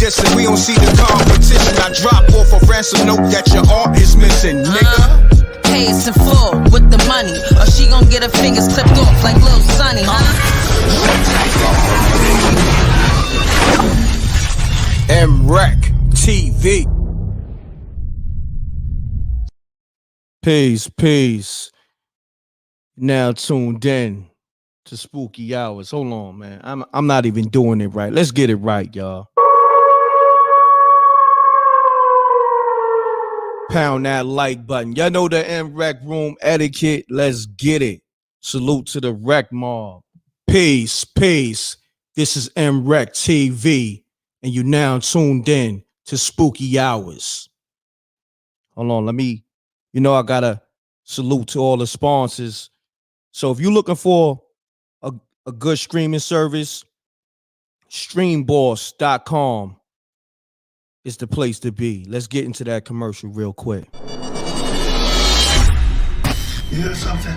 Dissing, we don't see the competition. I drop off a ransom note that your art is missing, nigga. Pays in full with the money, or she gon' get her fingers clipped off like Lil Sonny, M-Rec TV. Peace. Now tuned in to spooky hours. Hold on, man. I'm not even doing it right. Let's get it right, y'all. Pound that like button. Y'all know the M-Rec room etiquette. Let's get it. Salute to the Rec Mob. Peace. This is M-Rec TV, and you now tuned in to spooky hours. Hold on, I gotta salute to all the sponsors. So if you're looking for a good streaming service, streamboss.com is the place to be. Let's get into that commercial real quick. You hear something?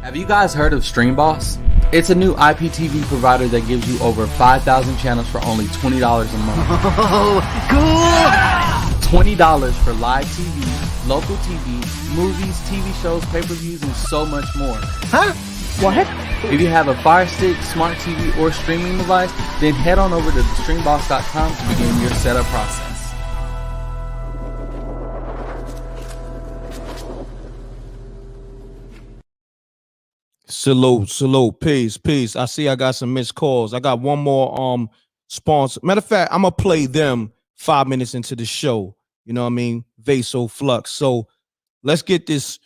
Have you guys heard of StreamBoss? It's a new IPTV provider that gives you over 5,000 channels for only $20 a month. Oh, cool! $20 for live TV, local TV, movies, TV shows, pay-per-views, and so much more. Huh? What? If you have a Fire Stick, smart TV, or streaming device, then head on over to streamboss.com to begin your setup process. Salute. Peace. I see I got some missed calls. I got one more sponsor. Matter of fact, I'm gonna play them 5 minutes into the show. You know what I mean? Vasoflux. So let's get this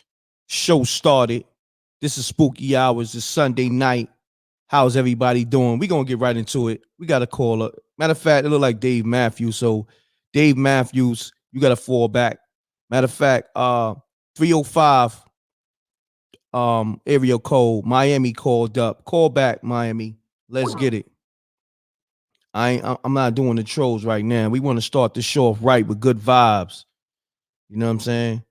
show started. This is Spooky Hours. It's Sunday night. How's everybody doing? We're gonna get right into it. We got a caller. Matter of fact, it look like Dave Matthews. So Dave Matthews, you gotta fall back. Matter of fact, 305 area code. Miami called up. Call back, Miami. Let's get it. I'm not doing the trolls right now. We want to start the show off right with good vibes. You know what I'm saying?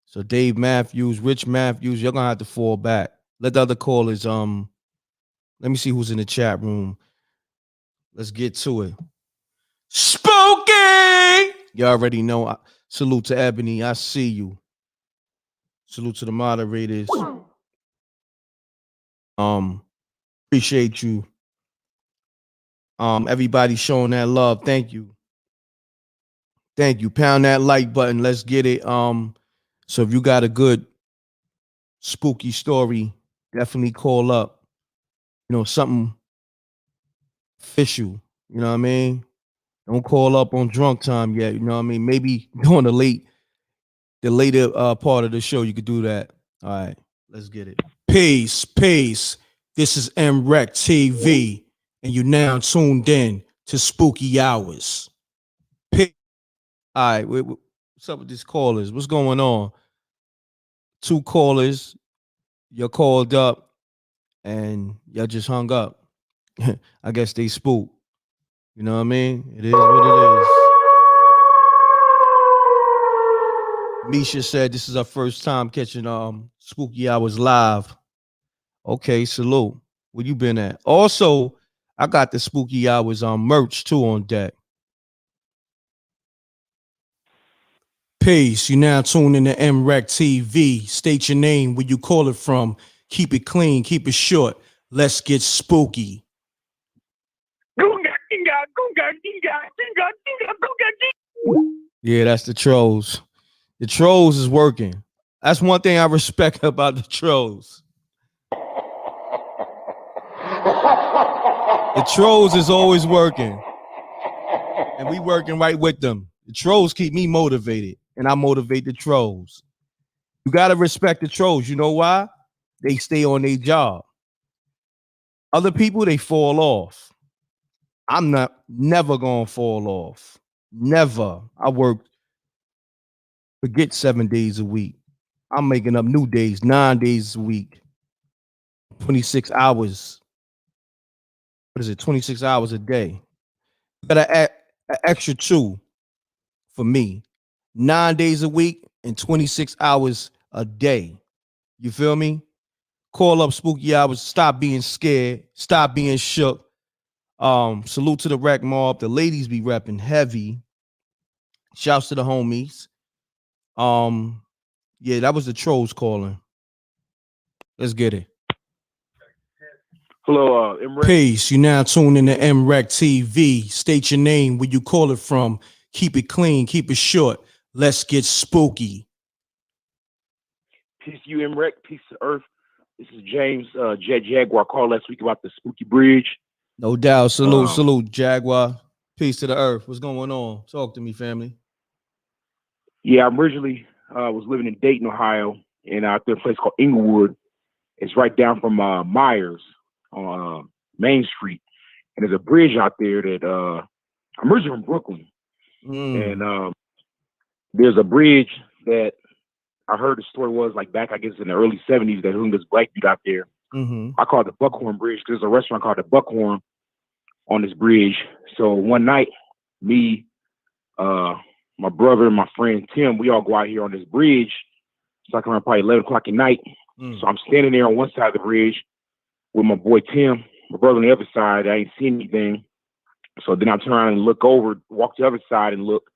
So Dave Matthews, Rich Matthews, you're gonna have to fall back. Let the other callers let me see who's in the chat room. Let's get to it. Spooky! You already know. Salute to Ebony. I see you. Salute to the moderators. Appreciate you. Everybody showing that love. Thank you. Pound that like button. Let's get it. So if you got a good spooky story, definitely call up. You know, something official. You know what I mean? Don't call up on drunk time yet. You know what I mean? Maybe during the later part of the show, you could do that. All right, let's get it. Peace. This is M-Rec TV, and you now tuned in to Spooky Hours. Peace. All right, what's up with these callers? What's going on? 2 callers, you called up, and y'all just hung up. I guess they spooked. You know what I mean? It is what it is. Misha said this is our first time catching Spooky Hours live. Okay, salute. Where you been at? Also, I got the Spooky Hours merch too on deck. Peace. You now tune in to M-Rec TV. State your name, where you call it from. Keep it clean, keep it short. Let's get spooky. Yeah, that's the trolls. The trolls is working. That's one thing I respect about the trolls. The trolls is always working. And we working right with them. The trolls keep me motivated, and I motivate the trolls. You got to respect the trolls. You know why? They stay on their job. Other people, they fall off. I'm never going to fall off. Never. I work, forget 7 days a week. I'm making up new days, 9 days a week. 26 hours. What is it? 26 hours a day. You got to add an extra 2 for me. 9 days a week and 26 hours a day. You feel me? Call up Spooky Hours. Stop being scared. Stop being shook. Salute to the rec mob. The ladies be repping heavy. Shouts to the homies. Yeah, that was the trolls calling. Let's get it. Hello, MREC. Peace. You now tune in to MREC TV. State your name, where you call it from. Keep it clean. Keep it short. Let's get spooky. Peace to you, MREC. Peace to Earth. This is James, Jet Jaguar. Called last week about the Spooky Bridge. No doubt. Salute, Jaguar. Peace to the earth. What's going on? Talk to me, family. Yeah, I'm originally was living in Dayton, Ohio, and out there a place called Inglewood. It's right down from Myers on Main Street, and there's a bridge out there that I'm originally from Brooklyn, and there's a bridge that I heard the story was like back, I guess, in the early 70s that hung this black dude out there. I call it the Buckhorn Bridge because there's a restaurant called the Buckhorn on this bridge. So one night, me, my brother, and my friend Tim, we all go out here on this bridge. It's like around probably 11 o'clock at night. So I'm standing there on one side of the bridge with my boy Tim, my brother on the other side. I ain't seen anything. So then I turn around and look over, walk to the other side and look.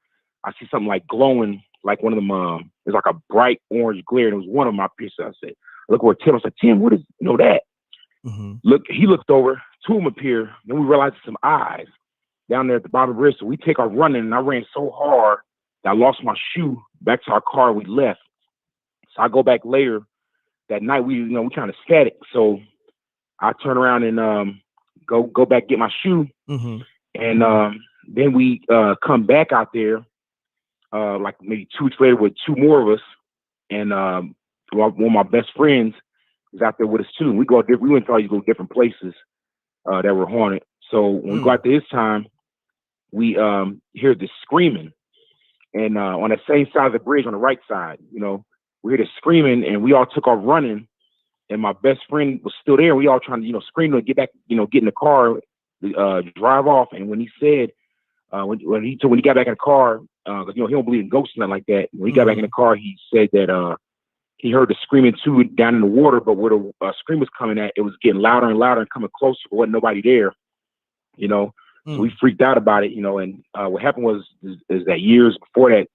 I see something like glowing, like one of them, it's like a bright orange glare. And it was one of my pieces. I said, look where Tim. I said, Tim, what is, that? Look, he looked over, two of them appear. Then we realized some eyes down there at the bottom of the bridge. So we take our running, and I ran so hard that I lost my shoe back to our car. We left. So I go back later that night. We kind of static. So I turn around and go back get my shoe, and then we come back out there like maybe 2 weeks later with two more of us, and one of my best friends is out there with us too. We went to all these little different places that were haunted. So when we go out there this time, we hear this screaming, and on the same side of the bridge on the right side, we hear this screaming, and we all took off running. And my best friend was still there. We all trying to, scream to get back, get in the car, drive off. And when he said, when he got back in the car, because he don't believe in ghosts and nothing like that. When he got back in the car, he said that he heard the screaming too down in the water, but where the scream was coming at, it was getting louder and louder and coming closer. But wasn't nobody there, So we freaked out about it, And what happened was is that years before that,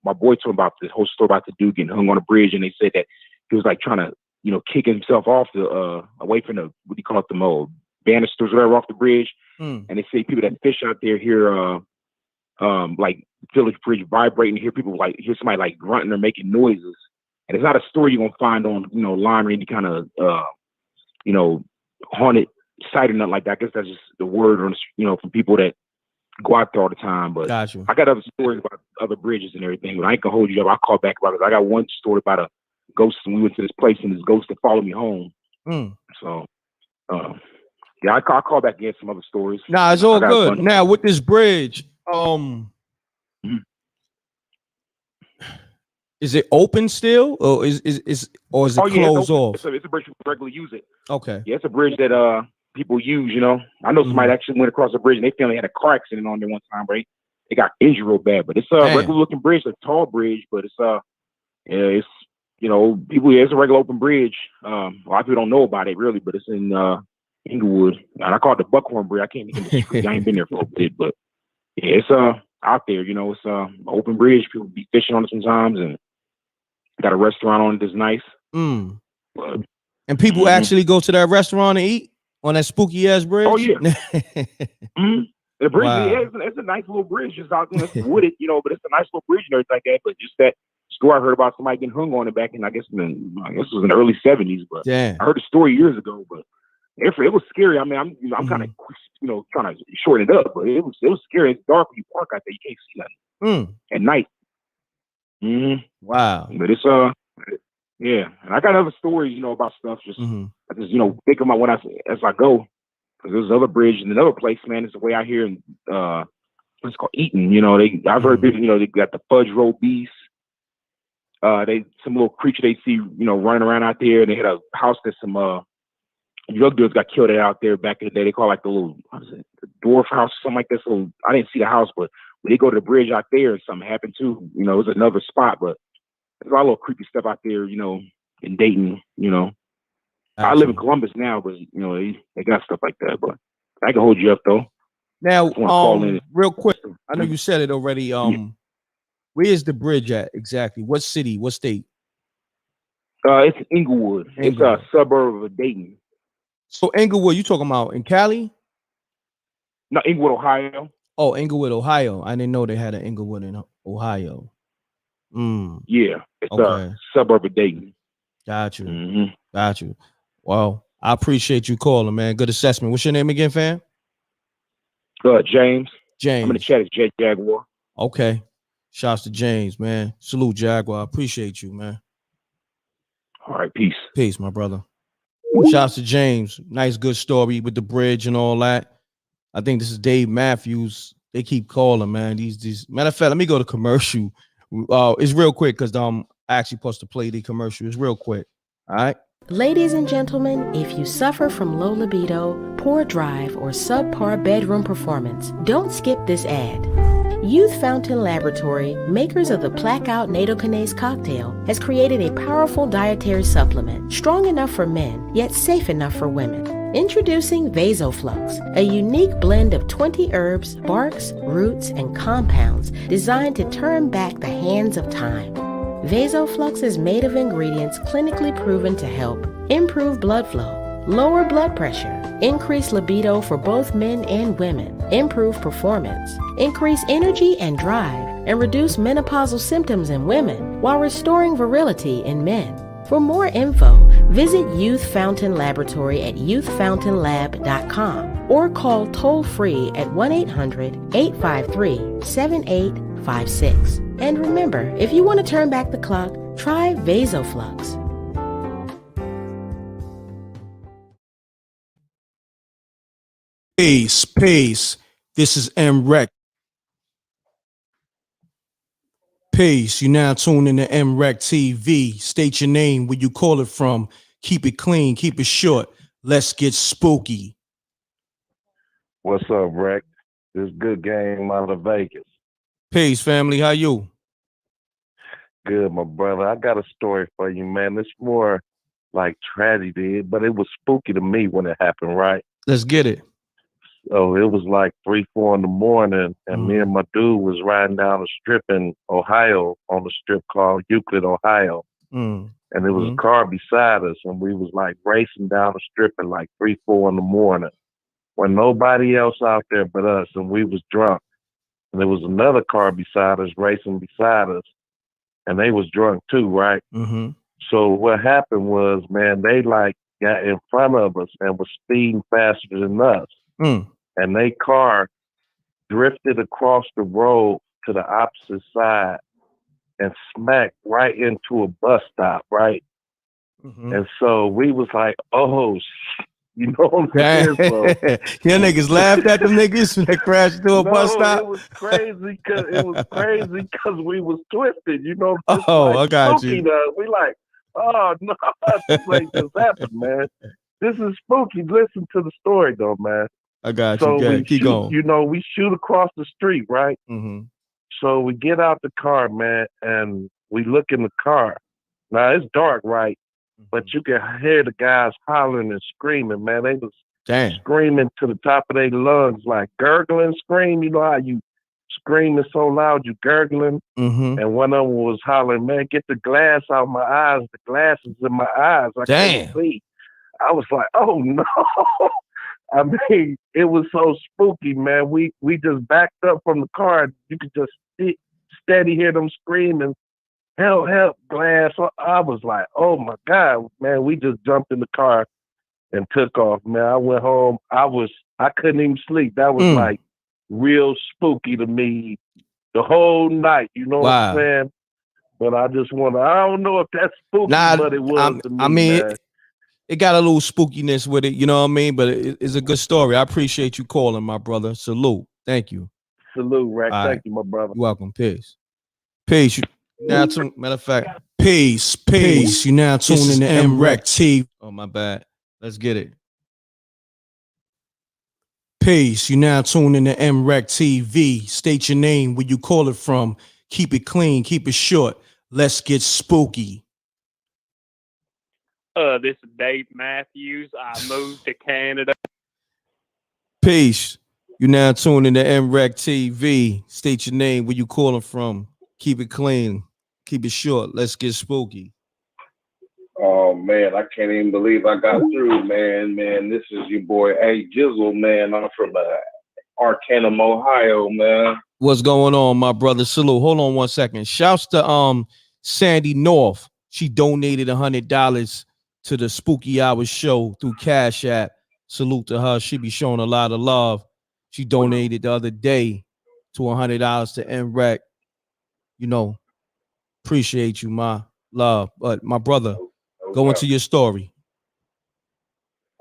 my boy told me about this whole story about the dude getting hung on a bridge, and they said that he was like trying to, kick himself off the away from the, what do you call it, the banisters, whatever, off the bridge. And they say people that fish out there hear like village bridge vibrating, hear somebody like grunting or making noises. And it's not a story you're gonna find on line or any kind of haunted site or nothing like that. I guess that's just the word on from people that go out there all the time. But Gotcha. I got other stories about other bridges and everything, but I ain't gonna hold you up. I'll call back about it. I got one story about a ghost, and we went to this place, and this ghost that followed me home. So yeah, I'll call back and get some other stories. Nah, it's all good. Now with this bridge, is it open still, or is it closed off? It's a bridge people regularly use it. Okay. Yeah, it's a bridge that people use. I know somebody actually went across the bridge and they family had a car accident on there one time, right? They got injured real bad, but it's a regular looking bridge, a tall bridge, but it's it's it's a regular open bridge. A lot of people don't know about it really, but it's in Inglewood, and I call it the Buckhorn Bridge. I can't even the street. I ain't been there for a bit, but yeah, it's out there. It's an open bridge. People be fishing on it sometimes, and got a restaurant on it that's nice. But, and people actually go to that restaurant and eat on that spooky ass bridge. Oh yeah. The bridge, it's a nice little bridge. Just out there, it's wooded, but it's a nice little bridge and everything like that. But just that story I heard about somebody getting hung on it back in, I guess it was in the early 70s. But I heard the story years ago. But it was scary. I mean, I'm kind of trying to shorten it up, but it was scary. It's dark when you park out there. You can't see nothing at night. Wow. But it's yeah. And I got other stories, about stuff. Just I just think about as I go. Because there's another bridge in another place, man. It's way out here in it's called Eaton. I've heard people, they got the fudge roll beast. Some little creature they see, running around out there. They had a house that some drug dealers got killed at out there back in the day. They call it like the little, the dwarf house, something like this. So I didn't see the house, but when they go to the bridge out there, something happened too. It was another spot, but there's a lot of little creepy stuff out there. in Dayton. You know, I live in Columbus now, but you know they got stuff like that. But I can hold you up though. Now, Call in. real quick, I know you said it already. Where is the bridge at exactly? What city? What state? It's Inglewood. It's a suburb of Dayton. So Inglewood, you talking about in Cali? No, Inglewood, Ohio. Oh, Inglewood, Ohio. I didn't know they had an Inglewood in Ohio. Yeah, it's a suburb of Dayton. Got you. Got you. Well, I appreciate you calling, man. Good assessment. What's your name again, fam? James. James. I'm in the chat as Jet Jaguar. Okay. Shouts to James, man. Salute, Jaguar. I appreciate you, man. All right, peace. Peace, my brother. Shouts to James. Nice, good story with the bridge and all that. I think this is Dave Matthews. They keep calling, man. These matter of fact, let me go to commercial. It's real quick because I actually supposed to play the commercial. It's real quick. All right. Ladies and gentlemen, if you suffer from low libido, poor drive, or subpar bedroom performance, don't skip this ad. Youth Fountain Laboratory, makers of the Blackout Nadokinase cocktail, has created a powerful dietary supplement, strong enough for men, yet safe enough for women. Introducing Vasoflux, a unique blend of 20 herbs, barks, roots, and compounds designed to turn back the hands of time. Vasoflux is made of ingredients clinically proven to help improve blood flow, lower blood pressure, increase libido for both men and women, improve performance, increase energy and drive, and reduce menopausal symptoms in women while restoring virility in men. For more info, visit Youth Fountain Laboratory at youthfountainlab.com or call toll-free at 1-800-853-7856. And remember, if you want to turn back the clock, try Vasoflux. Peace. This is MREC. Peace. You now tune in to MREC TV. State your name, where you call it from. Keep it clean, keep it short. Let's get spooky. What's up, Rec? This good game out of Vegas. Peace, family. How you? Good, my brother. I got a story for you, man. It's more like tragedy, but it was spooky to me when it happened, right? Let's get it. So it was like 3, 4 in the morning, and me and my dude was riding down the strip in Ohio on the strip called Euclid, Ohio. And there was a car beside us, and we was like racing down the strip at like 3, 4 in the morning when nobody else out there but us, and we was drunk. And there was another car beside us racing beside us, and they was drunk too, right? So what happened was, man, they like got in front of us and was speeding faster than us. And they car drifted across the road to the opposite side and smacked right into a bus stop, right? And so we was like, oh, you know what I'm saying? So, your niggas laughed at them niggas that crashed into a bus stop? It was crazy because we was twisted, you know? Oh, like, I got you. We like, oh, no, this ain't just happened, man. This is spooky. Listen to the story, though, man. I got so you. Keep going. You know, we shoot across the street, right? So we get out the car, man, and we look in the car. Now, it's dark, right? But you can hear the guys hollering and screaming, man. They was screaming to the top of their lungs, like gurgling scream. You know how you screaming so loud, you gurgling? And one of them was hollering, man, get the glass out of my eyes. The glass is in my eyes. I can't see. I was like, oh, no. I mean, it was so spooky, man. We just backed up from the car. You could just steady hear them screaming, help, glass. I was like, oh my God, man. We just jumped in the car and took off, man. I went home. I couldn't even sleep. That was like real spooky to me the whole night. You know what I'm saying? But I don't know if that's spooky, but it was to me, I mean, man. It got a little spookiness with it, you know what I mean? But it's a good story. I appreciate you calling, my brother. Salute. Thank you. Salute, Rex. Thank you, my brother. You're welcome. Peace. Peace. Matter of fact, peace. You now tune in to MREC TV. Oh, my bad. Let's get it. Peace. You now tune in to MREC TV. State your name, where you call it from. Keep it clean. Keep it short. Let's get spooky. This is Dave Matthews. I moved to Canada. Peace. You now tuned into MREC TV. State your name, where you calling from. Keep it clean. Keep it short. Let's get spooky. Oh man, I can't even believe I got through, man. Man, this is your boy Jizzle, man. I'm from Arcanum, Ohio, man. What's going on, my brother? Salute. Hold on 1 second. Shouts to Sandy North. She donated $100 to the Spooky Hours show through Cash App. Salute to her. She be showing a lot of love. She donated the other day to $100 to NREC. You know, appreciate you, my love. But my brother, go into your story.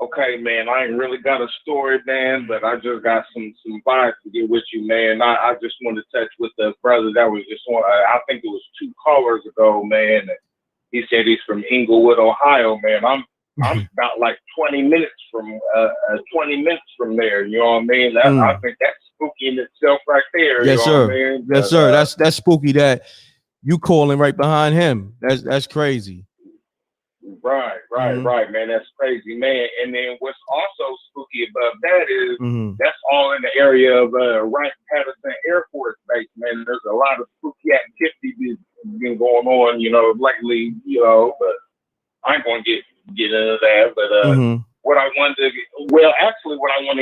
Okay, man, I ain't really got a story, man, but I just got some vibes to get with you, man. I just want to touch with the brother that was just on, I think it was 2 callers ago, man. He said he's from Inglewood, Ohio, man. I'm about like 20 minutes from there. You know what I mean? I think that's spooky in itself right there. Yes, you know sir. What I mean? Yes, sir. That's spooky that you calling right behind him. That's crazy. Right, man. That's crazy, man. And then what's also spooky about that is that's all in the area of Wright-Patterson Air Force Base, man. There's a lot of spooky activity been going on, lately, but I ain't gonna get into that. But what I want to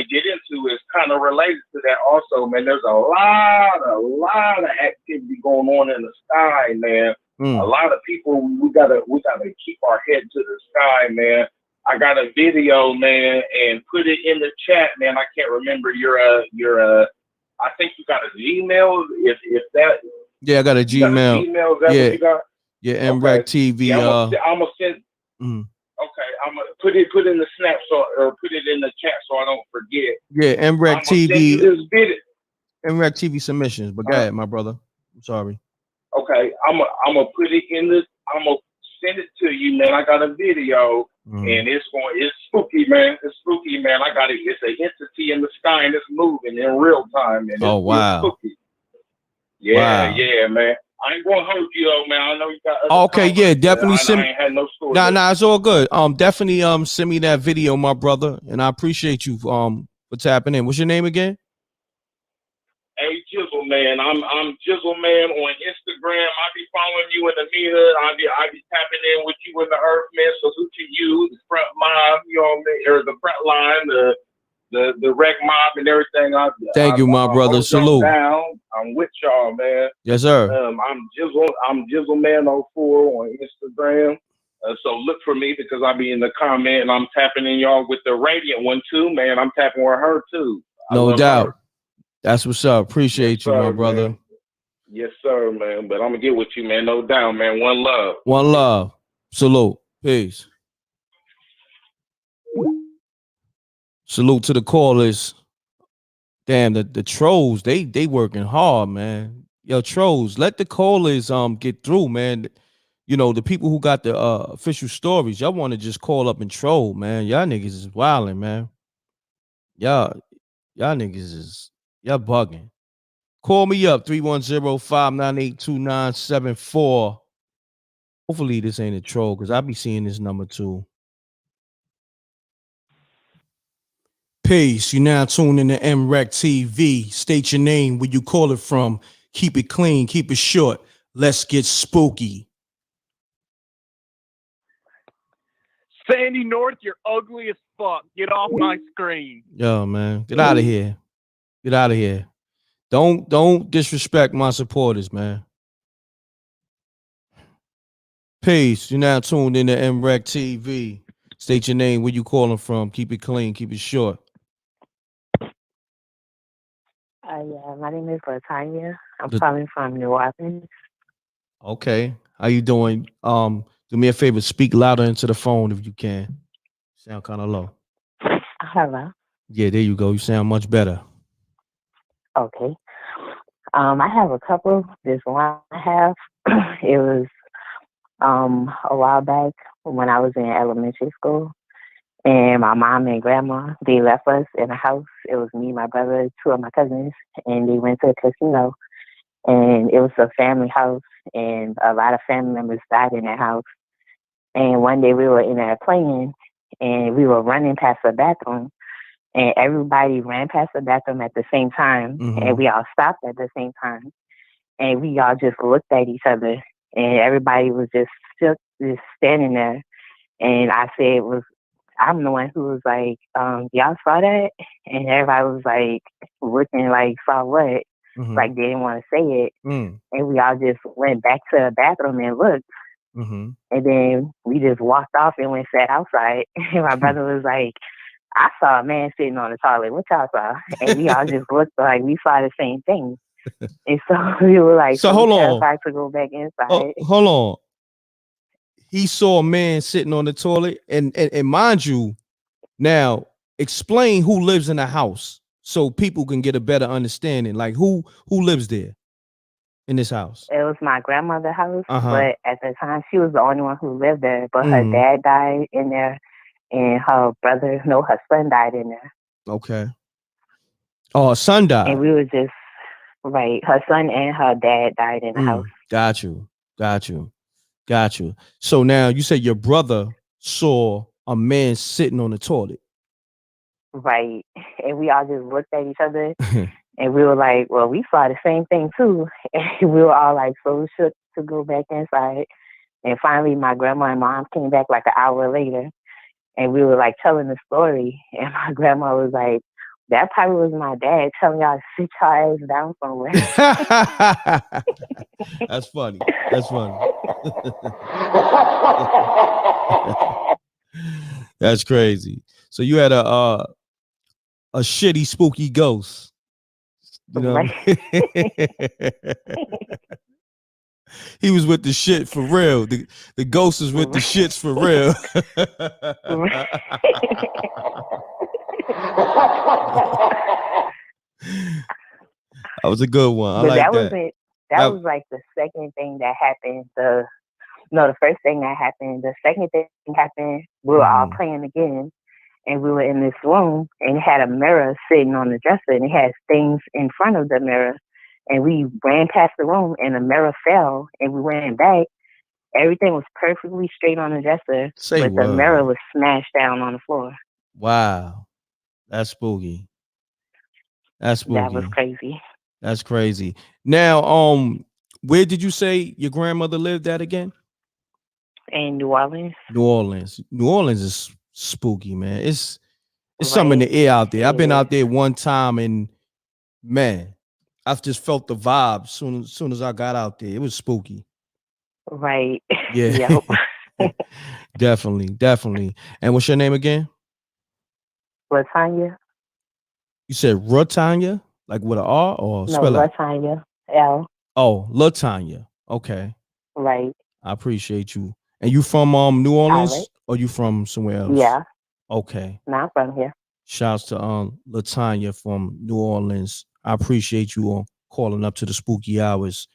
get into is kind of related to that also, man. There's a lot of activity going on in the sky, man. A lot of people, we gotta keep our head to the sky, man. I got a video, man, and put it in the chat, man. I can't remember your I think you got a Gmail. If that. Yeah, I got a Gmail. Is that what you got? Yeah, MREC TV. Yeah, I'm gonna send. Okay, I'm gonna put it in the snap or put it in the chat so I don't forget. Yeah, MREC TV. This video. MREC TV submissions. But go ahead, my brother. I'm sorry. Okay, I'm gonna put it in the. I'm gonna send it to you, man. I got a video, and it's spooky, man. It's spooky, man. I got it. It's an entity in the sky, and it's moving in real time, and it's spooky. Yeah, man. I ain't gonna hurt you, though, man. I know you got. Okay, yeah, definitely send. I ain't had no story. Nah, it's all good. Definitely send me that video, my brother, and I appreciate you for tapping in. What's your name again? Hey, Jizzle, man. I'm Jizzle, man, on Instagram. I be following you in the meter. I be tapping in with you in the earth, man. Salute to you, the front mob, you know what I mean, or the front line, the rec mob and everything. Thank you, my brother. Salute. Down. I'm with y'all, man. Yes, sir. I'm Jizzle Man 04 on Instagram. So look for me because I be in the comment and I'm tapping in y'all with the radiant one too, man. I'm tapping with her too. No doubt. Her. That's what's up. Appreciate you, my brother. Man. Yes, sir, man. But I'm gonna get with you, man. No doubt, man. One love. One love. Salute. Peace. Salute to the callers. Damn, the trolls, they working hard, man. Yo, trolls, let the callers get through, man. You know, the people who got the official stories, y'all want to just call up and troll, man. Y'all niggas is wilding, man. Y'all niggas is y'all bugging. Call me up 310-598-2974. Hopefully this ain't a troll because I be seeing this number too. Peace. You now tuned in to MREC TV. State your name, where you call it from. Keep it clean, keep it short. Let's get spooky. Sandy North, you're ugly as fuck. Get off my screen. Yo, man, get out of here. Get out of here. Don't disrespect my supporters, man. Peace. You now tuned in to MREC TV. State your name, where you calling from. Keep it clean, keep it short. My name is Latonya. I'm calling from New Orleans. Okay. How you doing? Do me a favor, speak louder into the phone if you can. Sound kind of low. Hello. Yeah, there you go. You sound much better. Okay. I have a couple. This one I have, it was a while back when I was in elementary school. And my mom and grandma, they left us in a house. It was me, my brother, 2 of my cousins, and they went to a casino. And it was a family house, and a lot of family members died in that house. And one day we were in there playing, and we were running past the bathroom, and everybody ran past the bathroom at the same time, and we all stopped at the same time, and we all just looked at each other, and everybody was just shook, just standing there. And I said, I'm the one who was like, y'all saw that? And everybody was like looking like, saw what? Like they didn't want to say it. And we all just went back to the bathroom and looked. And then we just walked off and went sat outside. And my brother was like, I saw a man sitting on the toilet. What y'all saw? And we all just looked like we saw the same thing. And so we were like, so hold on, terrified to go back inside. Hold on. He saw a man sitting on the toilet, and mind you, now explain who lives in the house so people can get a better understanding. Like who lives there in this house? It was my grandmother's house, but at the time she was the only one who lived there. But her dad died in there, and her son died in there. Okay. Oh, her son died. And we were just her son and her dad died in the house. Got you. So now you said your brother saw a man sitting on the toilet. Right. And we all just looked at each other and we were like, well, we saw the same thing too. And we were all like so shook to go back inside. And finally my grandma and mom came back like an hour later, and we were like telling the story. And my grandma was like, that probably was my dad telling y'all to sit your ass down somewhere. That's funny. That's crazy. So you had a shitty spooky ghost. You know? He was with the shit for real. The ghost is with the shits for real. That was a good one. I like that. That was like the second thing that happened. The first thing that happened. The second thing happened. We were all playing again, and we were in this room, and it had a mirror sitting on the dresser, and it had things in front of the mirror. And we ran past the room, and the mirror fell, and we ran back. Everything was perfectly straight on the dresser, but the mirror was smashed down on the floor. Wow, that's spooky. That was crazy. That's crazy. Now, where did you say your grandmother lived at again? In New Orleans. New Orleans is spooky, man. It's something in the air out there. I've been out there one time, and man, I've just felt the vibe soon as I got out there. It was spooky. Right. Yeah. Definitely. And what's your name again? Latonya. You said Latonya? Like with an R or spell it? Latonya. L. Oh, Latonya. Okay. Right. I appreciate you. And you from New Orleans or you from somewhere else? Yeah. Okay. No, I'm from here. Shouts to Latonya from New Orleans. I appreciate you calling up to the spooky hours.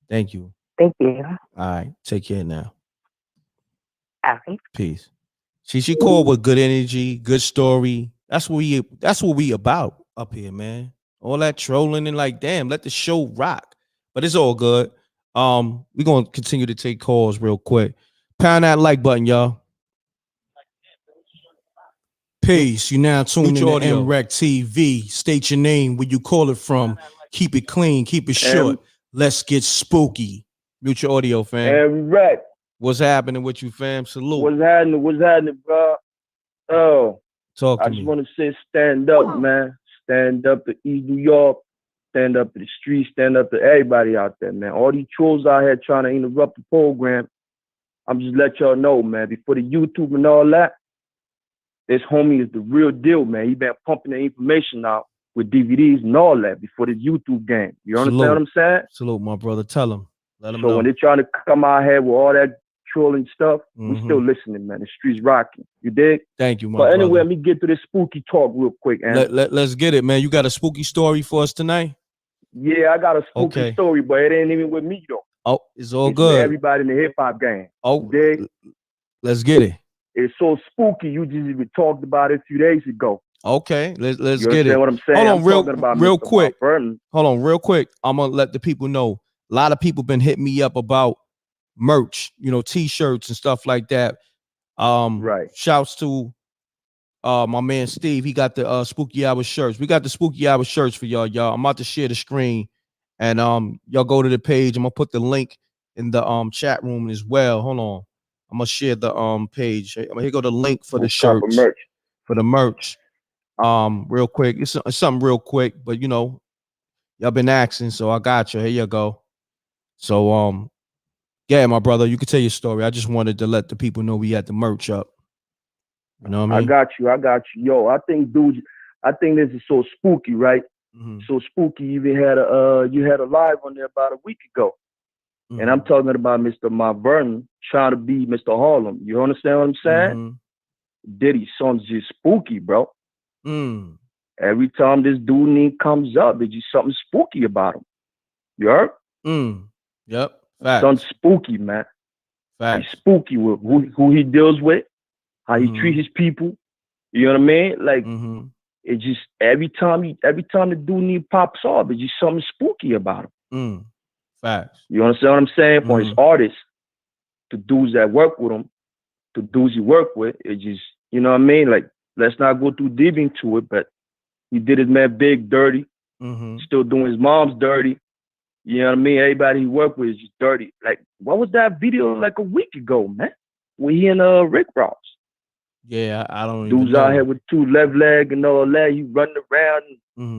Thank you. Thank you. All right. Take care now. Okay. Peace. She called with good energy, good story. That's what we about up here, man. All that trolling and like, damn, let the show rock. But it's all good. We're gonna continue to take calls real quick. Pound that like button, y'all. Peace. You now tuned in to MREC TV. State your name, where you call it from. Keep it clean, keep it short. Let's get spooky. Mute your audio, fam. MREC. What's happening with you, fam? Salute. What's happening, bro? Oh, talk to me. I just want to say stand up, man. Stand up to East New York. Stand up to the streets. Stand up to everybody out there, man. All these trolls out here trying to interrupt the program. I'm just let y'all know, man. Before the YouTube and all that, this homie is the real deal, man. He been pumping the information out with DVDs and all that before this YouTube game. You understand what I'm saying? Salute, my brother. Tell him. Let him know. So when they're trying to come out here with all that trolling stuff, we still listening, man. The streets rocking. You dig? Thank you, my brother. But anyway, let me me get to this spooky talk real quick. Let's get it, man. You got a spooky story for us tonight? Yeah, I got a spooky story, but it ain't even with me, though. Oh, it's all good. Everybody in the hip-hop game. Oh, you dig? Let's get it. It's so spooky. You just even talked about it a few days ago. Okay, let's you get it. What I'm saying? Hold on, real quick. Hold on, real quick. I'm gonna let the people know. A lot of people been hitting me up about merch, t-shirts and stuff like that. Right. Shouts to my man Steve. He got the Spooky Hour shirts. We got the Spooky Hour shirts for y'all. I'm about to share the screen, and y'all go to the page. I'm gonna put the link in the chat room as well. Hold on, I'm gonna share the page. Here go the link for the shirts, for the merch. Real quick. It's something real quick, but y'all been asking, so I got you. Here you go. So yeah, my brother, you can tell your story. I just wanted to let the people know we had the merch up. You know what I mean? I got you. Yo, I think this is so spooky, right? Mm-hmm. So spooky. You even had you had a live on there about a week ago. Mm-hmm. And I'm talking about Mr. Mount Vernon trying to be Mr. Harlem. You understand what I'm saying? Mm-hmm. Diddy songs just spooky, bro. Mm. Every time this dude name comes up, there's just something spooky about him. You heard? Yep. Facts. Something spooky, man. Facts. He's spooky with who he deals with, how he treats his people. You know what I mean? Like it just every time the dude name pops up, it's just something spooky about him. Facts. You understand what I'm saying? For his artists, the dudes that work with him, the dudes he work with, it just, you know what I mean? Like, let's not go too deep into it, but he did his man big dirty, still doing his mom's dirty. You know what I mean? Everybody he worked with is just dirty. Like, what was that video like a week ago, man? When he and Rick Ross. Yeah, I don't Dudes even know. out here with two left leg and all that. You running around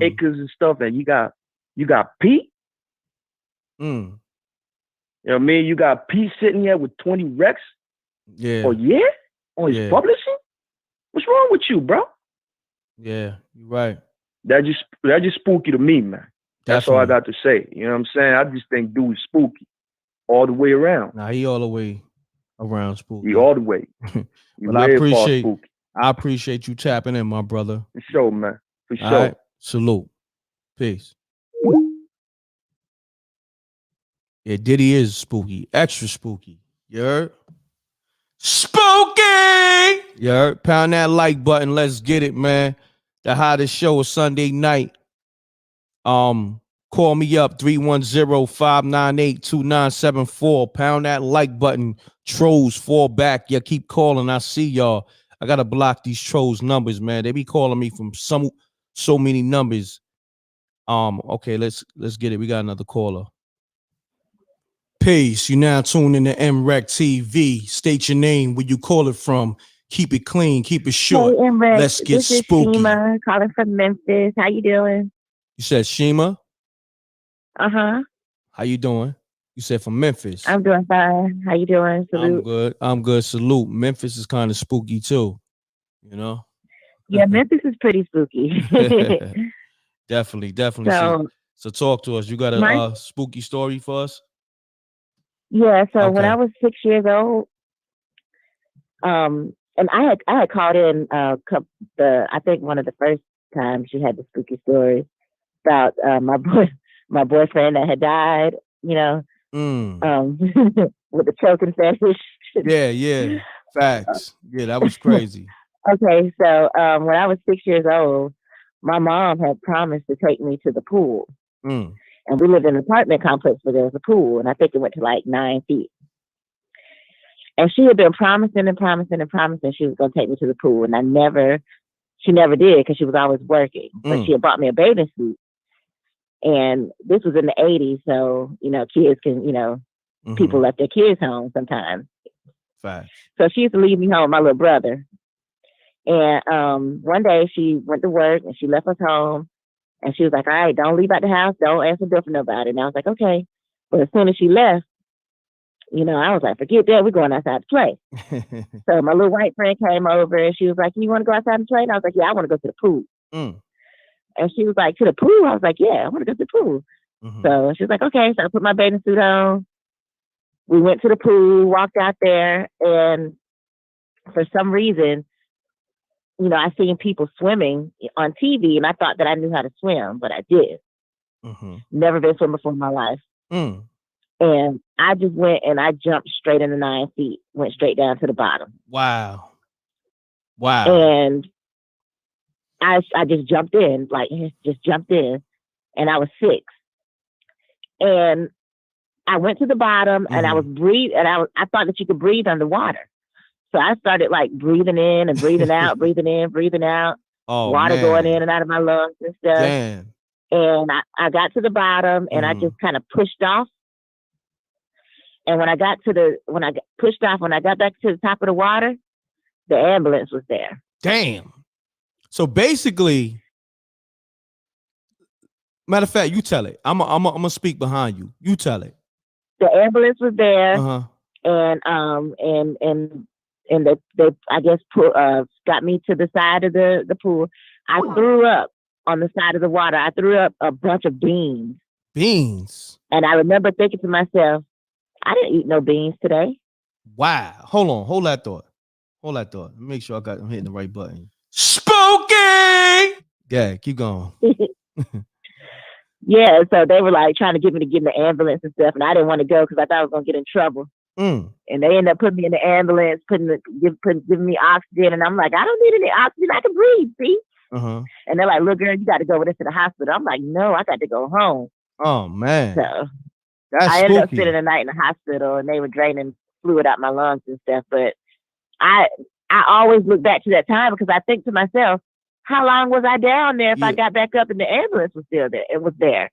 acres and stuff, and you got Pete. You know what I mean? You got Pete sitting here with 20 Rex. Yeah. Oh yeah? On his publishing? What's wrong with you, bro? Yeah, you're right. That just spooky to me, man. That's all I got to say. You know what I'm saying? I just think dude's spooky all the way around. Nah, he all the way around spooky. He all the way. But I appreciate you tapping in, my brother. For sure, man. For sure. All right. Salute. Peace. Yeah, Diddy is spooky. Extra spooky. You heard? Spooky! You heard? Pound that like button. Let's get it, man. The hottest show is Sunday night. Call me up 310-598-2974. Pound that like button. Trolls fall back. Yeah, keep calling. I see y'all. I gotta block these trolls numbers, man. They be calling me from so many numbers. Okay, let's get it. We got another caller. Peace. You now tune in to MREC TV. State your name, where you call it from. Keep it clean. Keep it short. Hey, MREC, Let's get this spooky. Is Shima calling from Memphis. How you doing? You said Shima? Uh-huh. How you doing? You said from Memphis. I'm doing fine. How you doing? Salute. I'm good. Salute. Memphis is kind of spooky too. You know? Yeah, Memphis is pretty spooky. Definitely. So talk to us. You got a spooky story for us? Yeah, so when I was 6 years old, and I had called in I think one of the first times you had the spooky story about my boyfriend that had died, with the choking fetish. Yeah. Facts. Yeah, that was crazy. Okay, so when I was 6 years old, my mom had promised to take me to the pool. And we lived in an apartment complex where there was a pool, and I think it went to like 9 feet. And she had been promising she was going to take me to the pool, and she never did because she was always working. But she had bought me a bathing suit, and this was in the 80s, so kids can, people left their kids home sometimes. Facts. So she used to leave me home with my little brother. And one day she went to work and she left us home. And she was like, all right, don't leave out the house. Don't answer the door for nobody. And I was like, okay. But as soon as she left, I was like, forget that. We're going outside to play. So my little white friend came over and she was like, you want to go outside and play? And I was like, yeah, I want to go to the pool. And she was like, to the pool? I was like, yeah, I want to go to the pool. So she was like, okay. So I put my bathing suit on. We went to the pool, walked out there. And for some reason, I seen people swimming on TV, and I thought that I knew how to swim, but I did. Never been swimming before in my life. And I just went and I jumped straight into 9 feet, went straight down to the bottom. Wow. And I just jumped in, and I was 6. And I went to the bottom and I was breathing, and I thought that you could breathe underwater. So I started like breathing in and breathing out, breathing in, breathing out, water going in and out of my lungs and stuff. Damn. And I got to the bottom and I just kind of pushed off. And when I got pushed off, when I got back to the top of the water, the ambulance was there. Damn. So basically, matter of fact, you tell it. I'm gonna speak behind you. You tell it. The ambulance was there, and they I guess got me to the side of the pool. I threw up on the side of the water. I threw up a bunch of beans. Beans. And I remember thinking to myself, I didn't eat no beans today. Wow. Hold on. Hold that thought. Make sure I'm hitting the right button. Spooky. Yeah, keep going. Yeah, so they were like trying to get me to get in the ambulance and stuff, and I didn't want to go because I thought I was gonna get in trouble. And they ended up putting me in the ambulance, giving me oxygen, and I'm like, I don't need any oxygen. I can breathe. See? And they're like, look, girl, you got to go with us to the hospital. I'm like, no, I got to go home. Oh man. So that's I ended up spooky. spending the night in the hospital, and they were draining fluid out my lungs and stuff. But I always look back to that time because I think to myself, how long was I down there if I got back up and the ambulance was still there? It was there.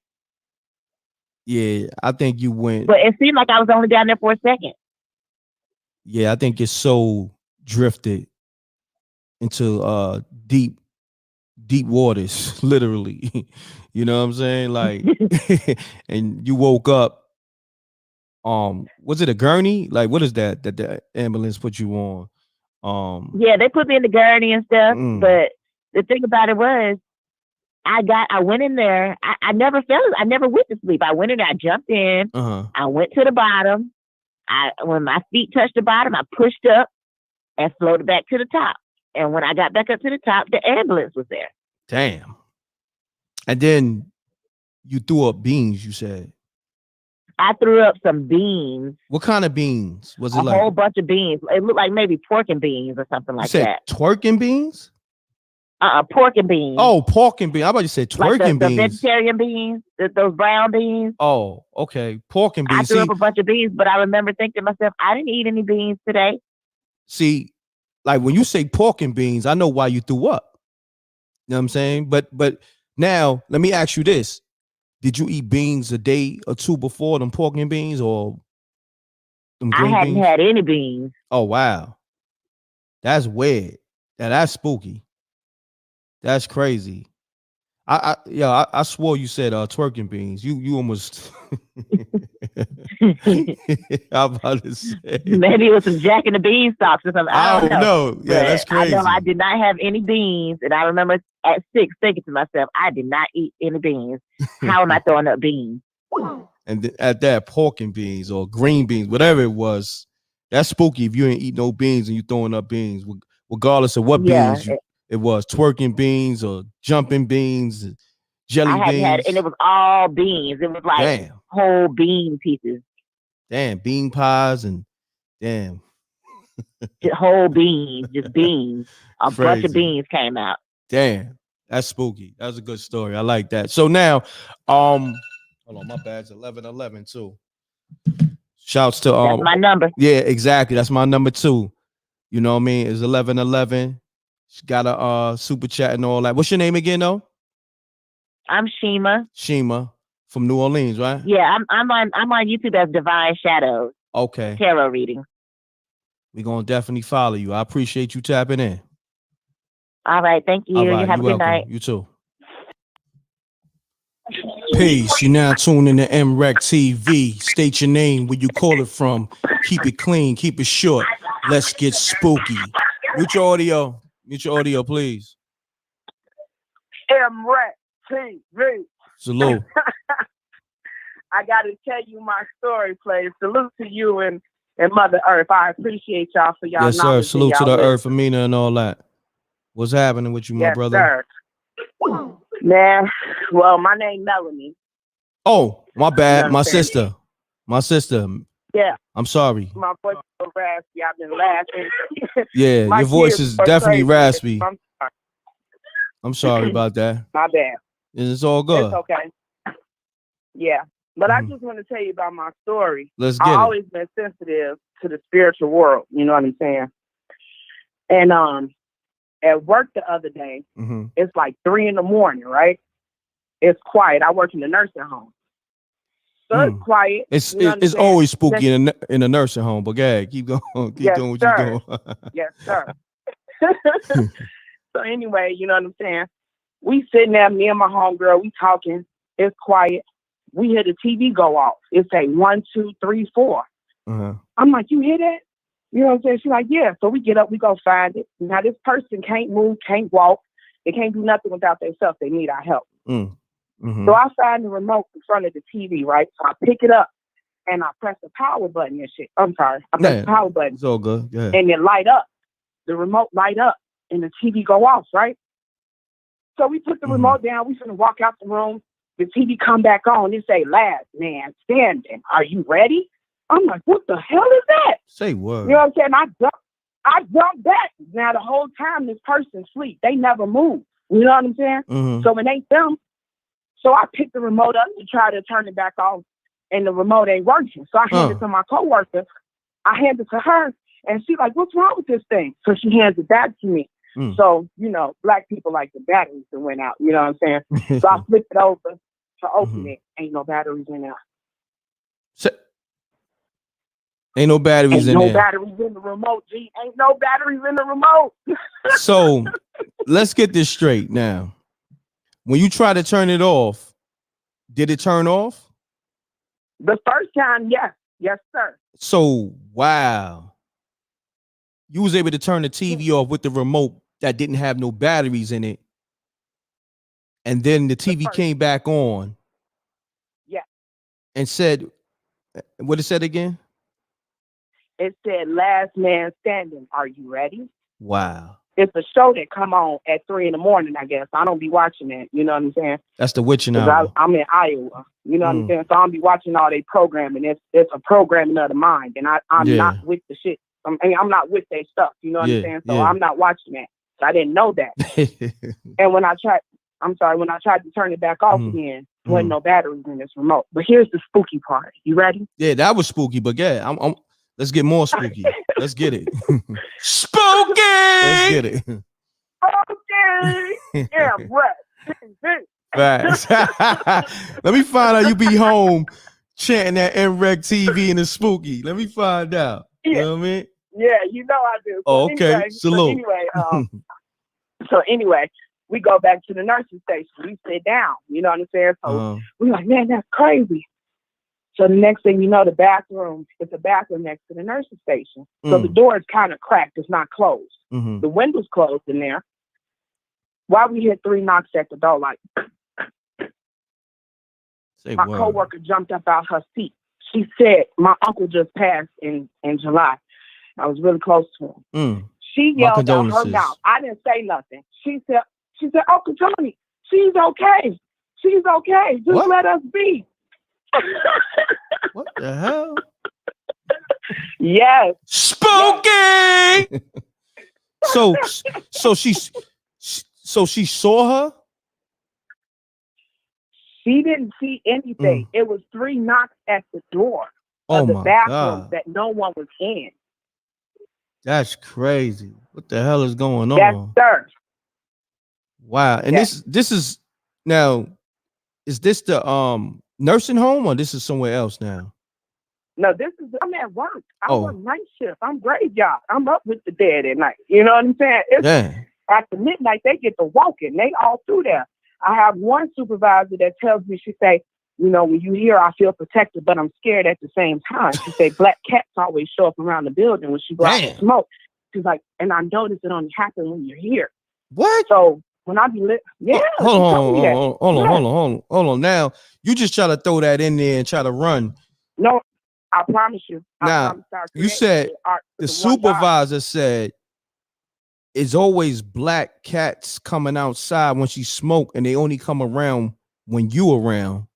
Yeah, I think you went. But it seemed like I was only down there for a second. Yeah, I think your soul drifted into deep waters, literally. You know what I'm saying? Like, and you woke up. Was it a gurney? Like, what is that the ambulance put you on? Yeah, they put me in the gurney and stuff. But the thing about it was, I went in there. I never went to sleep. I went in there. I jumped in. I went to the bottom. When my feet touched the bottom, I pushed up and floated back to the top. And when I got back up to the top, the ambulance was there. Damn. And then you threw up beans, you said. I threw up some beans. What kind of beans? Was it a whole bunch of beans? It looked like maybe pork and beans or something like that. Twerk and beans? Pork and beans. Oh, pork and beans. I about to say twerk and beans. The vegetarian beans, those brown beans. Oh, okay. Pork and beans. I threw up a bunch of beans, but I remember thinking to myself, I didn't eat any beans today. See, like when you say pork and beans, I know why you threw up. You know what I'm saying? But now let me ask you this. Did you eat beans a day or two before them pork and beans or them green I hadn't beans? had any beans. Oh, wow. That's weird. Now, that's spooky. That's crazy. I swore you said twerking beans. You almost I'm about to say maybe it was some Jack and the Beanstalks or something. I don't know. Yeah, but that's crazy. I know I did not have any beans, and I remember at 6 thinking to myself, I did not eat any beans. How am I throwing up beans? And at that, pork and beans or green beans, whatever it was, that's spooky. If you ain't eat no beans and you throwing up beans, regardless of what beans it was, twerking beans or jumping beans, jelly beans. And it was all beans. It was like whole bean pieces. Damn, bean pies and damn. Whole beans, just beans. A bunch of beans came out. Damn, that's spooky. That was a good story. I like that. So now, hold on, my bad. It's 11:11 too. Shouts to that's my number. Yeah, exactly. That's my number too. You know what I mean? It's 11:11. She got a super chat and all that. What's your name again, though? I'm Shima. Shima from New Orleans, right? Yeah, I'm on YouTube as Divine Shadows. Okay. Tarot reading. We're gonna definitely follow you. I appreciate you tapping in. All right, thank you. You have a good night. You too. Peace. You now tuned in to MREC TV. State your name, where you call it from. Keep it clean, keep it short. Let's get spooky. Mute your audio. Mute your audio, please. MREC TV. Salute. I got to tell you my story, please. Salute to you and Mother Earth. I appreciate y'all for y'all. Yes, sir. Salute to the Earth, Amina, and all that. What's happening with you, my brother? Sir. Man, well, my name Melanie. Oh, my bad. My sister. My sister. Yeah. I'm sorry. My voice is so raspy. I've been laughing. Yeah, your voice is definitely raspy. I'm sorry. I'm sorry about that. My bad. It's all good. It's okay. Yeah. But I just want to tell you about my story. Let's get I've it. always been sensitive to the spiritual world. You know what I'm saying? And at work the other day, it's like 3 a.m, right? It's quiet. I work in the nursing home. So it's quiet. It's always spooky in a nursing home, but go ahead, keep going. Keep doing what you're doing. Yes, sir. So anyway, you know what I'm saying? We sitting there, me and my homegirl, we talking. It's quiet. We hear the TV go off. It say 1, 2, 3, 4. I'm like, you hear that? You know what I'm saying? She's like, yeah. So we get up, we go find it. Now this person can't move, can't walk. They can't do nothing without themselves. They need our help. So I find the remote in front of the TV, right? So I pick it up and I press the power button and shit. I'm sorry. I press the power button. It's all good. Yeah. And it light up. The remote light up and the TV go off, right? So we put the remote down. We finna walk out the room. The TV come back on. It say, last man standing. Are you ready? I'm like, what the hell is that? Say what? You know what I'm saying? I jumped back. Now the whole time this person sleep. They never move. You know what I'm saying? So it ain't them. So I picked the remote up to try to turn it back off, and the remote ain't working. So I hand it to my coworker. I hand it to her, and she's like, what's wrong with this thing? So she hands it back to me. So, you know, black people like the batteries that went out. You know what I'm saying? So I flipped it over to open it. Ain't no batteries in there. Ain't no batteries in there. Ain't no batteries in the remote, G. Ain't no batteries in the remote. So let's get this straight now. When you try to turn it off, did it turn off? The first time, yes. Yes, sir. So, wow. You was able to turn the TV off with the remote that didn't have no batteries in it. And then the TV came back on. Yeah. And said, what it said again? It said, last man standing. Are you ready? Wow. It's a show that come on at 3 a.m, I guess. I don't be watching that. You know what I'm saying? That's the witching hour. I'm in Iowa. You know what I'm saying? So I don't be watching all they programming. It's a programming of the mind. And I'm not with the shit. I'm not with their stuff. You know what I'm saying? So I'm not watching that. So I didn't know that. And when I tried to turn it back off again, wasn't no batteries in this remote. But here's the spooky part. You ready? Yeah, that was spooky. But yeah, let's get more spooky. Let's get it. Spooky! Let's get it. Okay. Yeah, Right. Let me find out you be home chanting that NREG TV and it's spooky. Let me find out. You know what I mean? Yeah, you know I do. Oh, okay. Anyway, Salute. So anyway, we go back to the nursing station. We sit down. You know what I'm saying? So we're like, man, that's crazy. So the next thing you know, it's a bathroom next to the nursing station. So the door is kind of cracked. It's not closed. The window's closed in there. Why we hear 3 knocks at the door, like, my coworker jumped up out her seat. She said, my uncle just passed in July. I was really close to him. She yelled out her mouth. I didn't say nothing. She said, Uncle Tony, she's okay. She's okay. Just let us be. What the hell? Yes. Spooky. Yes. So she saw her? She didn't see anything. It was 3 knocks at the door of the bathroom that no one was in. That's crazy. What the hell is going on? Yes, sir. Wow. And this is now, is this the nursing home or this is somewhere else now? No, I'm at work. I work night shift. I'm graveyard. I'm up with the dead at night. You know what I'm saying? After midnight, they get to walking. They all through there. I have one supervisor that tells me, she say, you know, when you hear, I feel protected, but I'm scared at the same time. She say, black cats always show up around the building when she go out and smoke. She's like, and I notice it only happens when you're here. What? So when I be hold on. Now you just try to throw that in there and try to run. No, I promise you. Now you said the supervisor said it's always black cats coming outside when she smoke, and they only come around when you around.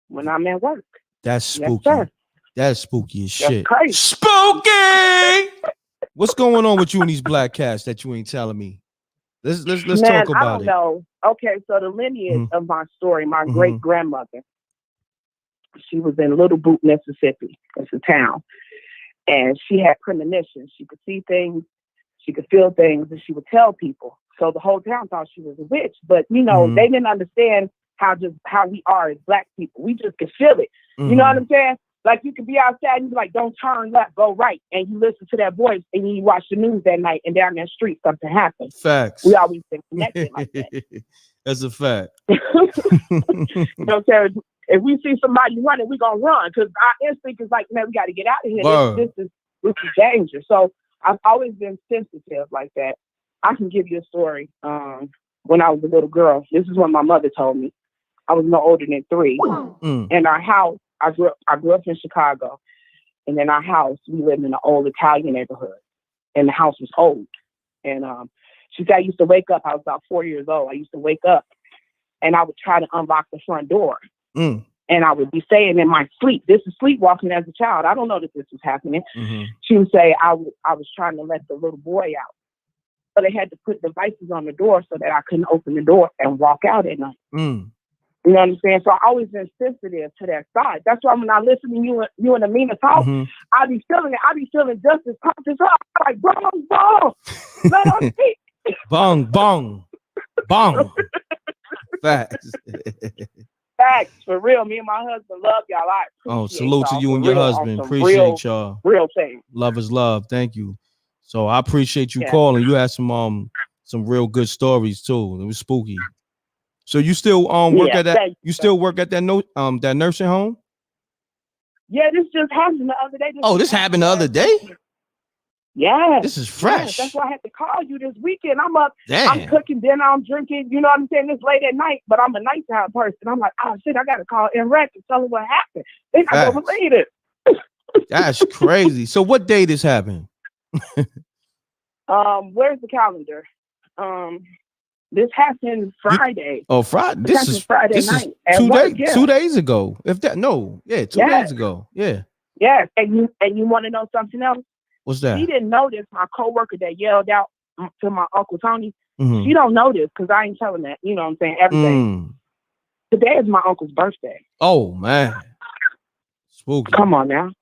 When I'm at work. That's spooky. Yes, that's spooky as shit. Crazy. Spooky. What's going on with you and these black cats that you ain't telling me? Let's talk about it. I don't know. Okay, so the lineage of my story, my great grandmother, She was in Little Boot, Mississippi. It's a town. And she had premonitions. She could see things, she could feel things, and she would tell people. So the whole town thought she was a witch. But, you know, they didn't understand how we are as Black people. We just could feel it. You know what I'm saying? Like, you could be outside and you be like, don't turn left, go right. And you listen to that voice and you watch the news that night, and down that street something happens. Facts. We always been connected like that. That's a fact. You know what I'm saying? If we see somebody running, we're going to run, because our instinct is like, man, we got to get out of here. This is danger. So I've always been sensitive like that. I can give you a story. When I was a little girl, this is what my mother told me. I was no older than 3. In our house, I grew up in Chicago. And in our house, we lived in an old Italian neighborhood. And the house was old. And she said, I used to wake up. I was about 4 years old. I used to wake up and I would try to unlock the front door. And I would be saying in my sleep, this is sleepwalking as a child. I don't know that this was happening. She would say, I was trying to let the little boy out. But they had to put devices on the door so that I couldn't open the door and walk out at night. You know what I'm saying? So I always been sensitive to that side. That's why when I listen to you and Amina talk, I be feeling it. I be feeling just as pumped as up. Like, bong, bong. Let us speak. Bong, bong, bong. Facts. Facts, for real. Me and my husband love y'all. Salute to you and your husband. Appreciate y'all. Real thing. Love is love. Thank you. So I appreciate you calling. You had some real good stories too. It was spooky. So you still work at that? You still work at that nursing home? Yeah, this just happened the other day. This happened the other day? Yeah. This is fresh. That's why I had to call you this weekend. I'm up. Damn. I'm cooking dinner. I'm drinking. You know what I'm saying? It's late at night, but I'm a nighttime person. I'm like, oh shit, I got to call NREC and tell them what happened. They're not gonna believe it. That's crazy. So what day this happened? Where's the calendar? This happened Friday. Friday. This is Friday night. 2 days ago. If that 2 days ago. Yeah. Yeah. And you want to know something else? What's that? She didn't notice. My coworker that yelled out to my Uncle Tony. She don't notice because I ain't telling that. You know what I'm saying? Everything. Today is my uncle's birthday. Oh man. Spooky. Come on now.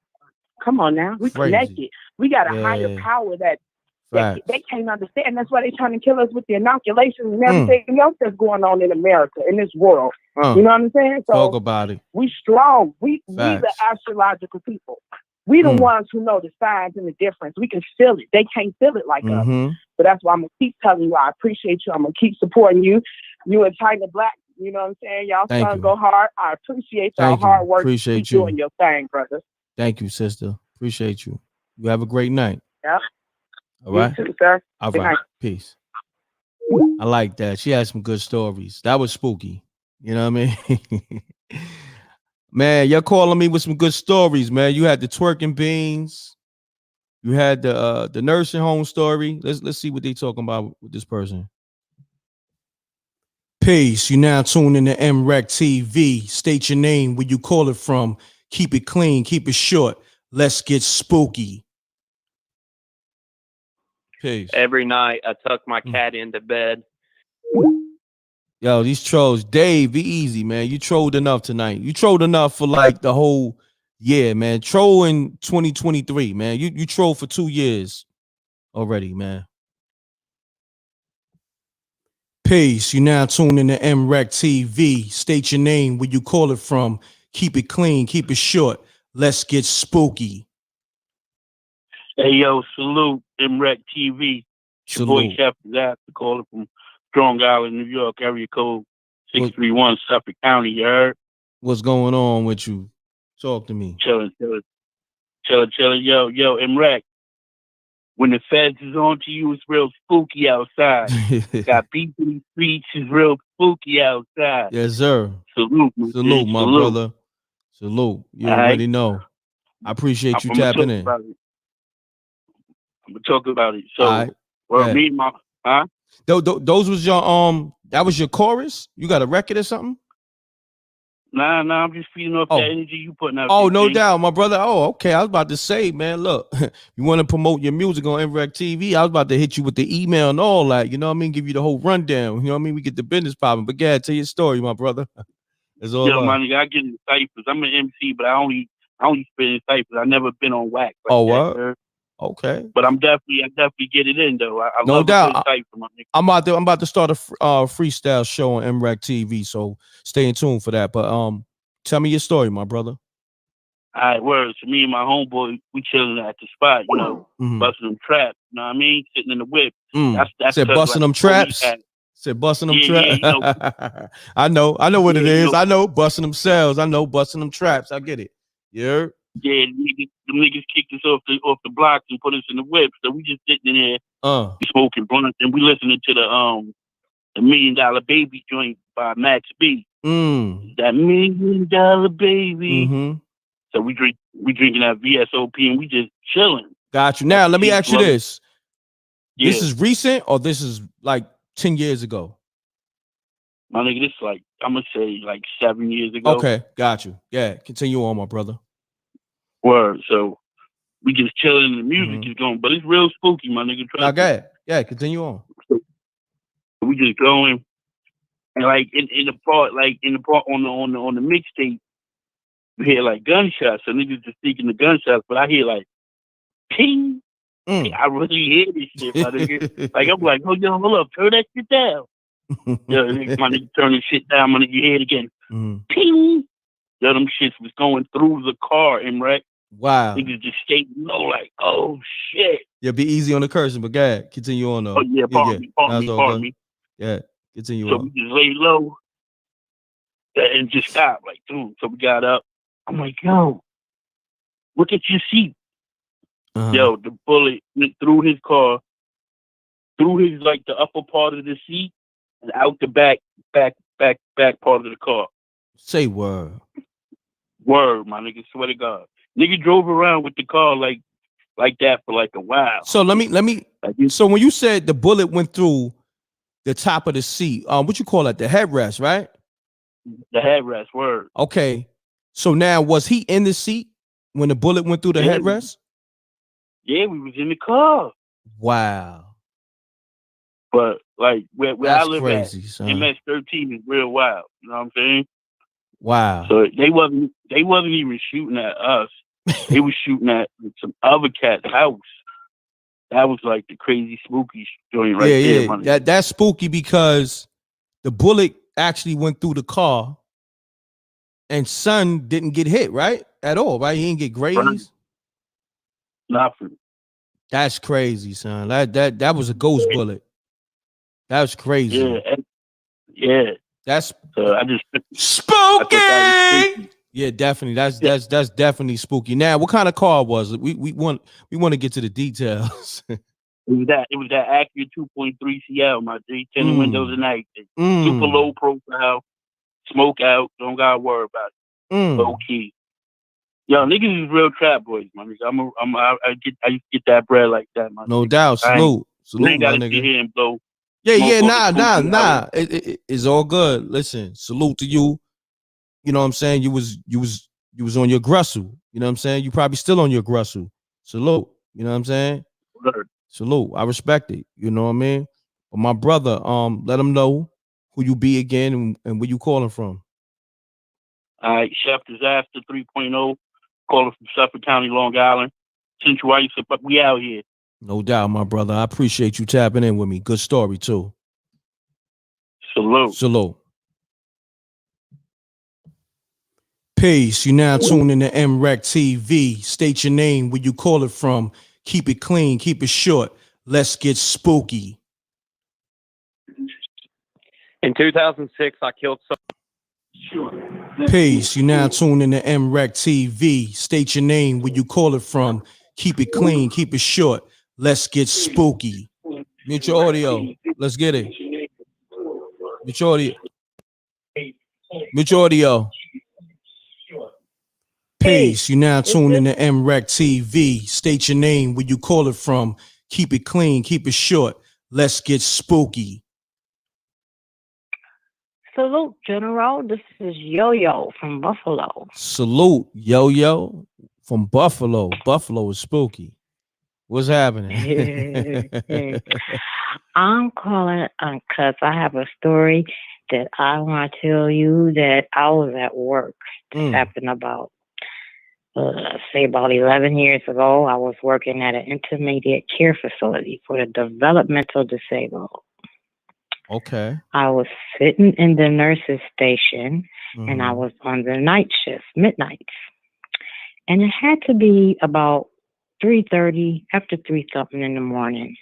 We connected. We got a higher power that they can't understand. That's why they're trying to kill us with the inoculations and everything else that's going on in America, in this world. You know what I'm saying? So talk about it. We strong. We the astrological people. We the ones who know the signs and the difference. We can feel it. They can't feel it like us. But that's why I'm going to keep telling you I appreciate you. I'm going to keep supporting you. You and China Black, you know what I'm saying? Y'all sons go hard. I appreciate y'all hard work. Appreciate you doing your thing, brother. Thank you, sister. Appreciate you. You have a great night. Yeah. All right. You too, sir. All Good right. night. Peace. I like that. She had some good stories. That was spooky. You know what I mean? Man, you're calling me with some good stories, man. You had the twerking beans. You had the nursing home story. Let's see what they talking about with this person. Peace. You now tune in to MREC TV. State your name, where you call it from. Keep it clean. Keep it short. Let's get spooky. Peace. Every night I tuck my cat into bed. Yo, these trolls. Dave, be easy, man. You trolled enough tonight. You trolled enough for like the whole year, man. Troll in 2023, man. You trolled for 2 years already, man. Peace. You now tune in to MREC TV. State your name, where you call it from. Keep it clean. Keep it short. Let's get spooky. Hey, yo, salute MREC TV. It's your boy Chef Zap, calling from Strong Island, New York, area code 631, Suffolk County, you heard? What's going on with you? Talk to me. Chilling. Yo, MREC. When the feds is on to you, it's real spooky outside. Got beef in the streets, it's real spooky outside. Yes, sir. Salute, my brother. Salute. You already know. I appreciate you tapping in. I'm gonna talk about it. So, me and my those was your that was your chorus? You got a record or something? Nah, I'm just feeding off that energy you putting out. Oh, no doubt, my brother. Oh, okay. I was about to say, man, look, you want to promote your music on MREC TV? I was about to hit you with the email and all that. You know what I mean? Give you the whole rundown. You know what I mean? We get the business popping. But go ahead, tell your story, my brother. It's all Yo, love. my nigga, I get in ciphers. I'm an MC, but I only spit in ciphers. I never been on wax. Like Oh, that, what? sir. Okay. But I definitely get it in though. I No love doubt. a good cipher, my nigga. I'm about to start a freestyle show on MRAC TV, so stay in tune for that. But tell me your story, my brother. All right, words. So me and my homeboy, we chilling at the spot, you know, busting them traps. You know what I mean? Sitting in the whip. That's Said busting them traps. Said busting them traps. Yeah, you know. I know what it is. You know. I know busting them cells. I know busting them traps. I get it. Yeah. Yeah, the niggas kicked us off the blocks and put us in the whip. So we just sitting in there, smoking blunts, and we listening to the $1 Million Baby joint by Max B. That $1 Million Baby. So we drinking that VSOP and we just chilling. Got you. Now let me ask you this: Yeah. This is recent or this is like 10 years ago? My nigga, this is like I'm gonna say like 7 years ago. Okay, got you. Yeah, continue on, my brother. Word. So we just chilling and the music is going, but it's real spooky, my nigga. Now, go ahead. Yeah, continue on. So we just going, and like in the part on the mixtape, we hear like gunshots. So niggas just thinking the gunshots, but I hear like ping. I really hear this shit, my nigga. Like I'm like, oh yo, hold up, turn that shit down. Yo, my nigga turn the shit down, my nigga, you hear it again. Ping. Yo, them shits was going through the car, and right. Wow. Niggas just stayed low, like, oh shit. Yeah, be easy on the cursing, but go ahead. Continue on though. Oh yeah, pardon me. Yeah, continue so on. we just lay low and just stopped, like, dude. So we got up. I'm like, yo, look at your seat. Yo, the bullet went through his car, through his like the upper part of the seat, and out the back part of the car. Say word. Word, my nigga. Swear to God. Nigga drove around with the car like that for like a while. So let me. So when you said the bullet went through the top of the seat, what you call that? The headrest, right? The headrest. Word. Okay. So now was he in the seat when the bullet went through the headrest? Yeah, we was in the car. Wow. But like where I live crazy, at, son. MS-13 is real wild. You know what I'm saying? Wow. So they wasn't even shooting at us. They was shooting at some other cat's house. That was like the crazy spooky joint right there. Yeah. That's spooky because the bullet actually went through the car and son didn't get hit, right? At all, right? He didn't get grazed. Nothing. That's crazy, son. That was a ghost bullet. That was crazy. Yeah. That's I just spooky. Yeah, definitely. That's definitely spooky. Now, what kind of car was it? We want to get to the details. It was that Acura 2.3 CL, my G, 10 windows and everything. Super low profile, smoke out. Don't gotta worry about it. Low key. Yo, niggas is real trap boys, my nigga. I used to get that bread like that, my No nigga. doubt. Salute, my gotta nigga. Sit here and blow. Yeah, nah. It's all good. Listen, salute to you. You know what I'm saying? You was on your grustle. You know what I'm saying? You probably still on your grustle. Salute. You know what I'm saying? Word. Salute. I respect it. You know what I mean? But my brother, let them know who you be again and where you calling from. All right, Chef Disaster 3.0, calling from Suffolk County, Long Island. Central Ice, but we out here. No doubt, my brother. I appreciate you tapping in with me. Good story, too. Salute. Peace. You now tune in to MREC TV. State your name, where you call it from. Keep it clean. Keep it short. Let's get spooky. In 2006, I killed someone. Peace. You now tune in to MREC TV. State your name, where you call it from. Keep it clean. Keep it short. Let's get spooky. Mute your audio. Let's get it. Mute your audio. Mute your audio. Peace. You now tune in to MREC TV. State your name, where you call it from. Keep it clean. Keep it short. Let's get spooky. Salute, General. This is Yo-Yo from Buffalo. Salute, Yo-Yo from Buffalo. Buffalo is spooky. What's happening? I'm calling because I have a story that I want to tell you that I was at work. This happened about, say, about 11 years ago. I was working at an intermediate care facility for the developmental disabled. Okay. I was sitting in the nurse's station, and I was on the night shift, midnights. And it had to be about 3:30, after 3 something in the morning.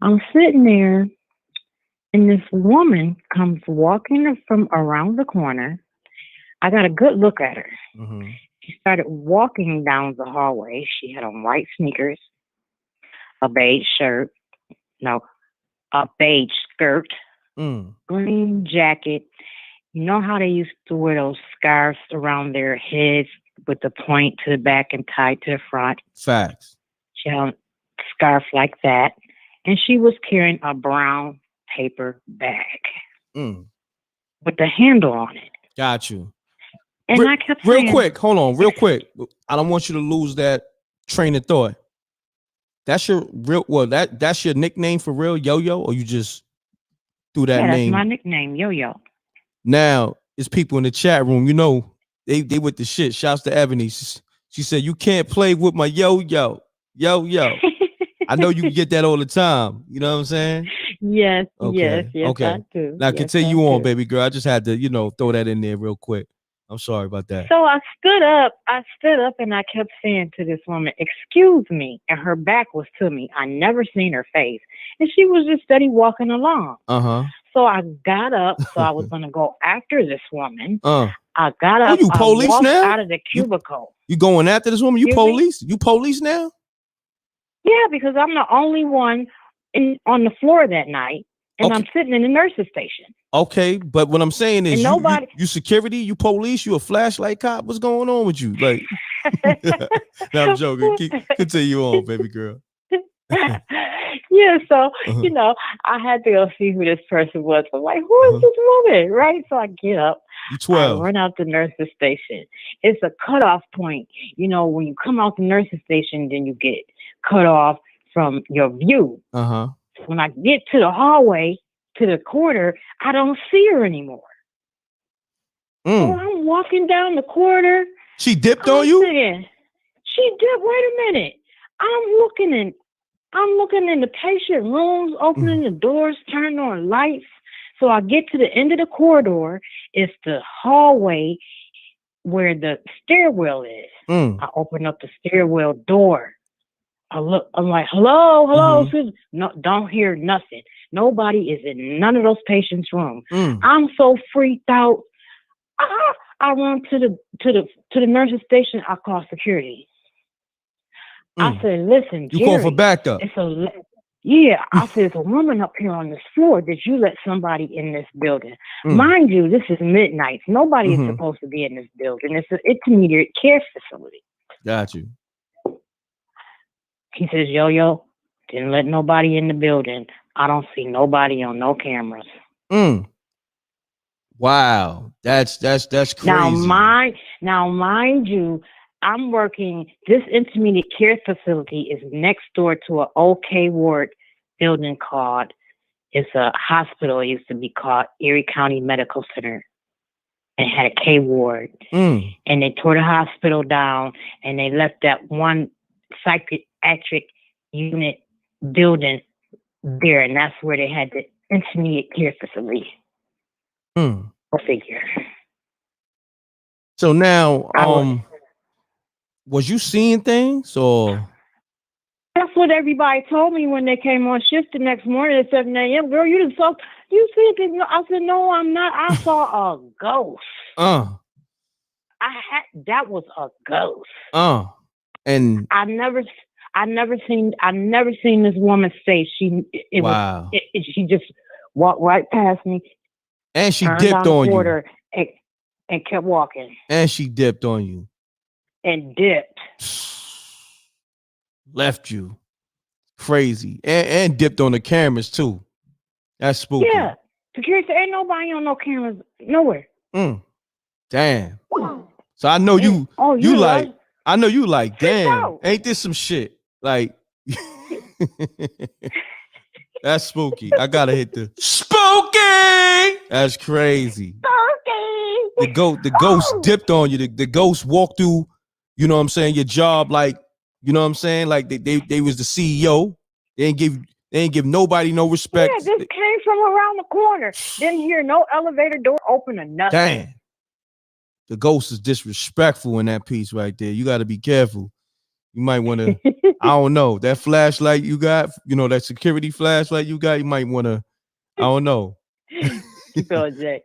I'm sitting there, and this woman comes walking from around the corner. I got a good look at her. She started walking down the hallway. She had on white sneakers, a beige shirt, a beige skirt, green jacket. You know how they used to wear those scarves around their heads with the point to the back and tied to the front? Facts. She had a scarf like that. And she was carrying a brown paper bag with the handle on it. Got you. And I kept real saying, quick, hold on, real quick. I don't want you to lose that train of thought. That's your that's your nickname for real, Yo-Yo, or you just threw that name? That's my nickname, Yo-Yo. Now, it's people in the chat room, they with the shit. Shouts to Ebony. She said, "You can't play with my Yo-Yo. Yo-Yo." I know you get that all the time. You know what I'm saying? Yes, okay. yes, Okay. I do. Now yes, continue I on, do. baby girl. I just had to, throw that in there real quick. I'm sorry about that. So I stood up and I kept saying to this woman, "Excuse me," and her back was to me. I never seen her face. And she was just steady walking along. So I got up, so I was gonna go after this woman. I got up, you I police walked now? out of the cubicle. You going after this woman? You Excuse me? police? You police now? Yeah, because I'm the only one on the floor that night, and I'm sitting in the nurse's station. Okay, but what I'm saying is, And you security, you police, you a flashlight cop. What's going on with you? Like, no, I'm joking. Continue on, baby girl. Yeah, so I had to go see who this person was. I'm like, who is this woman? Right? So I get up. You 12. I run out the nurse's station. It's a cutoff point. When you come out the nurse's station, then you get cut off from your view. When I get to the hallway, to the corridor, I don't see her anymore. So I'm walking down the corridor. She dipped on you? She dipped. Wait a minute. I'm looking in the patient rooms, opening the doors, turning on lights. So I get to the end of the corridor. It's the hallway where the stairwell is. I open up the stairwell door. I look. I'm like, hello. No, don't hear nothing. Nobody is in none of those patients' rooms. I'm so freaked out. I run to the nurse's station. I call security. I said, "Listen, you Jerry, call for backup." I said, "There's a woman up here on this floor. Did you let somebody in this building? Mind you, this is midnight. Nobody is supposed to be in this building. It's an intermediate care facility." Got you. He says, "Yo-Yo, didn't let nobody in the building. I don't see nobody on no cameras." Wow, that's crazy. Now, mind you, I'm working. This intermediate care facility is next door to an OK ward building called. It's a hospital. It used to be called Erie County Medical Center. And had a K ward. And they tore the hospital down, and they left that one psychiatric unit building there, and that's where they had the intermediate care facility. Go figure. So now, was you seeing things, or? That's what everybody told me when they came on shift the next morning at 7 a.m. Girl, you see it? I said, no, I'm not. I saw a ghost. That was a ghost. And I never seen this woman's face. She just walked right past me. And she dipped on you. And kept walking. And she dipped on you. And dipped. Left you. Crazy. And dipped on the cameras too. That's spooky. Yeah. Security said, ain't nobody on no cameras nowhere. Damn. So I know you I know you like, damn, ain't this some shit? Like, that's spooky. I gotta hit the spooky. That's crazy. The ghost dipped on you. The ghost walked through, you know what I'm saying, your job like, you know what I'm saying? Like they was the CEO. They ain't give nobody no respect. Yeah, this came from around the corner. Didn't hear no elevator door open or nothing. Damn. The ghost is disrespectful in that piece right there. You got to be careful. You might want to, I don't know, that flashlight you got, you know, that security flashlight you got, you might want to, I don't know. You feel Jay.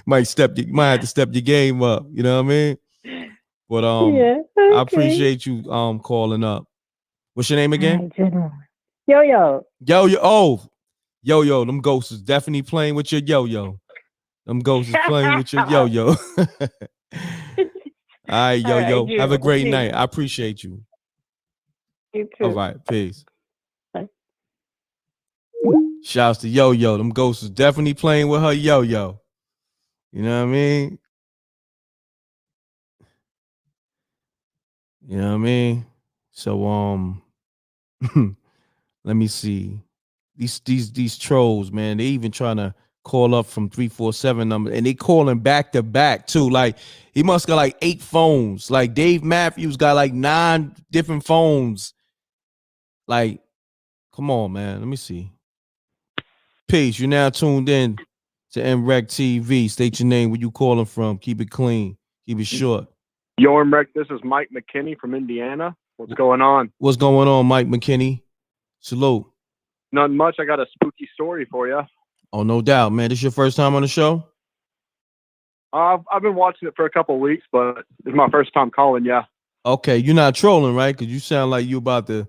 might have to step your game up. You know what I mean? But yeah, okay. I appreciate you calling up. What's your name again? Yo. Yo. Them ghosts is definitely playing with your yo. Them ghosts is playing with your yo. All right, yo. Right, have a great night. I appreciate you. You too. All right, peace. Shouts to yo. Them ghosts is definitely playing with her yo. You know what I mean? You know what I mean? So let me see. These trolls, man, they even trying to call up from 347 number, and they calling back to back too. Like he must got like 8 phones. Like Dave Matthews got like 9 different phones. Like, come on, man. Let me see. Peace. You're now tuned in to MREC TV. State your name, where you calling from. Keep it clean. Keep it short. Yo, MREC, this is Mike McKinney from Indiana. What's going on? What's going on, Mike McKinney? Salute. Not much. I got a spooky story for you. Oh, no doubt, man. This your first time on the show? I've been watching it for a couple of weeks, but it's my first time calling you. Okay, you're not trolling, right? Because you sound like you about to.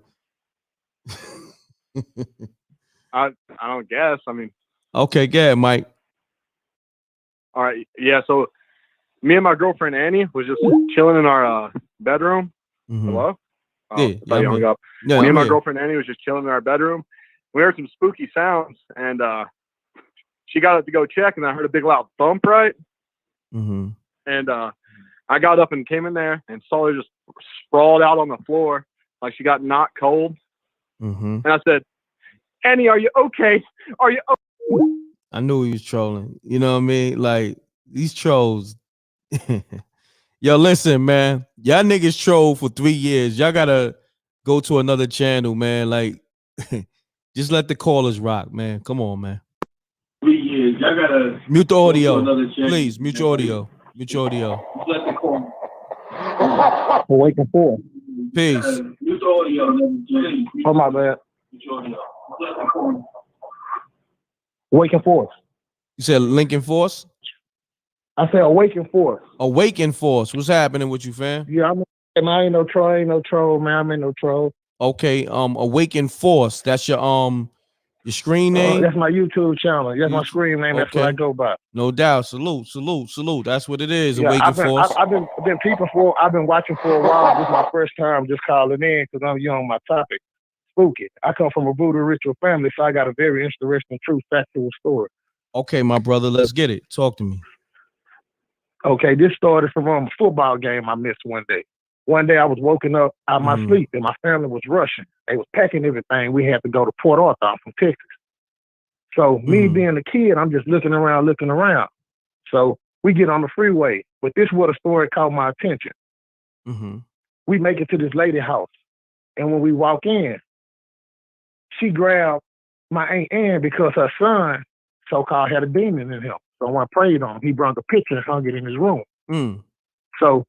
I don't guess. I mean. Okay, go ahead, Mike. All right. Yeah. So me and my girlfriend Annie was just chilling in our bedroom. Mm-hmm. Hello. Yeah, Me I'm and my here. girlfriend Annie was just chilling in our bedroom. We heard some spooky sounds, and she got up to go check, and I heard a big loud thump, right? Mm-hmm. And I got up and came in there and saw her just sprawled out on the floor like she got knocked cold. Mm-hmm. And I said, Annie, are you okay? Are you okay? I knew he was trolling. You know what I mean? Like these trolls. Yo, listen, man. Y'all niggas troll for 3 years. Y'all gotta go to another channel, man. Like, just let the callers rock, man. Come on, man. 3 years. Y'all gotta mute the audio. another channel. Please, mute your audio. Mute your audio. Just let the call. Awaken 4. Peace. Mute the audio. Please. Oh, my bad. Mute your audio. Just let the call. Awaken Force. You said Lincoln Force? I said Awaken Force. Awaken Force. What's happening with you, fam? Yeah, I ain't no troll, man. I ain't no troll. Okay, Awaken Force. That's your screen name? That's my YouTube channel. That's my screen name. That's what I go by. No doubt. Salute. That's what it is. Yeah, Awaken Force. I've been peeping for. I've been watching for a while. This is my first time just calling in because I'm young on my topic. Spooky. I come from a voodoo ritual family, so I got a very interesting, true, factual story. Okay, my brother, let's get it. Talk to me. Okay, this started from a football game I missed one day. One day I was woken up out of my sleep and my family was rushing. They was packing everything. We had to go to Port Arthur. I'm from Texas. So me being a kid, I'm just looking around. So we get on the freeway, but this is what a story caught my attention. Mm-hmm. We make it to this lady house. And when we walk in, she grabbed my Aunt Ann because her son, so-called, had a demon in him. So when I prayed on him, he brought a picture and hung it in his room. So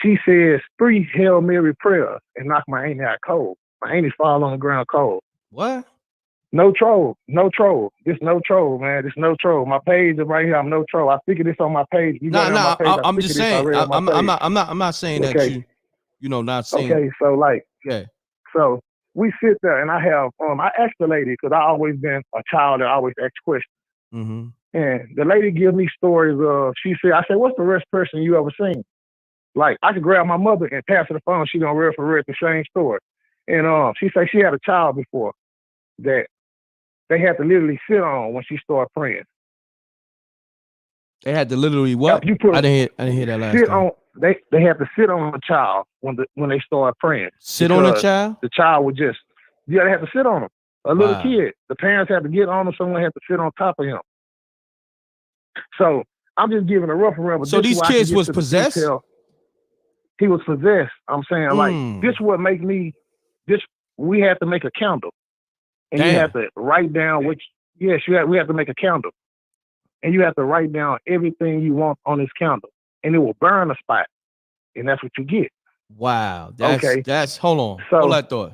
she says 3 Hail Mary prayers and knocked my Aunt out cold. My Aunt fall on the ground cold. What? No troll. This no troll, man. This no troll. My page is right here. I'm no troll. I figured this on my page. I'm just saying. I'm not saying that you know, not saying. Okay, so like, yeah. So we sit there and I have I asked the lady because I always been a child that always asked questions. Mm-hmm. And the lady gives me stories of, I said, what's the worst person you ever seen? Like, I could grab my mother and pass her the phone. She gonna read the same story. And she said she had a child before that they had to literally sit on when she started praying. They had to literally what? I didn't hear that last time. They had to sit on the child when they started praying. Sit on the child? The child would just, they had to sit on him. A little kid. The parents had to get on him. Someone had to sit on top of him. So I'm just giving a rough around. But So these kids was possessed? He was possessed. I'm saying, like, this what make me, we had to make a candle. And you have to write down we have to make a candle. And you have to write down everything you want on this candle. And it will burn a spot. And that's what you get. Wow. That's hold on. So, hold that thought.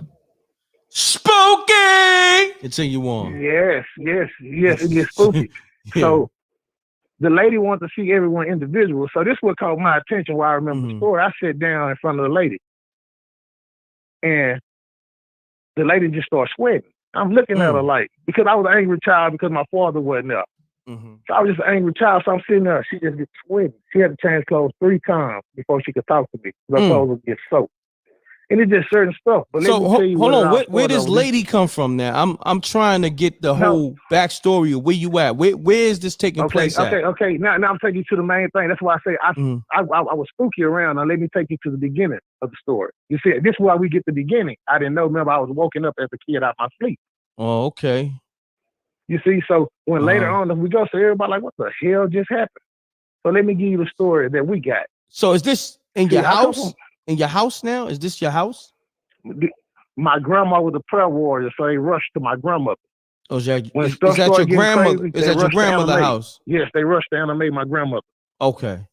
Spooky! Continue on. Yes, it gets spooky. Yeah. So the lady wanted to see everyone individual. So this what caught my attention while I remember the story. I sat down in front of the lady. And the lady just started sweating. I'm looking at her like, because I was an angry child because my father wasn't there. So I was just an angry child. So I'm sitting there. She just gets sweating. She had to change clothes 3 times before she could talk to me. Her clothes would get soaked. And it's just certain stuff. But So hold on, where does lady come from now? I'm trying to get the whole backstory of where you at. Where is this taking place at? Okay. Now I'm taking you to the main thing. That's why I say I was spooky around. Now let me take you to the beginning of the story. You see, this is why we get the beginning. I didn't know. Remember, I was woken up as a kid out of my sleep. Oh, okay. You see, so when later on we go, so everybody like, what the hell just happened? So let me give you the story that we got. So is this in your house? In your house now? Is this your house? My grandma was a prayer warrior, so they rushed to my grandmother. Oh, is that your grandmother? Is that your grandmother's house? Yes, they rushed to animate my grandmother. Okay.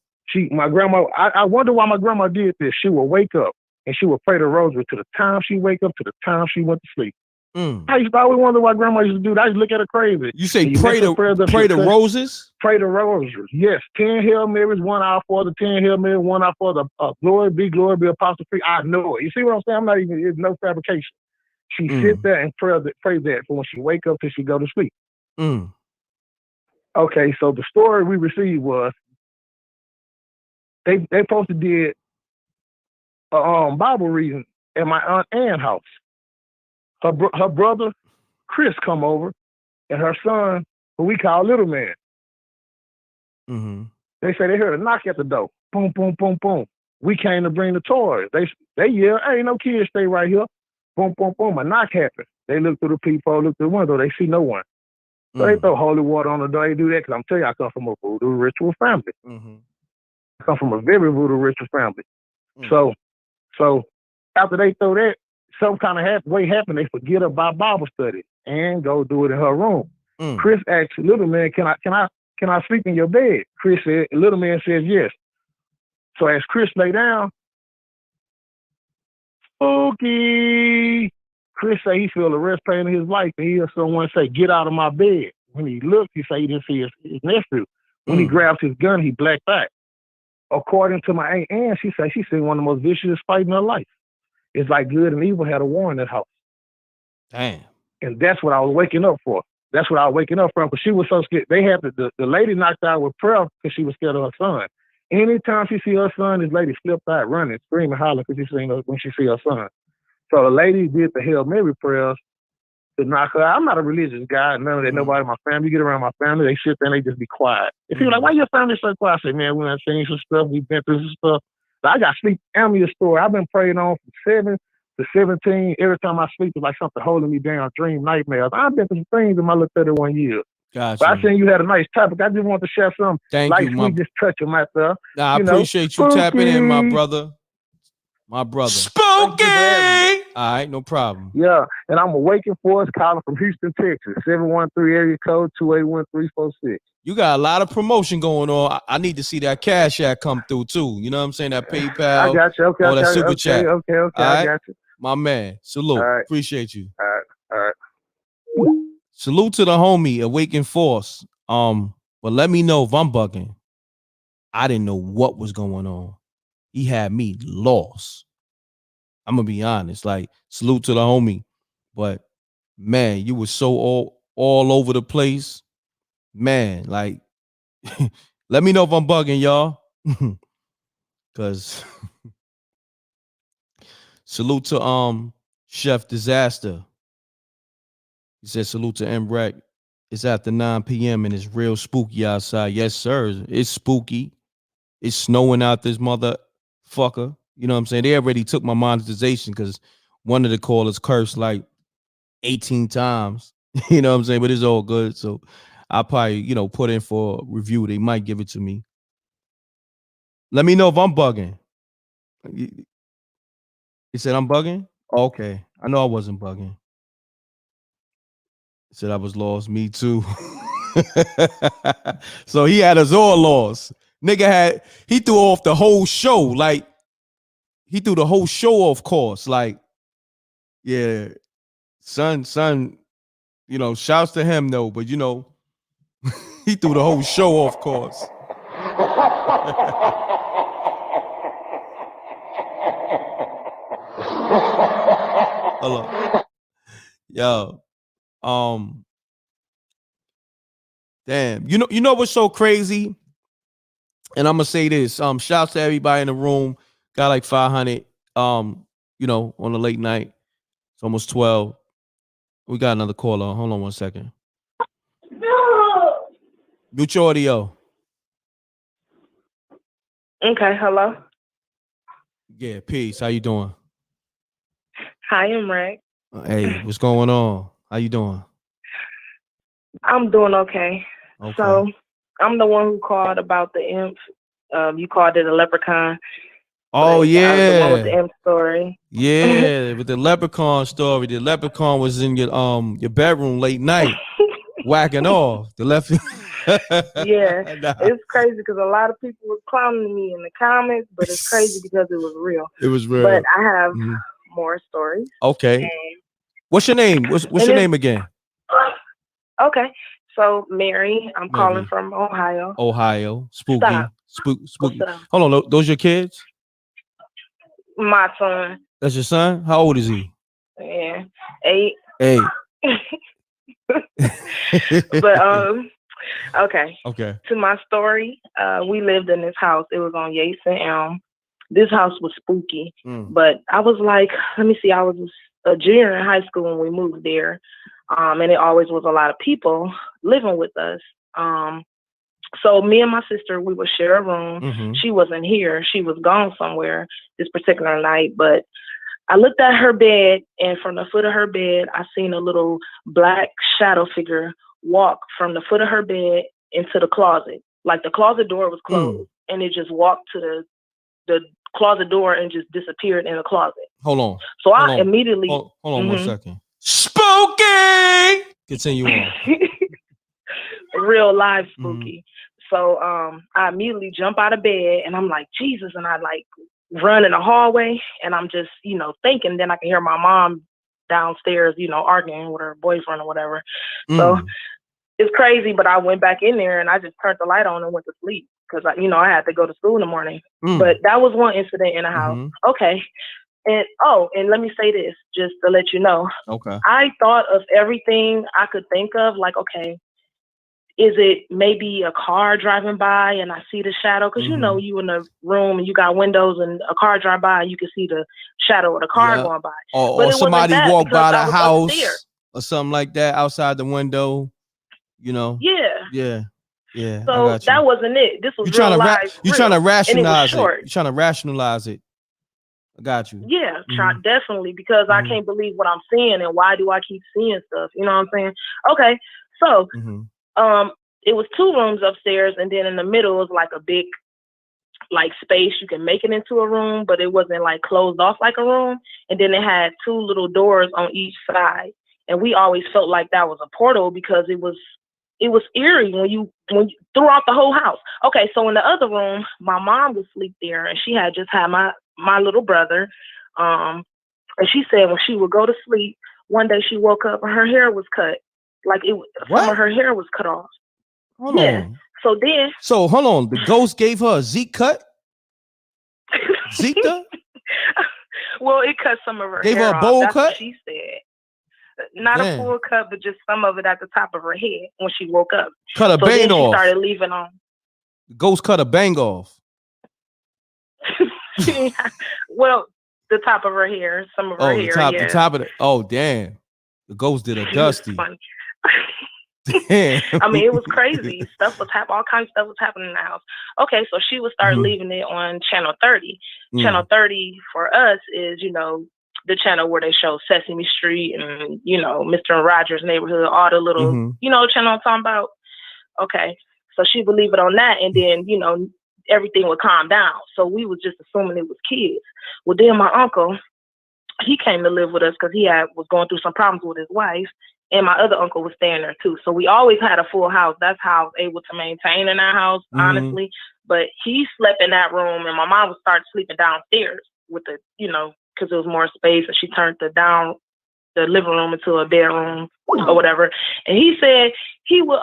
My grandma, I wonder why my grandma did this. She would wake up and she would pray the rosary to the time she wake up to the time she went to sleep. I used to always wonder why grandma used to do that. I used to look at her crazy. You say pray the roses? Pray the roses. Yes. 10 Hail Marys, 1 Our Father, 10 Hail Marys, 1 Our Father, glory be, Apostle free. I know it. You see what I'm saying? I'm not even, it's no fabrication. She sit there and pray that for when she wake up till she go to sleep. Okay, so the story we received was they supposed to did a Bible reading at my Aunt Ann's house. Her brother, Chris, come over, and her son, who we call Little Man. They say they heard a knock at the door. Boom, boom, boom, boom. We came to bring the toys. They yell, hey, no kids, stay right here. Boom, boom, boom. A knock happened. They look through the peephole, look through the window. They see no one. So they throw holy water on the door. They do that because I'm telling you, I come from a voodoo ritual family. I come from a very voodoo ritual family. So after they throw that, some kind of way happened. They forget about Bible study and go do it in her room. Chris asked Little Man, can I sleep in your bed? Chris said, Little Man says yes. So as Chris lay down, spooky. Chris say he feel the rest pain of his life, and he hear someone say, get out of my bed. When he looked, he say he didn't see his nephew. When he grabs his gun, he blacked out. According to my Aunt Ann, she say she seen one of the most vicious fights in her life. It's like good and evil had a war in that house. Damn. And that's what I was waking up for. That's what I was waking up from, because she was so scared. They had the lady knocked out with prayer because she was scared of her son. Anytime she see her son, this lady flipped out, running, screaming, hollering because she seen her when she see her son. So the lady did the Hail Mary prayers to knock her out. I'm not a religious guy. None of that. Nobody in my family. You get around my family, they sit there and they just be quiet. If you're like, why your family so quiet? I say, man, we done seen some stuff. We've been through some stuff. But I got sleep amnesia story. I've been praying on from 7 to 17. Every time I sleep, it's like something holding me down, dream nightmares. I've been through some things in my little 31 years. Gotcha. But I seen you had a nice topic. I just want to share some light sweet, just touching myself. Nah, I appreciate you tapping in, my brother. My brother. Spooky! All right, no problem. Yeah, and I'm a Waking Force calling from Houston, Texas. 713 area code 281-346. You got a lot of promotion going on. I need to see that Cash App come through too. You know what I'm saying? That PayPal. I got you. Okay, that Super Chat. Okay, All I right? got you. My man. Salute. Right. Appreciate you. All right. Salute to the homie, Awaken Force. But let me know if I'm bugging. I didn't know what was going on. He had me lost. I'm gonna be honest. Like, salute to the homie. But man, you were so all over the place. Man, like, let me know if I'm bugging, y'all. Cause salute to Chef Disaster. He said salute to MREC. It's after 9 p.m. and it's real spooky outside. Yes, sir. It's spooky. It's snowing out this motherfucker. You know what I'm saying? They already took my monetization because one of the callers cursed like 18 times. You know what I'm saying? But it's all good. So I'll probably, put in for review. They might give it to me. Let me know if I'm bugging. You said I'm bugging? Okay. I know I wasn't bugging. He said I was lost. Me too. So he had us all lost. Nigga he threw off the whole show. Like, he threw the whole show off course. Like, yeah, son, shouts to him though, but he threw the whole show off course. Hello. Yo. Damn. You know what's so crazy? And I'm gonna say this. Shouts to everybody in the room. Got like 500. On the late night. It's almost 12. We got another caller. Hold on one second. Mute your audio. Okay, hello. Yeah, peace. How you doing? Hi, I'm Ray. Hey, what's going on? How you doing? I'm doing okay. Okay. So I'm the one who called about the imp. You called it a leprechaun. Oh I was the one with the yeah. imp story. Yeah, with the leprechaun story. The leprechaun was in your bedroom late night, whacking off. Yeah, Nah. it's crazy because a lot of people was clowning me in the comments, but it's crazy because it was real. It was real. But I have more stories. Okay. What's your name? What's your name again? Okay, so Mary, I'm calling from Ohio. Ohio. Spooky. Stop. Spooky. Stop. Hold on, those your kids? My son. That's your son? How old is he? Yeah, 8. Hey. But okay. Okay. To my story, we lived in this house. It was on Yates and Elm. This house was spooky, but I was like, let me see, I was a junior in high school when we moved there, and it always was a lot of people living with us. So me and my sister, we would share a room. She wasn't here. She was gone somewhere this particular night, but I looked at her bed, and from the foot of her bed, I seen a little black shadow figure walk from the foot of her bed into the closet. Like the closet door was closed, and it just walked to the closet door and just disappeared in the closet. Hold on. So I immediately hold on 1 second. Spooky. Continue on. Real life spooky. So I immediately jump out of bed and I'm like, Jesus, and I like run in the hallway and I'm just, thinking. Then I can hear my mom downstairs, arguing with her boyfriend or whatever. So it's crazy, but I went back in there and I just turned the light on and went to sleep because I had to go to school in the morning. But that was one incident in the house. Okay. And let me say this just to let you know. Okay. I thought of everything I could think of, like, okay, is it maybe a car driving by and I see the shadow? Because you in a room and you got windows and a car drive by and you can see the shadow of the car going by. Or somebody walk by the house upstairs. Or something like that outside the window, Yeah. So that wasn't it. This was real life. You're trying to rationalize it. Short. You're trying to rationalize it. I got you. Yeah, definitely, because I can't believe what I'm seeing and why do I keep seeing stuff? You know what I'm saying? Okay, so it was 2 rooms upstairs, and then in the middle was like a big like space. You can make it into a room, but it wasn't like closed off like a room. And then it had 2 little doors on each side, and we always felt like that was a portal because it was eerie when you throughout the whole house. Okay, so in the other room, my mom would sleep there, and she had just had my little brother. And she said when she would go to sleep, one day she woke up and her hair was cut. Like some of her hair was cut off. Hold on. So hold on. The ghost gave her a Zeke cut? Zika? Well, it cut some of her gave hair her a bowl off. That's cut? what she said. Not a full cut, but just some of it at the top of her head when she woke up. Cut a bang off. She started leaving on. The ghost cut a bang off. Well, the top of her hair, some of her hair. The top of the. Damn. The ghost did a dusty. Damn. I mean, it was crazy. Stuff was happening. All kinds of stuff was happening in the house. Okay, so she would start leaving it on Channel 30. Channel 30 for us is, the channel where they show Sesame Street and, Mr. and Rogers' Neighborhood, all the little, channel I'm talking about. okay. So she would leave it on that, and then, you know, everything would calm down. So we was just assuming it was kids. Well, then my uncle, he came to live with us because he was going through some problems with his wife, and my other uncle was staying there too. So we always had a full house. That's how I was able to maintain in that house, honestly. But he slept in that room, and my mom would start sleeping downstairs with the, you know, because there was more space, and she turned the living room into a bedroom or whatever. And he said he would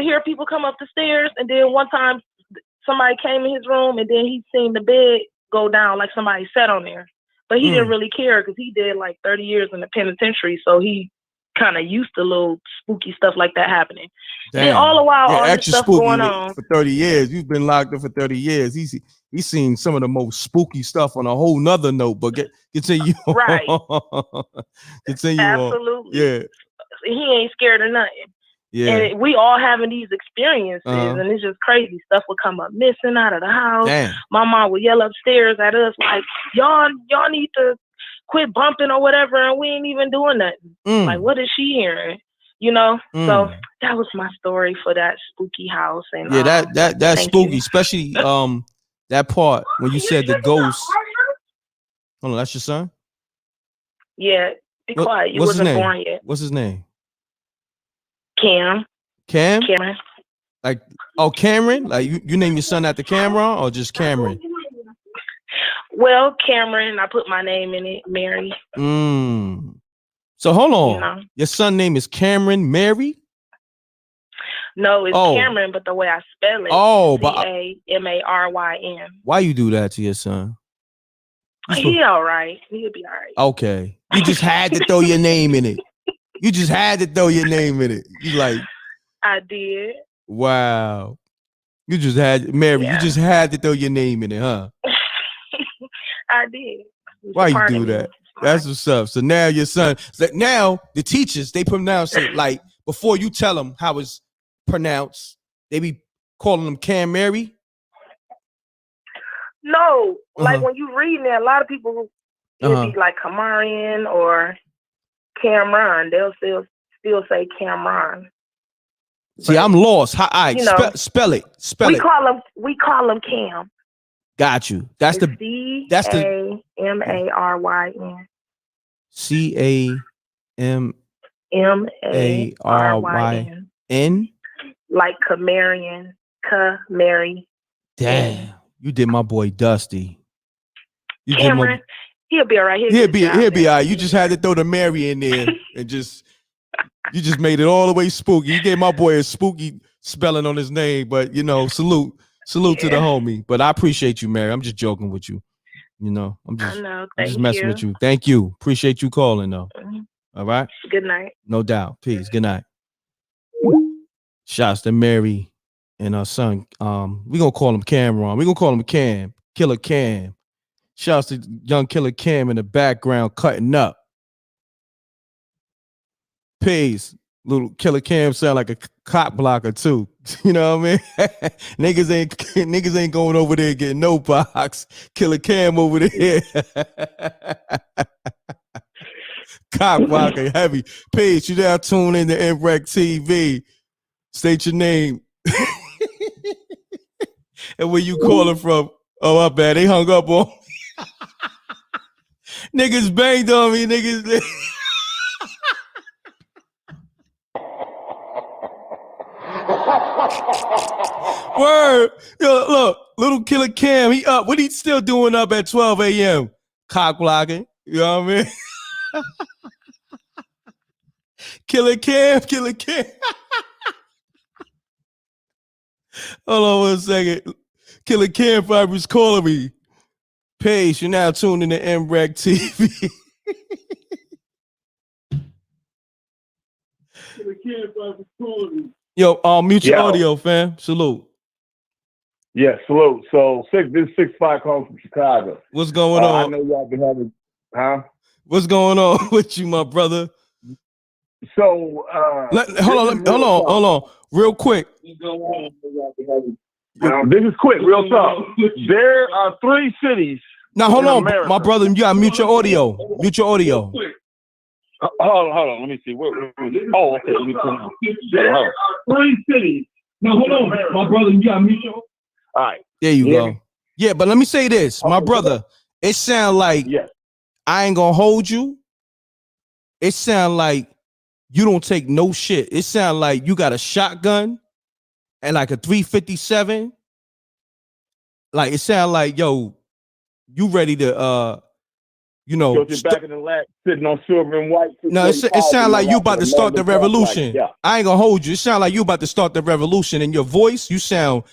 hear people come up the stairs, and then one time somebody came in his room, and then he seen the bed go down like somebody sat on there. But he didn't really care because he did like 30 years in the penitentiary, so he kind of used to little spooky stuff like that happening. Damn. Then all the while, all this extra stuff spooky going on. for 30 years. You've been locked up for 30 years. He's seen some of the most spooky stuff on a whole nother note, but continue on. Right. Continue Absolutely. on. Yeah. He ain't scared of nothing. Yeah. And we all having these experiences, and it's just crazy. Stuff would come up missing out of the house. Damn. My mom would yell upstairs at us like, y'all need to quit bumping or whatever, and we ain't even doing nothing. Like, what is she hearing? You know? So that was my story for that spooky house. And yeah, that's spooky, especially that part when you said the ghost. Hold on, that's your son? Yeah, be quiet. You wasn't born yet. What's his name? Cam? Cameron. Like, Cameron? Like you name your son after Cameron or just Cameron? Well, Cameron, I put my name in it, Mary. So hold on. You know? Your son name is Cameron Mary? No, it's Cameron, but the way I spell it, Camaryn. Why you do that to your son? He all right. He'll be all right. Okay. You just had to throw your name in it. You just had to throw your name in it. You like. I did. Wow. You just had, Mary, you just had to throw your name in it, huh? I did. Why you do that? That's what's up. So now your son, now the teachers, they pronounce it like, before you tell them how it's pronounced, they be calling them Cam Mary? No, like when you reading it, a lot of people it'd be like Camaryn or Cameron. They'll still say Cameron. See, I'm lost. Spell it. We call him Cam. Got you. That's the Camaryn. Camaryn. Like Camary. Damn, you did my boy Dusty. Cameron, he'll be all right. He'll be all right. You just had to throw the Mary in there and you just made it all the way spooky. You gave my boy a spooky spelling on his name, but salute to the homie. But I appreciate you, Mary. I'm just joking with you. I'm just messing with you. Thank you. Appreciate you calling though. All right. Good night. No doubt. Peace. Good night. Shouts to Mary and her son. We gonna call him Cameron. We gonna call him Cam. Killer Cam. Shouts to young Killer Cam in the background cutting up. Peace. Little Killer Cam sound like a cop blocker too. You know what I mean? niggas ain't going over there getting no box. Killer Cam over there. Cop blocker heavy. Peace. You now tune in to MREC TV. State your name. And where you calling from? Oh, my bad. They hung up on me. Niggas banged on me, niggas. Word. Yo, look, little Killer Cam, he up. What he still doing up at 12 a.m.? Cock blocking. You know what I mean? Killer Cam. Hold on 1 second. Killer Cam probably was calling me. Paige, you're now tuned in to MREC TV. Killer Cam probably was calling me. Yo, mute your audio, fam. Salute. Yeah, salute. So this is 6-5 calling from Chicago. What's going on? I know y'all been having, What's going on with you, my brother? So hold on. Real quick. This is quick, real talk. There are 3 cities. Now hold on, my brother. You gotta mute your audio. Mute your audio. Hold on. Let me see. Oh, okay. Let me put it. 3 cities. No, hold on, my brother. You got me. All right. There you go. Yeah, but let me say this, my brother. It sound like I ain't gonna hold you. It sound like you don't take no shit. It sound like you got a shotgun and like a 357. Like it sound like, yo, you ready to you're back in the lap, sitting on silver and white. No, it sound like you about to start the revolution. I ain't gonna hold you. It sound like you about to start the revolution. In your voice, you sound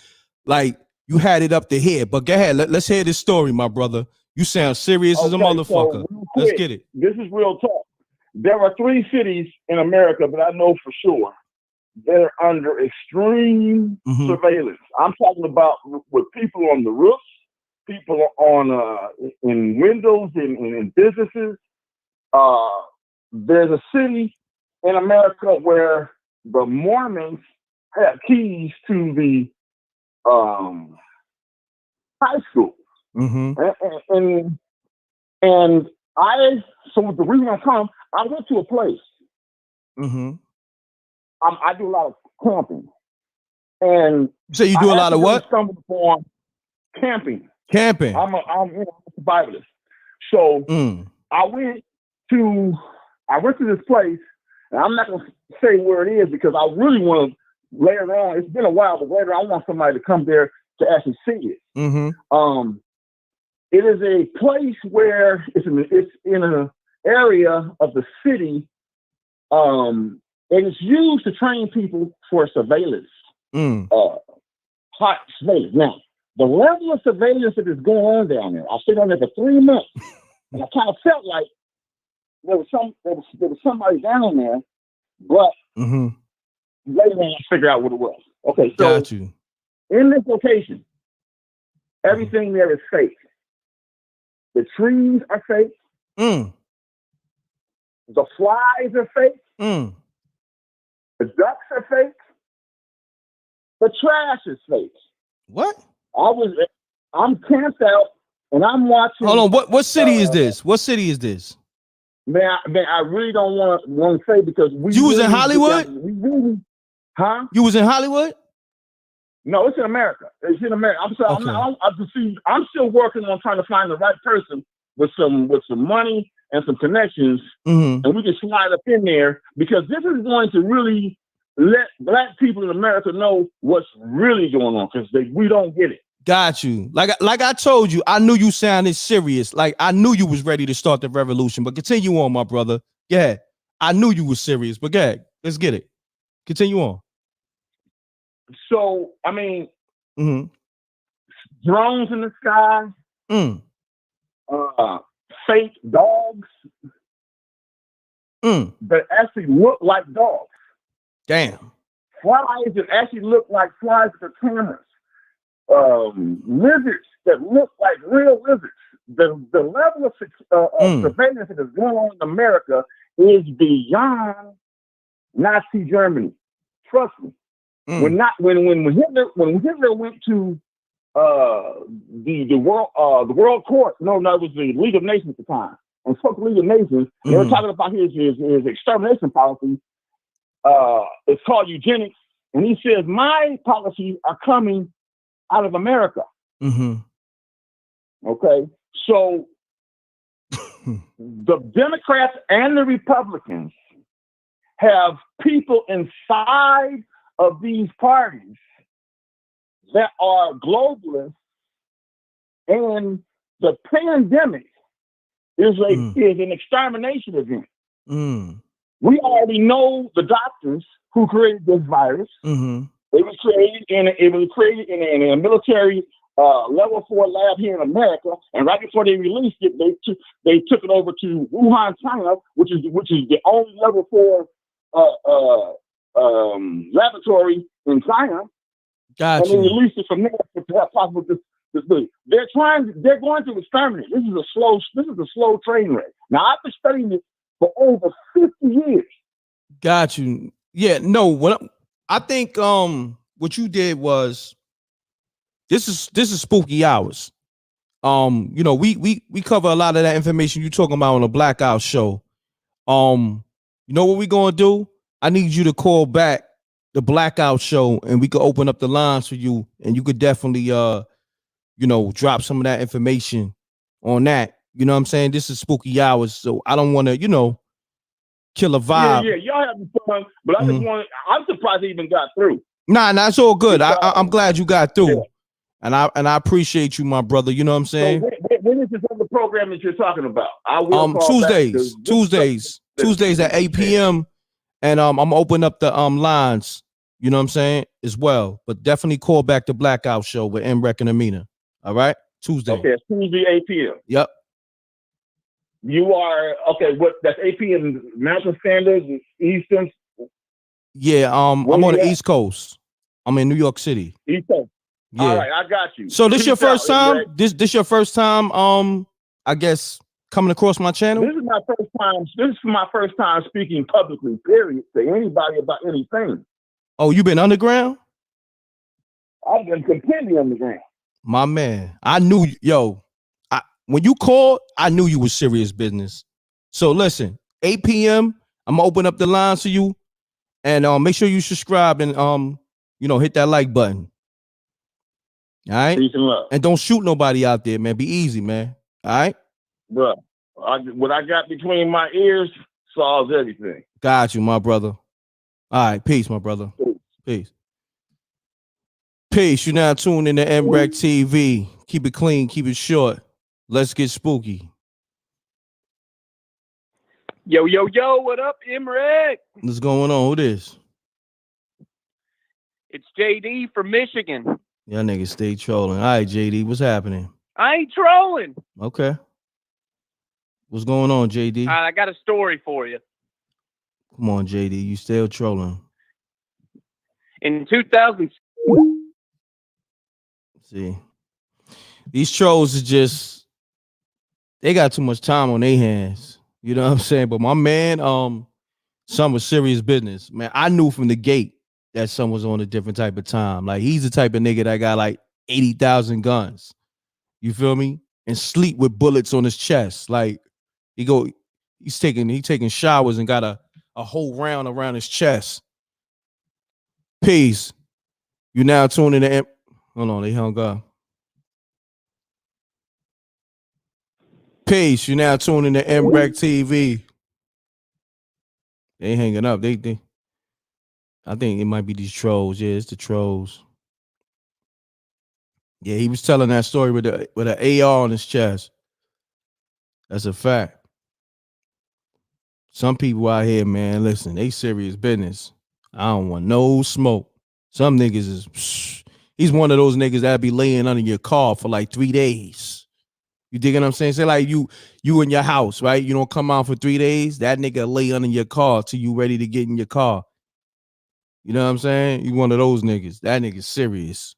like you had it up to here. But go ahead, let's hear this story, my brother. You sound serious as a motherfucker. So Let's get it. This is real talk. There are 3 cities in America that I know for sure they're under extreme surveillance. I'm talking about with people on the roofs, people on in windows in businesses. There's a city in America where the Mormons have keys to the high school. And so the reason I come, I went to a place. I do a lot of camping. And so you do a lot of what? Stumbled upon camping. Camping. I'm a survivalist. So I went to this place, and I'm not gonna say where it is because I really want to later on. It's been a while, but later I want somebody to come there to actually see it. It is a place where it's in an area of the city, and it's used to train people for surveillance. Hot surveillance. Now, the level of surveillance that is going on down there, I stayed on there for 3 months, and I kind of felt like there was somebody down there, but later on I figured out what it was. Okay, so got you. In this location, everything there is fake. The trees are fake. The flies are fake. The ducks are fake. The trash is fake. What? I'm camped out and I'm watching. Hold on. What city is this? What city is this? Man, I really don't want to say because you was in Hollywood. You was in Hollywood? No, it's in America. It's in America. I'm sorry. Okay. I'm still working on trying to find the right person with some money and some connections, and we can slide up in there because this is going to really let Black people in America know what's really going on because we don't get it. Got you. Like I told you, I knew you sounded serious. Like I knew you was ready to start the revolution. But continue on, my brother. Yeah, I knew you was serious. But go ahead, let's get it. Continue on. So I mean, drones in the sky, fake dogs that actually look like dogs. Damn. Flies that actually look like flies for cameras. Lizards that look like real lizards. The level of surveillance that is going on in America is beyond Nazi Germany. Trust me. When Hitler went to the World Court, no, it was the League of Nations at the time, and spoke the League of Nations. They were talking about his extermination policy. It's called eugenics, and he says my policies are coming out of America. Okay, so the Democrats and the Republicans have people inside of these parties that are globalists, and the pandemic is an extermination event. We already know the doctors who created this virus. It was created in a military level 4 lab here in America, and right before they released it, they took it over to Wuhan, China, which is the only level 4 laboratory in China. Gotcha. And they released it from there to have possible this. They're going to exterminate. This is a slow train wreck. Now I've been studying it for over 50 years. Got you. Yeah, no, I think what you did was this is spooky hours. We cover a lot of that information you talking about on the Blackout show. You know what we gonna do? I need you to call back the Blackout Show, and we could open up the lines for you, and you could definitely drop some of that information on that. You know what I'm saying? This is spooky hours, so I don't want to, kill a vibe. Yeah, y'all having fun, but I just want. I'm surprised it even got through. Nah, it's all good. I'm glad you got through, yeah. And I appreciate you, my brother. You know what I'm saying? So when is this other program that you're talking about? I will call Tuesdays at 8 p.m. And I'm open up the lines. You know what I'm saying as well. But definitely call back the Blackout Show with M-Rec and Amina. All right, Tuesday. Okay, it's Tuesday 8 p.m. Yep. You are okay. What? That's 8 p.m. Mountain Standard, Eastern. Yeah. I'm on the East Coast. I'm in New York City. East Coast. Yeah. All right, I got you. So this your first time? This your first time? I guess coming across my channel. This is my first time. This is my first time speaking publicly. Period. To anybody about anything. Oh, you been underground? I've been completely underground. My man, I knew when you called, I knew you was serious business. So listen, 8 p.m. I'm gonna open up the lines for you, and make sure you subscribe and hit that like button. All right, peace and love, and don't shoot nobody out there, man. Be easy, man. All right, bro. What I got between my ears solves everything. Got you, my brother. All right, peace, my brother. Peace. Peace. You now tuned in to M-Rec TV. Keep it clean, keep it short. Let's get spooky. Yo, what up, M-Rec? What's going on? Who this? It's JD from Michigan. Y'all niggas stay trolling. All right, JD, what's happening? I ain't trolling. Okay. What's going on, JD? I got a story for you. Come on, JD, you still trolling. In 2000. See, these trolls is just, they got too much time on their hands. You know what I'm saying? But my man, son was serious business. Man, I knew from the gate that son was on a different type of time. Like, he's the type of nigga that got like 80,000 guns. You feel me? And sleep with bullets on his chest. Like, he's taking showers and got a whole round around his chest. Peace. You now tuning in. Hold on, they hung up. Peace. You now tuning to M-Rec TV. They hanging up. They. I think it might be these trolls. Yeah, it's the trolls. Yeah, he was telling that story with an AR on his chest. That's a fact. Some people out here, man, listen, they serious business. I don't want no smoke. Some niggas is, he's one of those niggas that be laying under your car for like 3 days. You dig what I'm saying? Say like you in your house, right? You don't come out for 3 days. That nigga lay under your car till you ready to get in your car. You know what I'm saying? You one of those niggas. That nigga's serious.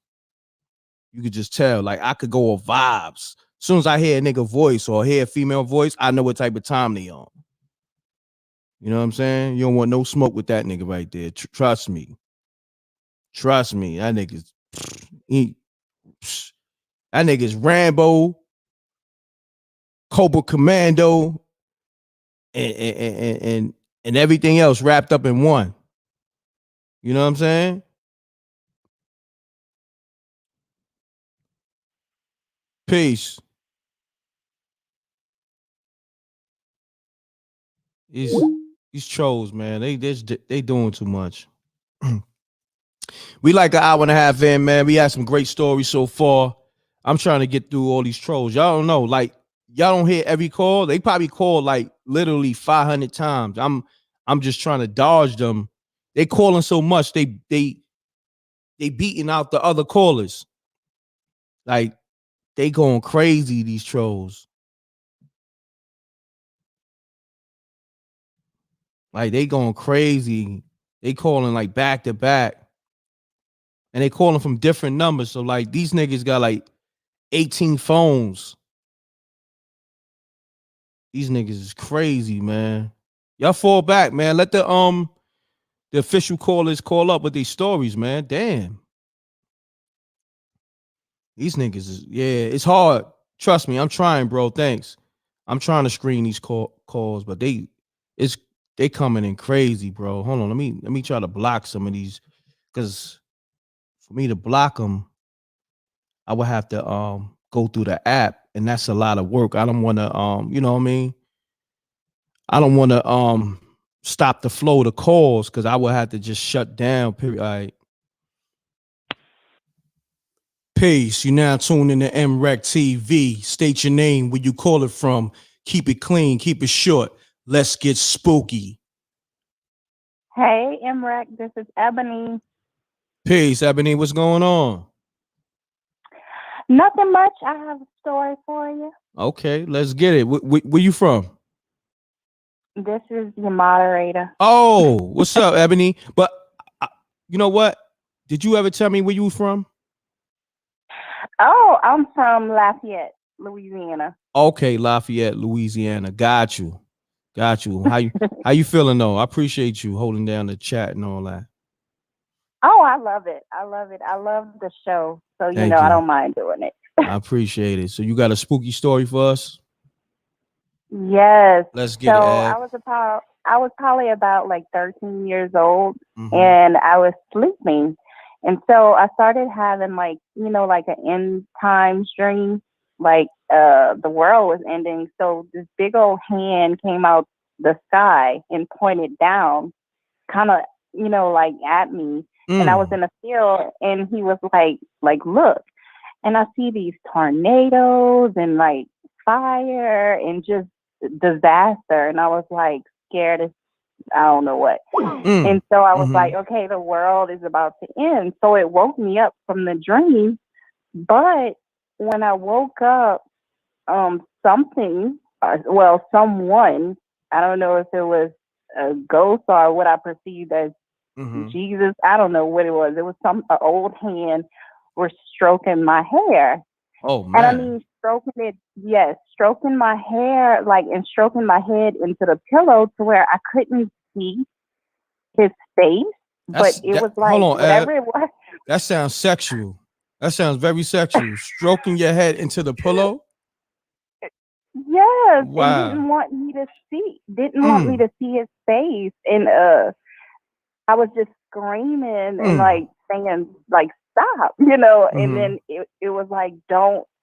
You could just tell. Like, I could go off vibes. As soon as I hear a nigga voice or hear a female voice, I know what type of time they on. You know what I'm saying? You don't want no smoke with that nigga right there. Trust me. Trust me. That nigga's that nigga's Rambo, Cobra Commando, and everything else wrapped up in one. You know what I'm saying? Peace. These trolls, man, they doing too much. We like an hour and a half in, man. We had some great stories so far. I'm trying to get through all these trolls. Y'all don't know, like, y'all don't hear every call. They probably call like literally 500 times. I'm just trying to dodge them. They calling so much, they beating out the other callers. Like, they going crazy, these trolls. Like, they going crazy. They calling like back to back. And they calling from different numbers. So like, these niggas got like 18 phones. These niggas is crazy, man. Y'all fall back, man. Let the official callers call up with these stories, man. Damn. These niggas is, yeah, it's hard. Trust me, I'm trying, bro. Thanks. I'm trying to screen these calls, but They coming in crazy, bro. Hold on, let me try to block some of these, because for me to block them, I would have to go through the app, and that's a lot of work. I don't want to you know what I mean? I don't want to stop the flow of the calls, because I would have to just shut down. Period. All right. Peace. You now tuned in to MREC TV. State your name, where you call it from. Keep it clean, keep it short. Let's get spooky. Hey, MREC, this is Ebony. Peace, Ebony. What's going on? Nothing much. I have a story for you. Okay, let's get it. Where you from? This is your moderator. Oh, what's up, Ebony? But you know what? Did you ever tell me where you from? Oh, I'm from Lafayette, Louisiana. Okay, Lafayette, Louisiana. Got you. How you feeling though? I appreciate you holding down the chat and all that. Oh, I love it. I love the show. So, Thank I you. don't mind doing it. I appreciate it. So you got a spooky story for us? Yes. Let's get it, Ab. I was probably about like 13 years old, Mm-hmm. and I was sleeping. And so I started having like an end times dream, like the world was ending. So this big old hand came out the sky and pointed down, kind of, like at me. And I was in a field, and he was like, look. And I see these tornadoes and like fire and just disaster. And I was like scared as I don't know what. And so I was like, okay, the world is about to end. So it woke me up from the dream. But when I woke up, someone, I don't know if it was a ghost or what I perceived as Jesus. I don't know what it was. It was an old hand were stroking my hair. Oh, man. And I mean, stroking my hair, and stroking my head into the pillow to where I couldn't see his face. But it was like, hold on, whatever it was. That sounds sexual. That sounds very sexual. Stroking your head into the pillow? Yes. Wow. And didn't want me to see his face. And I was just screaming and saying, stop, and then it was like,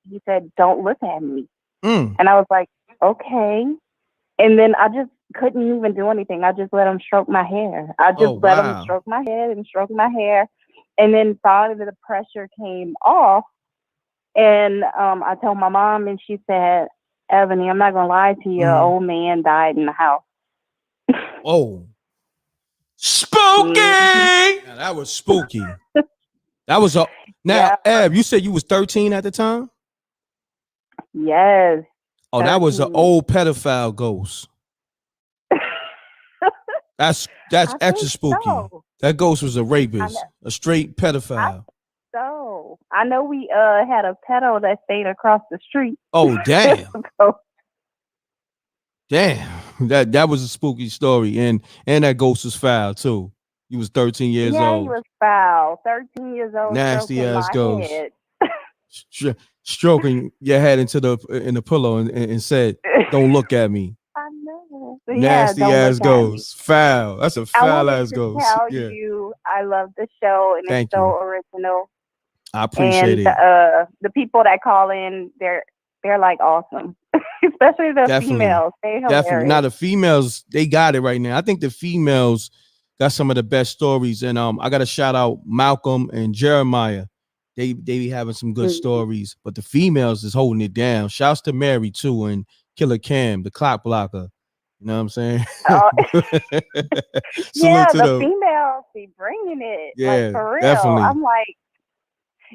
he said, don't look at me. And I was like, okay. And then I just couldn't even do anything. I just let him stroke my hair. I just let him stroke my head and stroke my hair. And then finally the pressure came off. And I told my mom, and she said, Ebony, I'm not going to lie to you. An old man died in the house. Oh. Spooky! Yeah, that was spooky. That was Eb, you said you was 13 at the time? Yes. Oh, 13. That was an old pedophile ghost. That's extra spooky. So. That ghost was a rapist, a straight pedophile. I know we had a pedo that stayed across the street. Oh, damn. Damn. That was a spooky story. And that ghost was foul too. He was 13 years old. Yeah, he was foul. 13 years old. Nasty ass ghost. Stroking your head in the pillow and said, "Don't look at me." I know. Nasty ass ghost. Foul. That's a foul ass ghost. Tell you, I love the show, and it's so original. I appreciate it. The people that call in, they're like awesome, especially the females. They're hilarious. Definitely. Now the females, they got it right now. I think the females got some of the best stories, and I got to shout out Malcolm and Jeremiah. They be having some good stories, but the females is holding it down. Shouts to Mary too, and Killer Cam, the clock blocker. You know what I'm saying? The females be bringing it. Yeah, for real. Definitely. I'm like,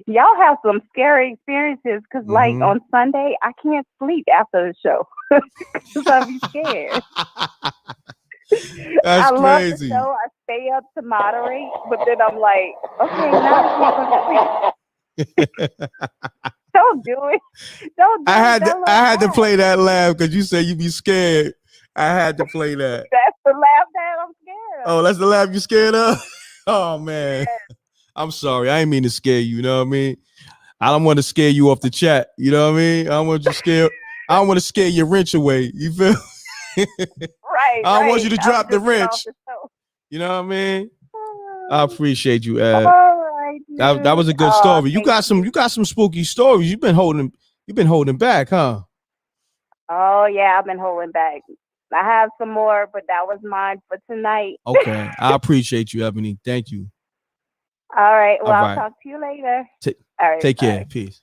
y'all have some scary experiences because, on Sunday, I can't sleep after the show because I'll be scared. That's I crazy. love the show. I stay up to moderate, but then I'm like, okay, now don't do it. Don't do I had to play that laugh because you said you be scared. I had to play that. That's the laugh that I'm scared of. Oh, that's the laugh you scared of? Oh man. Yeah. I'm sorry. I ain't mean to scare you, you know what I mean? I don't want to scare you off the chat. You know what I mean? I don't want to scare your wrench away. You feel? Right. I don't want you to drop the wrench. You know what I mean? I appreciate you, Ed. All right, That was a good story. You got some spooky stories. You've been holding back, huh? Oh yeah, I've been holding back. I have some more, but that was mine for tonight. Okay. I appreciate you, Ebony. Thank you. All right. Well, All I'll right. talk to you later. All right. Take care. Peace.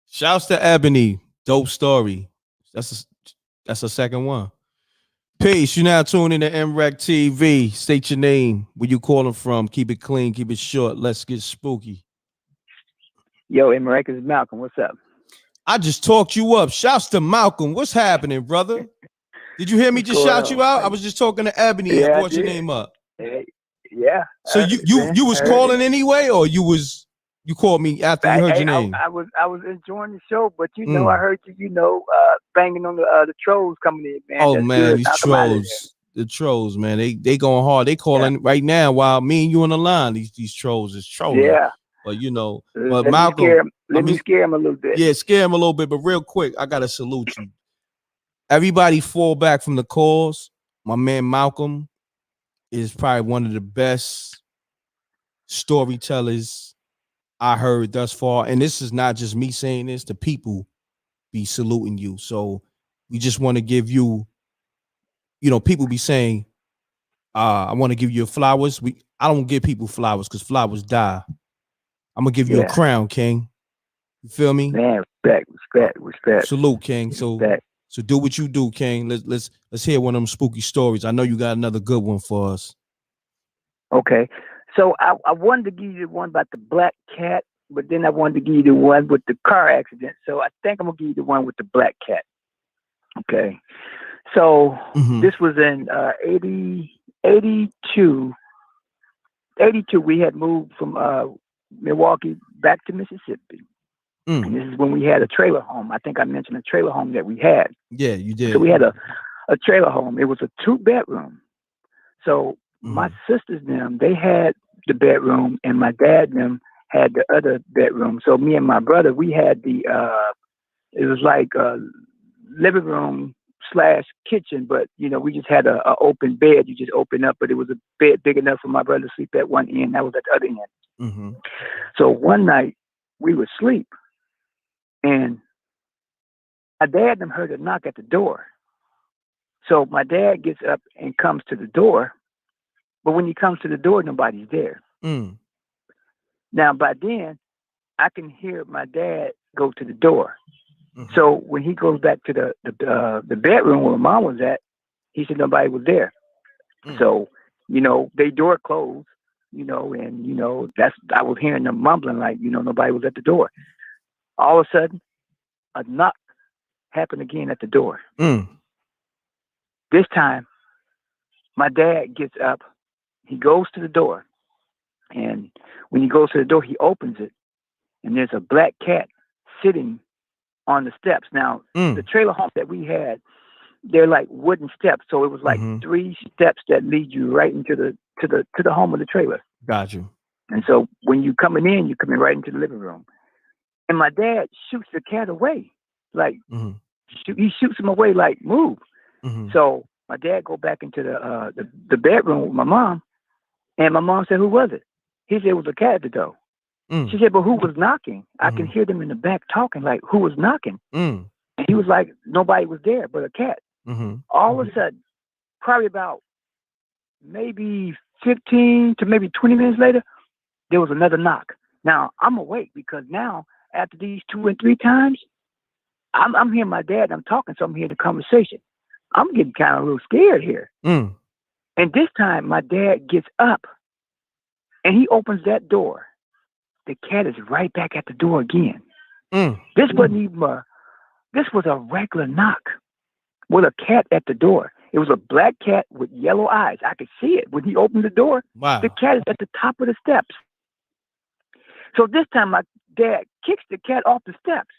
Shouts to Ebony. Dope story. That's a second one. Peace. You now tuned in to MREC TV. State your name. Where you calling from? Keep it clean. Keep it short. Let's get spooky. Yo, MREC is Malcolm. What's up? I just talked you up. Shouts to Malcolm. What's happening, brother? Did you hear me just shout you out? I was just talking to Ebony. Yeah, I I brought your did. name up. Yeah. So you was calling anyway, or you called me after you heard your name? I was enjoying the show, but I heard you, banging on the trolls coming in, man. Oh That's man, good. these Knock 'em out of the trolls, man. They going hard. They calling right now while me and you on the line. These trolls is trolling. Yeah. But Let me Malcolm, scare him a little bit. Yeah, scare him a little bit. But real quick, I gotta salute you. Everybody fall back from the calls. My man Malcolm is probably one of the best storytellers I heard thus far. And this is not just me saying this, the people be saluting you. So we just want to give you, people be saying, I want to give you flowers. I don't give people flowers because flowers die. I'm gonna give you a crown, King. You feel me? Man, respect. Salute, King. So do what you do, King. Let's hear one of them spooky stories. I know you got another good one for us. Okay. So I wanted to give you the one about the black cat, but then I wanted to give you the one with the car accident. So I think I'm gonna give you the one with the black cat. Okay. So this was in 82. We had moved from Milwaukee back to Mississippi. And this is when we had a trailer home. I think I mentioned a trailer home that we had. Yeah, you did. So we had a trailer home. It was a 2-bedroom. So my sisters they had the bedroom, and my dad had the other bedroom. So me and my brother, we had the it was like a living room / kitchen, but we just had a open bed. You just open up, but it was a bed big enough for my brother to sleep at one end. That was at the other end. So one night we would sleep, and my dad heard a knock at the door. So my dad gets up and comes to the door, but when he comes to the door, nobody's there. Now by then, I can hear my dad go to the door. So when he goes back to the bedroom where Mom was at, he said nobody was there. So they door closed. And I was hearing them mumbling like nobody was at the door. All of a sudden, a knock happened again at the door. This time, my dad gets up. He goes to the door, and when he goes to the door, he opens it, and there's a black cat sitting on the steps. Now, the trailer home that we had, they're like wooden steps, so it was like 3 steps that lead you right into the home of the trailer. Got you. And so when you coming in, you coming right into the living room. And my dad shoots the cat away, like he shoots him away, like move. So my dad go back into the bedroom with my mom, and my mom said, "Who was it?" He said, "It was a cat at the door." She said, "But who was knocking?" I can hear them in the back talking, like, "Who was knocking?" And he was like, "Nobody was there but a cat." All of a sudden, probably about maybe 15 to maybe 20 minutes later, there was another knock. Now I'm awake because now after these 2 and 3 times, I'm hearing my dad. I'm talking, so I'm hearing the conversation. I'm getting kind of a little scared here. And this time, my dad gets up and he opens that door. The cat is right back at the door again. This wasn't even this was a regular knock with a cat at the door. It was a black cat with yellow eyes. I could see it when he opened the door. Wow. The cat is at the top of the steps. So this time my dad kicks the cat off the steps.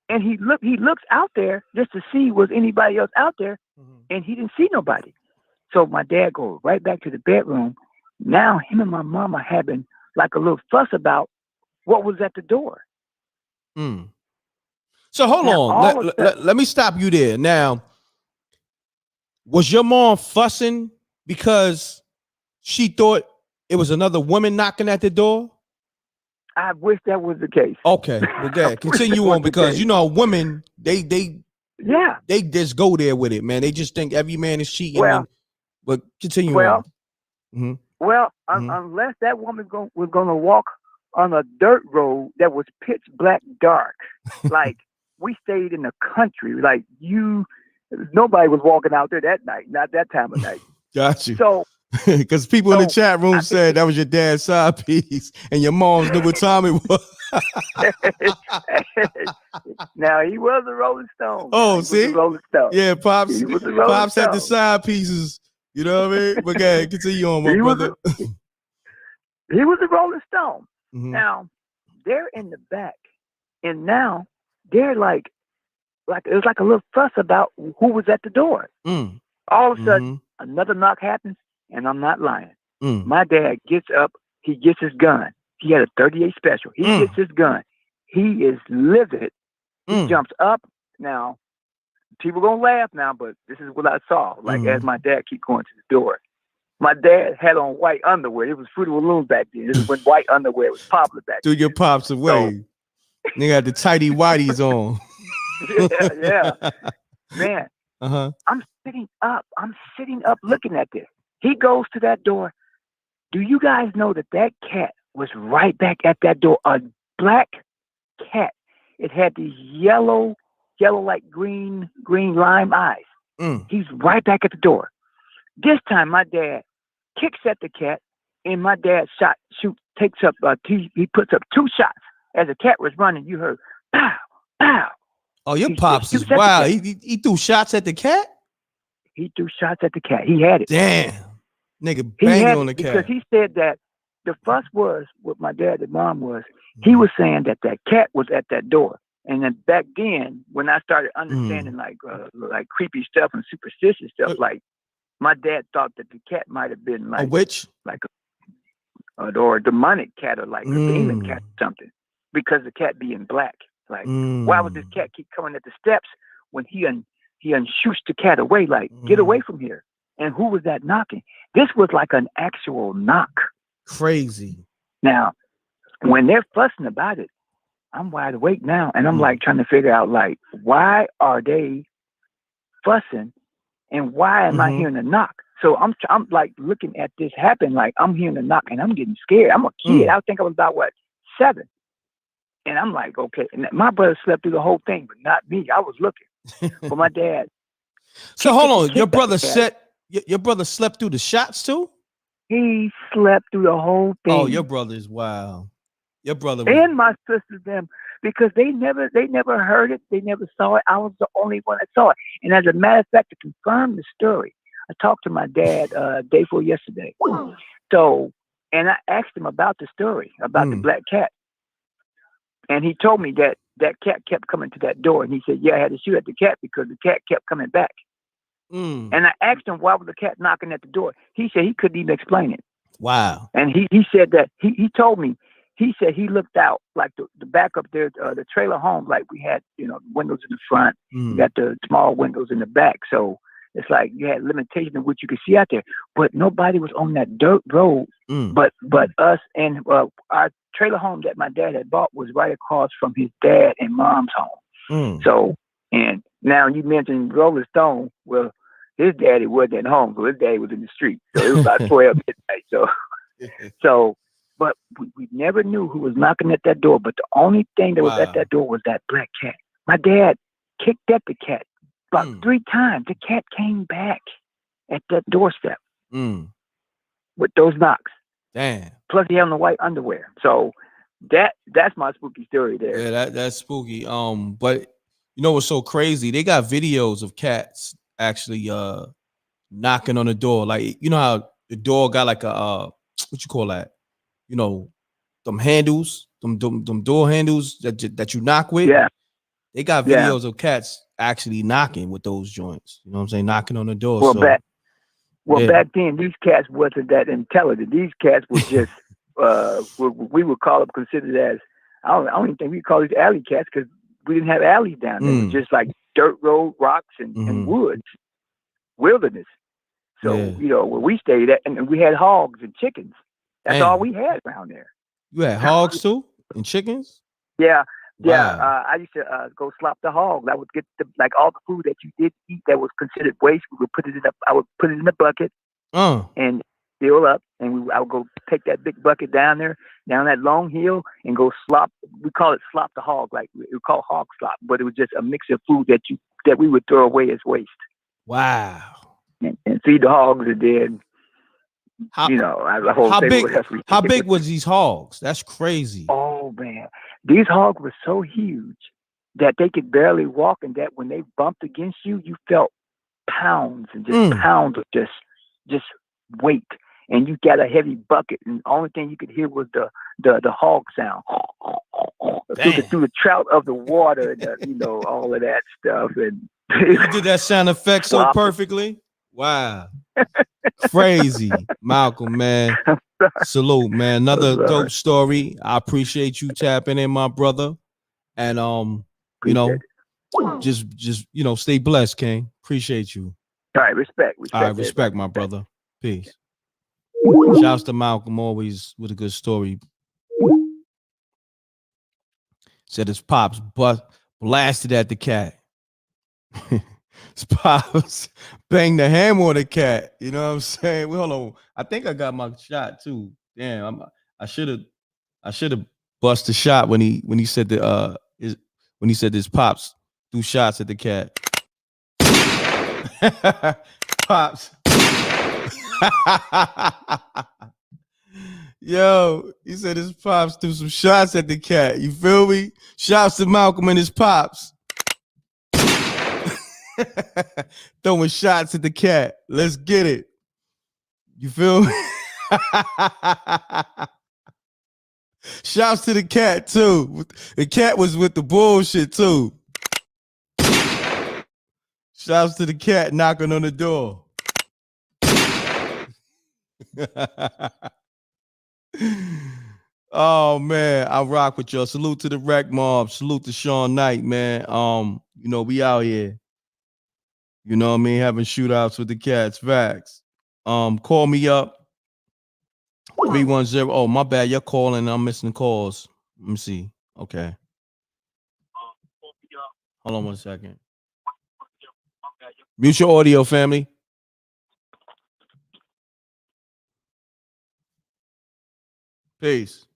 And he looks out there just to see was anybody else out there, and he didn't see nobody. So my dad goes right back to the bedroom. Now him and my mom are having like a little fuss about what was at the door. So hold on. Let me stop you there. Now, Was your mom fussing because she thought it was another woman knocking at the door? I wish that was the case. Okay, well, good. Continue on, because you know women they just go there with it, man. They just think every man is cheating. Well, but continue well, on. Unless that woman was going to walk on a dirt road that was pitch black dark, like we stayed in the country, like nobody was walking out there that night, not that time of night. Got you. So, because people in the chat room said that was your dad's side piece, and your mom's knew what time it was. Now he was a Rolling Stone. Oh, see, Rolling Stone. Yeah, pops had the side pieces. You know what I mean? But okay, continue on, my brother. He was a Rolling Stone. Mm-hmm. Now they're in the back, and now they're like it was like a little fuss about who was at the door. All of a sudden, another knock happens, and I'm not lying. My dad gets up, he gets his gun. He had a 38 special. He gets his gun. He is livid. He jumps up. Now, people gonna laugh now, but this is what I saw. Like as my dad keep going to the door. My dad had on white underwear. It was Fruity Balloons back then. This is when white underwear was popular back then. Threw your pops away. Nigga had the tighty whities on. yeah. Man, I'm sitting up looking at this. He goes to that door. Do you guys know that cat was right back at that door? A black cat. It had these yellow like green lime eyes. He's right back at the door. This time my dad kicks at the cat, and my dad takes up he puts up 2 shots. As the cat was running, you heard pow, pow. Oh, your pops is wild. He threw shots at the cat? He threw shots at the cat. He had it. Damn. Nigga banging on the cat. Because he said that the fuss was, what my dad and mom was, he was saying that cat was at that door. And then back then, when I started understanding like creepy stuff and superstitious stuff, like my dad thought that the cat might have been like a witch, like or a demonic cat, or like a demon cat or something, because the cat being black. Like, why would this cat keep coming at the steps when he unshoots the cat away? Like, get away from here. And who was that knocking? This was like an actual knock. Crazy. Now, when they're fussing about it, I'm wide awake now, and I'm like trying to figure out like, why are they fussing, and why am I hearing a knock? So I'm like looking at this happen, like I'm hearing a knock, and I'm getting scared. I'm a kid. I think I was about 7, and I'm like, okay. And my brother slept through the whole thing, but not me. I was looking, but my dad. So hold on, your brother slept through the shots too? He slept through the whole thing. Oh, your brother's wild. Your brother and my sisters, them, because they never heard it, they never saw it. I was the only one that saw it. And as a matter of fact, to confirm the story, I talked to my dad day before yesterday. So, and I asked him about the story about the black cat, and he told me that cat kept coming to that door, and he said, "Yeah, I had to shoot at the cat because the cat kept coming back." And I asked him why was the cat knocking at the door. He said he couldn't even explain it. Wow. And he said that he told me. He said he looked out like the back up there, the trailer home, like we had, windows in the front, you got the small windows in the back. So it's like you had limitation of what you could see out there, but nobody was on that dirt road. But us, and our trailer home that my dad had bought was right across from his dad and mom's home. So, and now you mentioned Rolling Stone. Well, his daddy wasn't at home, so his daddy was in the street. So it was about 12 midnight. So. But we never knew who was knocking at that door. But the only thing that was at that door was that black cat. My dad kicked at the cat about 3 times. The cat came back at that doorstep with those knocks. Damn. Plus he had on the white underwear. So that's my spooky story there. Yeah, that's spooky. But you know what's so crazy? They got videos of cats actually knocking on the door. Like, you know how the door got like a what you call that? Them handles, them door handles that you knock with. Yeah. They got videos of cats actually knocking with those joints. You know what I'm saying? Knocking on the door. Well, back then, these cats wasn't that intelligent. These cats were just, we would call them considered as, I don't even think we call these alley cats because we didn't have alleys down there. It was just like dirt road, rocks, and woods. wilderness. So, where we stayed at, and we had hogs and chickens. That's all we had around there. You had hogs too and chickens? Yeah. Wow. I used to go slop the hog. I would get all the food that you did eat that was considered waste. We would put it in I would put it in a bucket and fill up, and I would go take that big bucket down that long hill, and go slop. We call it slop the hog, like we call hog slop, but it was just a mix of food that we would throw away as waste. Wow. And feed the hogs, and then how big was these hogs? That's crazy. Oh man, these hogs were so huge that they could barely walk, and that when they bumped against you, you felt pounds and just pounds of just weight, and you got a heavy bucket, and the only thing you could hear was the hog sound through the trout of the water, and all of that stuff. And you did that sound effect so perfectly. Wow. Crazy. Malcolm, man. Salute, man. Another dope story. I appreciate you tapping in, my brother. And just stay blessed, King. Appreciate you. All right, respect. All right, respect, my brother. Peace. Shouts to Malcolm, always with a good story. Said his pops blasted at the cat. His pops banged the hammer on the cat. You know what I'm saying? Well, hold on. I think I got my shot too. Damn, I should have bust the shot when he said his pops threw shots at the cat. Pops. Yo, he said his pops threw some shots at the cat. You feel me? Shouts to Malcolm and his pops. Throwing shots at the cat. Let's get it. You feel me? Shouts to the cat too. The cat was with the bullshit too. Shouts to the cat knocking on the door. Oh man, I rock with y'all. Salute to the Rec Mob. Salute to Sean Knight, man. We out here. You know what I mean? Having shootouts with the cats. Facts. Call me up. 310. Oh, my bad. You're calling. I'm missing calls. Let me see. Okay. Hold on 1 second. Mute your audio, family. Peace.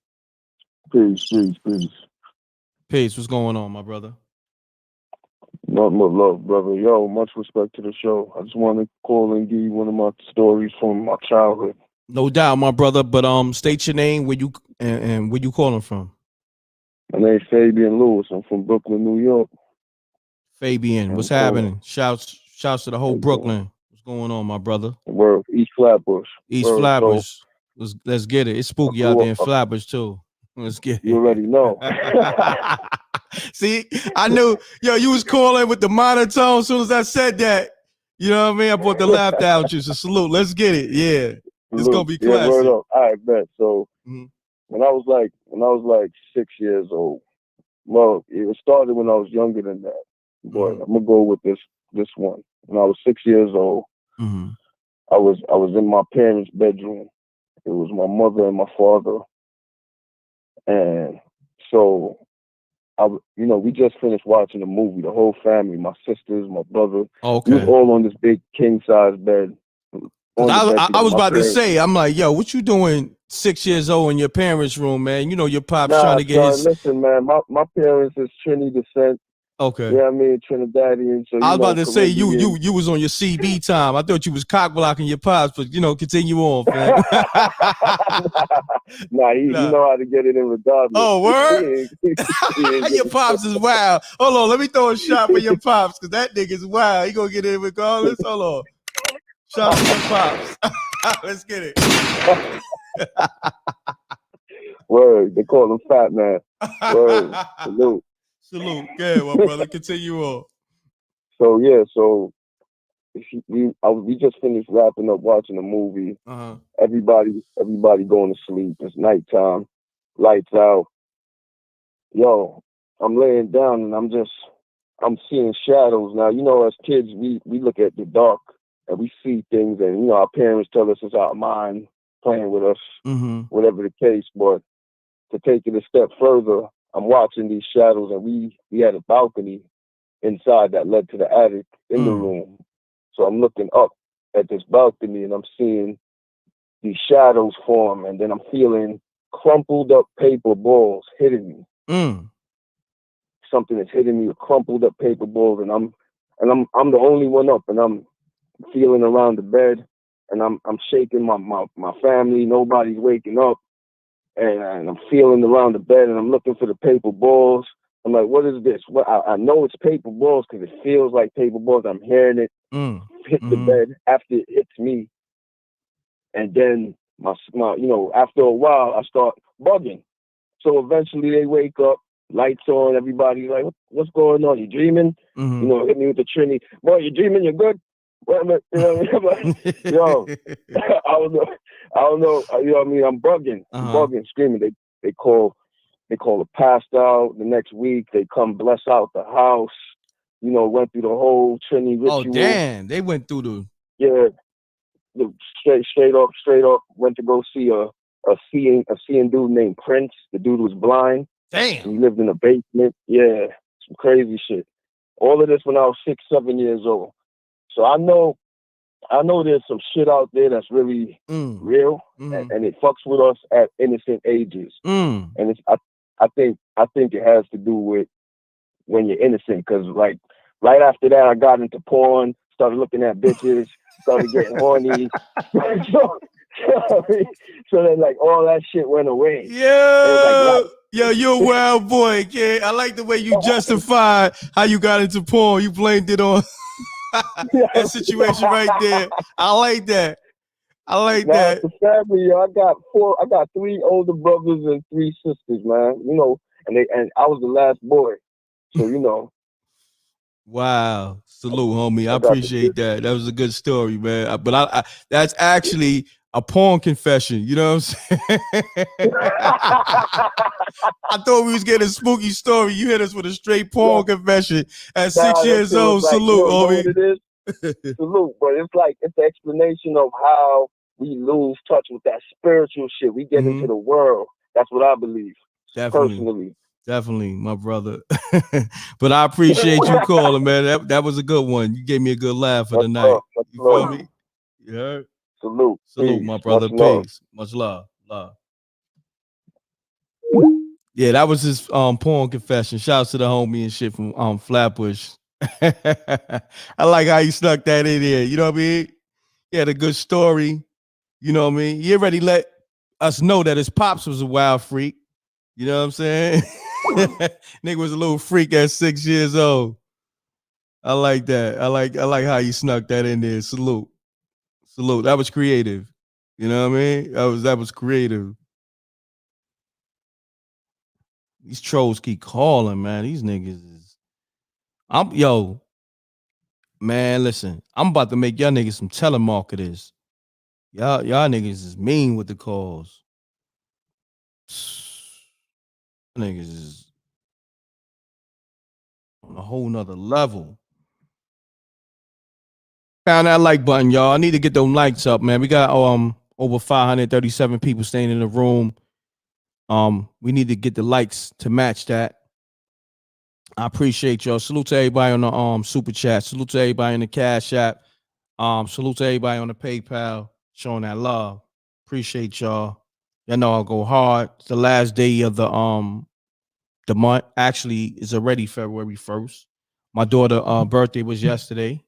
Peace. Peace. What's going on, my brother? Not much love, brother. Yo, much respect to the show. I just want to call and give you one of my stories from my childhood. No doubt, my brother. But state your name, where you calling from. My name's Fabian Lewis. I'm from Brooklyn, New York. Fabian, what's happening? Shouts to the whole Brooklyn. What's going on, my brother? Word, East Flatbush. East Flatbush. Let's get it. It's spooky out there in Flatbush too. Let's get it. You already know. See, I knew, you was calling with the monotone as soon as I said that. You know what I mean? I brought the laugh down with you. So salute. Let's get it. Yeah. It's gonna be classic. Word up. All right, bet. So when I was like 6 years old, well, it started when I was younger than that. But I'm gonna go with this one. When I was 6 years old, I was in my parents' bedroom. It was my mother and my father, and so we just finished watching a movie. The whole family, my sisters, my brother, okay, we was all on this big king size bed. I was about to say, I'm like, yo, what you doing 6 years old in your parents' room, man? Your pop's trying to get his. Listen, man, my parents is Trini descent. Okay. Yeah, I mean Trinidadian. So I was about to say you was on your CB time. I thought you was cock blocking your pops, but continue on, man. Nah, you know how to get it in regardless. Oh, word? Your pops is wild. Hold on, let me throw a shot for your pops, because that nigga's wild. He gonna get in regardless. Hold on. Shout out to your pops. Let's get it. Word, they call him Fat Man. Word, salute. Salute. Yeah, my brother. Continue on. So we just finished wrapping up watching a movie. Everybody going to sleep. It's nighttime. Lights out. Yo, I'm laying down and I'm seeing shadows. Now, as kids, we look at the dark and we see things, and you know, our parents tell us it's our mind playing with us, whatever the case. But to take it a step further, I'm watching these shadows, and we had a balcony inside that led to the attic in the room. So I'm looking up at this balcony, and I'm seeing these shadows form, and then I'm feeling crumpled up paper balls hitting me. Something is hitting me with crumpled up paper balls, and I'm the only one up, and I'm feeling around the bed, and I'm shaking my family. Nobody's waking up, and I'm feeling around the bed, and I'm looking for the paper balls. I'm like, what is this? What I know it's paper balls because it feels like paper balls. I'm hearing it hit the bed after it hits me, and then my you know, after a while I start bugging. So eventually they wake up, lights on, everybody's like, what's going on? You dreaming? You know, hit me with the Trini. Boy, you dreaming? You're good? What, you know what I mean? Like, yo, I don't know. You know what I mean? I'm bugging. I'm bugging, screaming. They call it passed out. The next week they come bless out the house. You know, went through the whole Trini ritual. Oh damn! They went through the straight up. Went to go see a seeing dude named Prince. The dude was blind. Damn. He lived in a basement. Yeah, some crazy shit. All of this when I was 6, 7 years old. So I know there's some shit out there that's really real, and it fucks with us at innocent ages. And it's I think it has to do with when you're innocent, because like right after that I got into porn, started looking at bitches, started getting horny. So then like all that shit went away. Yo, you're a wild boy, kid. I like the way you justified how you got into porn. You blamed it on that situation right there. I like that. It's the family. I got 3 older brothers and 3 sisters, man. You know, and I was the last boy. So you know. Wow. Salute, homie. I appreciate that. That was a good story, man. But I that's actually a porn confession. You know what I'm saying? I thought we was getting a spooky story. You hit us with a straight porn confession at 6 years old. Like, salute, homie. What it is? Salute. But it's the explanation of how we lose touch with that spiritual shit. We get into the world. That's what I believe. Personally. Definitely, my brother. But I appreciate you calling, man. That was a good one. You gave me a good laugh for the night. You feel me? Yeah. Salute. Salute, Peace. my brother. Peace. Much love. Yeah, that was his porn confession. Shouts to the homie and shit from Flatbush. I like how you snuck that in there. You know what I mean? He had a good story. You know what I mean? He already let us know that his pops was a wild freak. You know what I'm saying? Nigga was a little freak at 6 years old. I like that. I like how you snuck that in there. Salute. That was creative. You know what I mean? That was creative. These trolls keep calling, man. These niggas is man, listen. I'm about to make y'all niggas some telemarketers. Y'all niggas is mean with the calls. Niggas is on a whole nother level. Found that like button, y'all. I need to get them likes up, man. We got over 537 people staying in the room. We need to get the likes to match that. I appreciate y'all. Salute to everybody on the super chat. Salute to everybody in the Cash App. Salute to everybody on the PayPal showing that love. Appreciate y'all. Y'all know I'll go hard. It's the last day of the month. Actually, it's already February 1st. My daughter birthday was yesterday.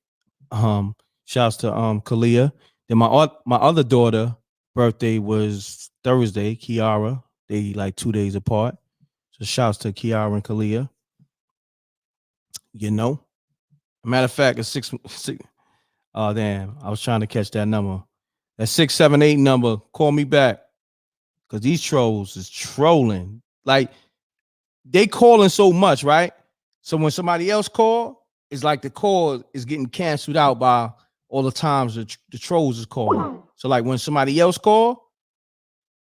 Shouts to Kalia. Then my other daughter birthday was Thursday, Kiara. They like 2 days apart. So shouts to Kiara and Kalia. You know. Matter of fact, it's six. Oh damn, I was trying to catch that number. That 678 number. Call me back. Cause these trolls is trolling. Like they calling so much, right? So when somebody else call, it's like the call is getting canceled out by all the times the trolls is calling. So like when somebody else call,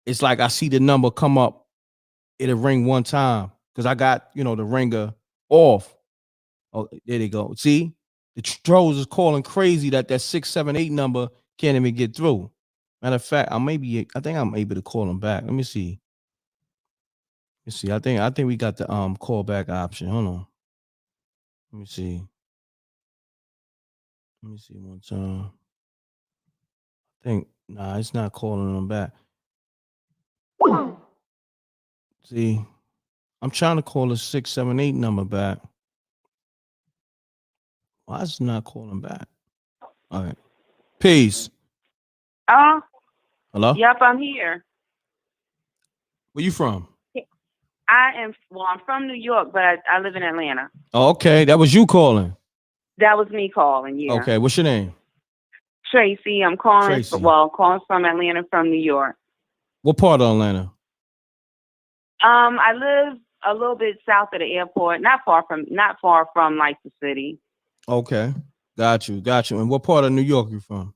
it's like I see the number come up. It'll ring one time because I got the ringer off. Oh, there they go. See, The trolls is calling crazy that 678 number can't even get through. Matter of fact, I think I'm able to call them back. Let me see. I think we got the call back option. Hold on. Let me see one time. It's not calling them back. See, I'm trying to call the 678 number back. Why is it not calling back? All right. Peace. Hello? Yep, I'm here. Where you from? I'm from New York, but I live in Atlanta. Oh, okay. That was you calling. That was me calling, yeah. Okay, what's your name? Tracy. I'm calling Tracy. calling from Atlanta from New York. What part of Atlanta? I live a little bit south of the airport, not far from like the city. Okay. Got you. And what part of New York you from?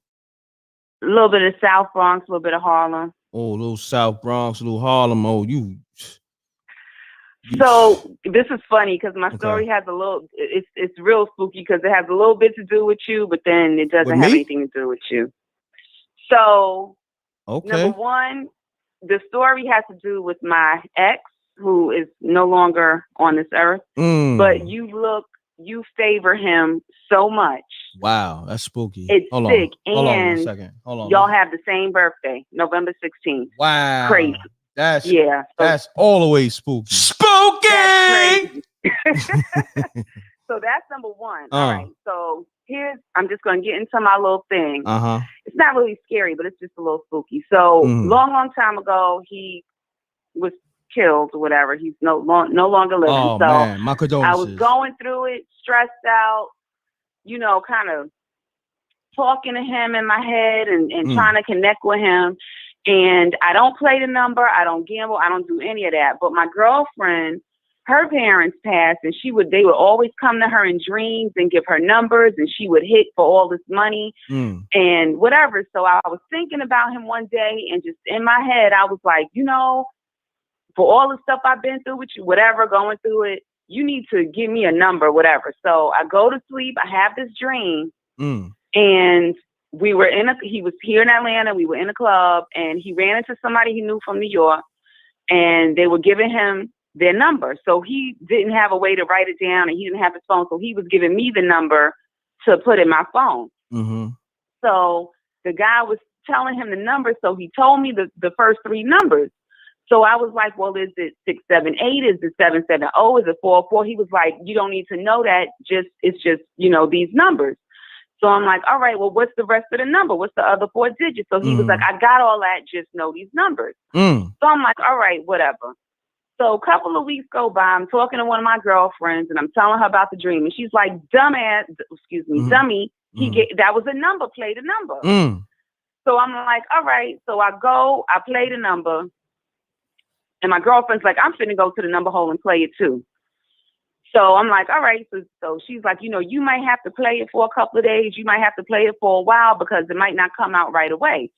A little bit of South Bronx, a little bit of Harlem. Oh, a little South Bronx, a little Harlem. Oh, you. So this is funny because my story has a little. It's real spooky because it has a little bit to do with you, but then it doesn't have anything to do with you. So, number one, the story has to do with my ex, who is no longer on this earth. But you favor him so much. Wow, that's spooky. It's sick. Hold on and one second. Hold on. Y'all have the same birthday, November 16th. Wow. Crazy. That's always spooky. Spooky! That's crazy. So that's number one. All right. So I'm just going to get into my little thing. It's not really scary, but it's just a little spooky. So long time ago, he was killed or whatever. He's no longer living. Oh, so man. My condolences. I was going through it, stressed out, kind of talking to him in my head and trying to connect with him. And I don't play the number. I don't gamble. I don't do any of that. But my girlfriend, her parents passed, and they would always come to her in dreams and give her numbers, and she would hit for all this money and whatever. So I was thinking about him one day, and just in my head, I was like, for all the stuff I've been through with you, whatever, going through it, you need to give me a number, whatever. So I go to sleep. I have this dream, and he was here in Atlanta. We were in a club, and he ran into somebody he knew from New York, and they were giving him their number. So he didn't have a way to write it down, and he didn't have his phone. So he was giving me the number to put in my phone. So the guy was telling him the number. So he told me the first three numbers. So I was like, well, is it 678? Is it 770? Is it 44? He was like, you don't need to know that. It's just, these numbers. So I'm like, all right, well, what's the rest of the number? What's the other four digits? So he was like, I got all that. Just know these numbers. So I'm like, all right, whatever. So a couple of weeks go by. I'm talking to one of my girlfriends, and I'm telling her about the dream. And she's like, dummy. That was a number. Play the number. So I'm like, all right. So I play the number. And my girlfriend's like, I'm finna go to the number hole and play it too. So I'm like, all right. So she's like, you might have to play it for a couple of days. You might have to play it for a while because it might not come out right away.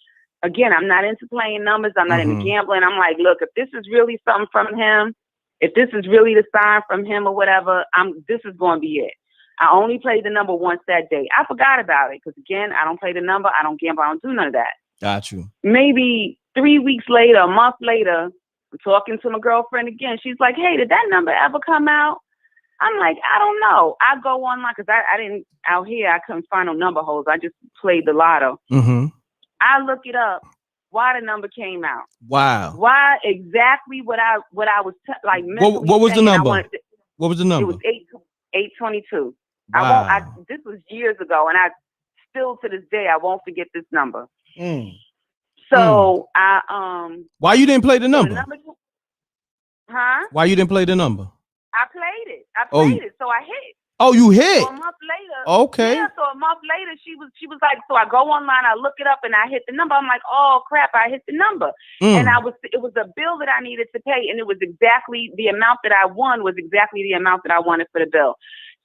Again, I'm not into playing numbers. I'm not into gambling. I'm like, look, if this is really something from him, if this is really the sign from him or whatever, this is going to be it. I only played the number once that day. I forgot about it because, again, I don't play the number. I don't gamble. I don't do none of that. Got you. Maybe 3 weeks later, a month later, I'm talking to my girlfriend again. She's like, hey, did that number ever come out? I'm like, I don't know. I go online because I didn't, out here, I couldn't find no number holes. I just played the lotto. I look it up. Why the number came out? Wow. Why exactly what I was like? What was the number? What was the number? It was 822. Wow. This was years ago, and I still to this day I won't forget this number. So why you didn't play the number? Why you didn't play the number? I played it. So I hit. Oh, you hit. So a month later. Okay. Yeah. So a month later, she was like, so I go online, I look it up, and I hit the number. I'm like, oh crap, I hit the number. And it was a bill that I needed to pay, and it was exactly the amount that I won was exactly the amount that I wanted for the bill.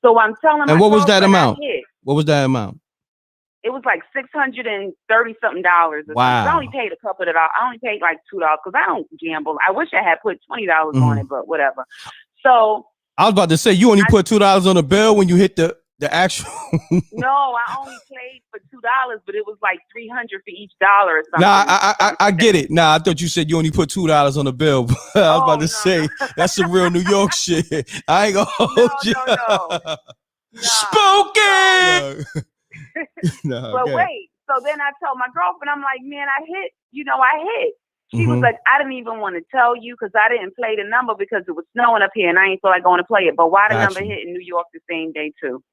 So I'm telling. And what was that amount? What was that amount? It was like $630 something. Wow. I only paid a couple of dollars. I only paid like $2 because I don't gamble. I wish I had put $20 on it, but whatever. So I was about to say you only put $2 on the bill when you hit the The actual. No, I only played for $2, but it was like $300 for each dollar or something. Nah, I get it. Nah, I thought you said you only put $2 on the bill. I was about to say that's some real New York shit. I ain't gonna hold you. No. Spooky. No, But okay. wait, so then I told my girlfriend, I'm like, man, I hit. She was Mhm. like, I didn't even want to tell you because I didn't play the number because it was snowing up here and I ain't feel like going to play it. But why the Got number you. hit in New York the same day too?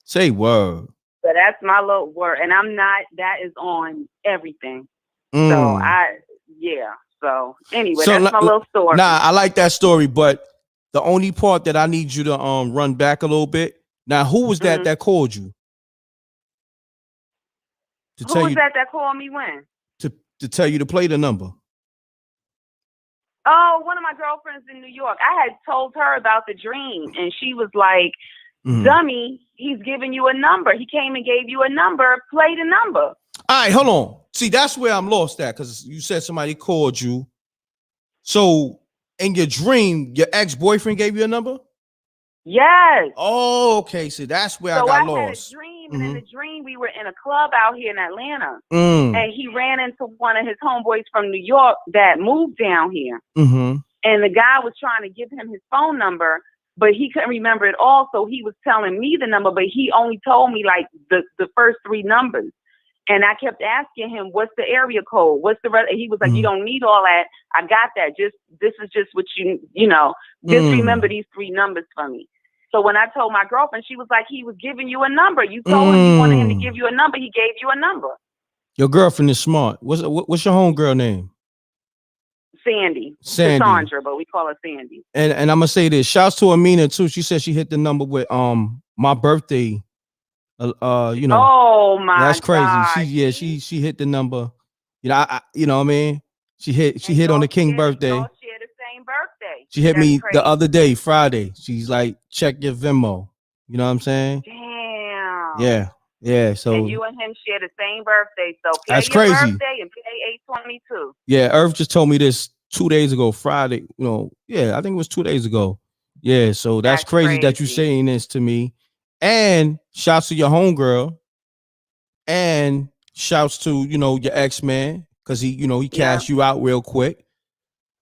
Say word. So that's my little word. And that is on everything. So So anyway, So that's my little story. Nah, I like that story, but the only part that I need you to run back a little bit. Now, who was that called you? Who was that called me when? To tell you to play the number. Oh, one of my girlfriends in New York. I had told her about the dream, and she was like, dummy, he's giving you a number. He came and gave you a number. Play the number. All right, hold on. See, that's where I'm lost at because you said somebody called you. So in your dream, your ex-boyfriend gave you a number? Yes. Oh, okay. So that's where I got lost. Had a dream, and in the dream, we were in a club out here in Atlanta, and he ran into one of his homeboys from New York that moved down here. And the guy was trying to give him his phone number, but he couldn't remember it all. So he was telling me the number, but he only told me like the first 3 numbers. And I kept asking him, what's the area code? What's the rest? He was like, you don't need all that. I got that. This is just what just remember these 3 numbers for me. So when I told my girlfriend, she was like, he was giving you a number. You told him you wanted him to give you a number. He gave you a number. Your girlfriend is smart. What's your homegirl name? Sandy. Cassandra, but we call her Sandy. And I'm gonna say this. Shouts to Amina too. She said she hit the number with my birthday. Oh my, that's crazy. God. She hit the number. I you know what I mean. She hit on the King birthday. Y'all share the same birthday. She hit me crazy. the other day, Friday. She's like, check your Venmo. You know what I'm saying? Damn. Yeah. So and you and him share the same birthday. So play that's your crazy. birthday and play 822. Yeah, Irv just told me this 2 days ago, Friday. I think it was 2 days ago. Yeah, so that's crazy that you saying this to me. And shouts to your homegirl. And shouts to, your ex-man, because he cashed you out real quick.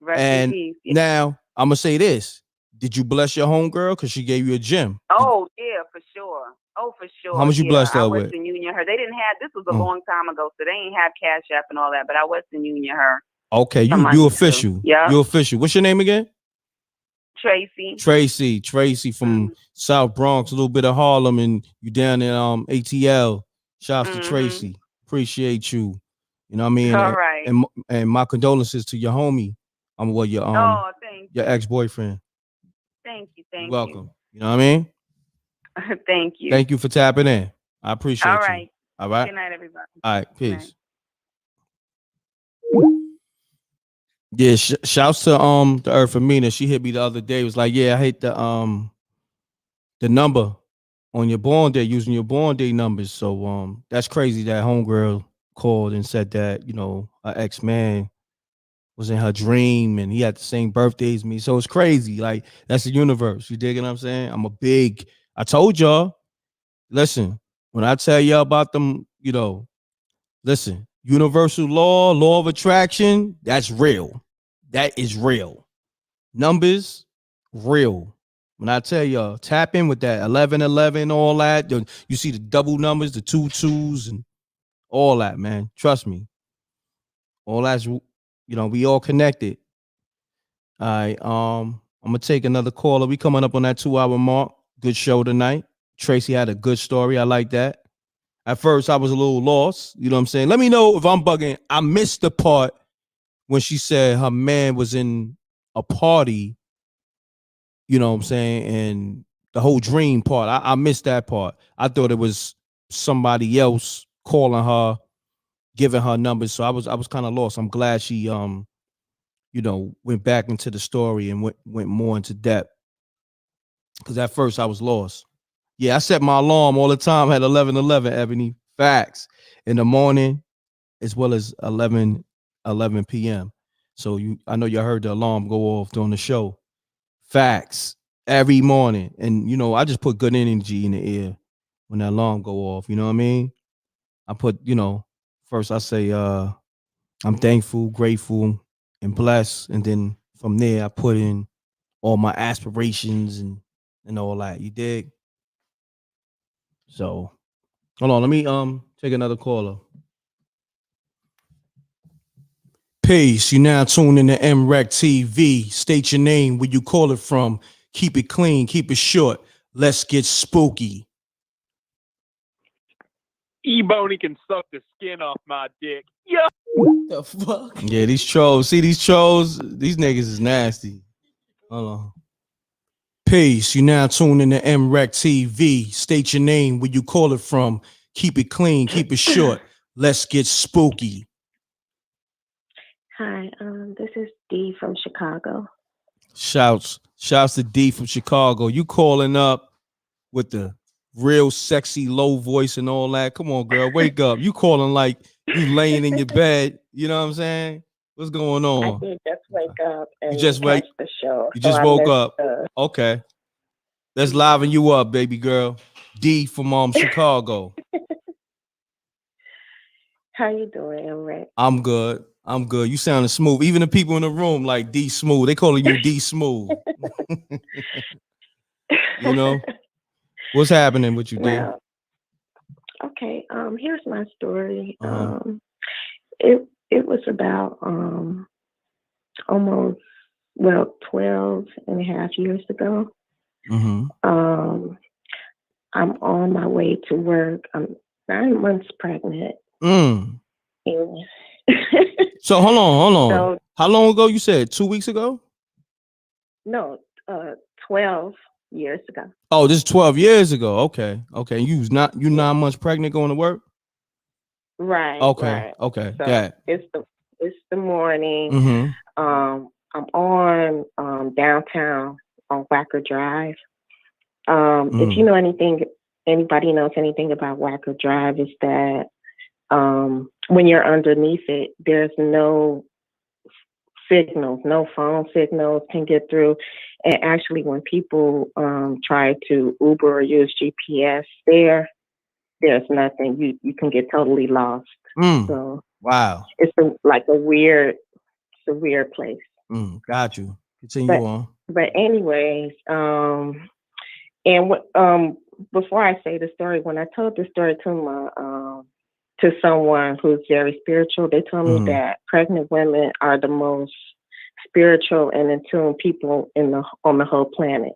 Rest and in peace. Now I'm gonna say this. Did you bless your homegirl? Because she gave you a gym. Oh, yeah, for sure. Oh, for sure. How much you blessed her I with? Western Union her. They didn't have, this was a long time ago, so they ain't have Cash App and all that, but I Western Union her. Okay, you official. Yeah. You official. What's your name again? Tracy. Tracy from South Bronx, a little bit of Harlem, and you down in ATL. Shouts to Tracy. Appreciate you. You know what I mean? All right. And my condolences to your homie. Your ex-boyfriend. Thank you. You're welcome. You know what I mean? Thank you. Thank you for tapping in. I appreciate All right. you. All right. Good night, everybody. All right. Peace. Yeah, shouts to the Earth Amina. She hit me the other day. It was like, yeah, I hate the number on your born day, using your born day numbers. So that's crazy that homegirl called and said that, her ex-man was in her dream and he had the same birthday as me. So it's crazy. Like, that's the universe. You digging what I'm saying? I told y'all, listen, when I tell y'all about them, listen, universal law of attraction, that's real. That is real. Numbers, real. When I tell y'all, tap in with that 1111, all that. You see the double numbers, the 2 2s, and all that, man. Trust me. All that's, we all connected. All right. I'm gonna take another caller. We coming up on that 2-hour mark. Good show tonight. Tracy had a good story. I like that. At first, I was a little lost. You know what I'm saying? Let me know if I'm bugging. I missed the part when she said her man was in a party. You know what I'm saying? And the whole dream part. I missed that part. I thought it was somebody else calling her, giving her numbers. So I was kind of lost. I'm glad she went back into the story and went more into depth. Because at first I was lost. Yeah, I set my alarm all the time at 11:11, Ebony. Facts. In the morning, as well as 11 p.m. So I know you heard the alarm go off during the show. Facts. every morning. And I just put good energy in the air when that alarm go off. You know what I mean? I put, first I say I'm thankful, grateful, and blessed. And then from there I put in all my aspirations and all that. You dig? So hold on, let me take another caller. Peace. You now tune in to MREC TV. State your name, where you call it from. Keep it clean, keep it short. Let's get spooky. E-Boney can suck the skin off my dick. Yeah. The fuck? Yeah, these trolls. See these trolls? These niggas is nasty. Hold on. Peace. You now tune in to MREC TV. State your name, where you call it from. Keep it clean, keep it short. Let's get spooky. Hi, this is Dee from Chicago. Shouts to D from Chicago. You calling up with the real sexy low voice and all that. Come on, girl, wake up. You calling like you laying in your bed. You know what I'm saying? What's going on? I did just wake up and You just catch the show. You so just I woke missed, up. Okay. Let's liven you up, baby girl. D from Chicago. How you doing, Emre? I'm good. You sounding smooth. Even the people in the room like D Smooth. They calling you D Smooth. What's happening with you, D? Well, okay. Here's my story. It was about almost 12 and a half years ago. I'm on my way to work. I'm 9 months pregnant. So hold on. So, How long ago you said? 2 weeks ago? No, 12 years ago. Oh, this is 12 years ago. Okay. You 9 months pregnant going to work? Right. Okay. Right. Okay. So Got it's the morning. I'm on downtown on Wacker Drive. If you know anybody knows anything about Wacker Drive, is that when you're underneath it, there's no signals, no phone signals can get through. And actually, when people try to Uber or use GPS there's nothing. You can get totally lost. So wow, it's a weird place. Got you. Continue on. But anyways, and what before I say the story, when I told the story to my to someone who's very spiritual, they told me that pregnant women are the most spiritual and in tune people on the whole planet.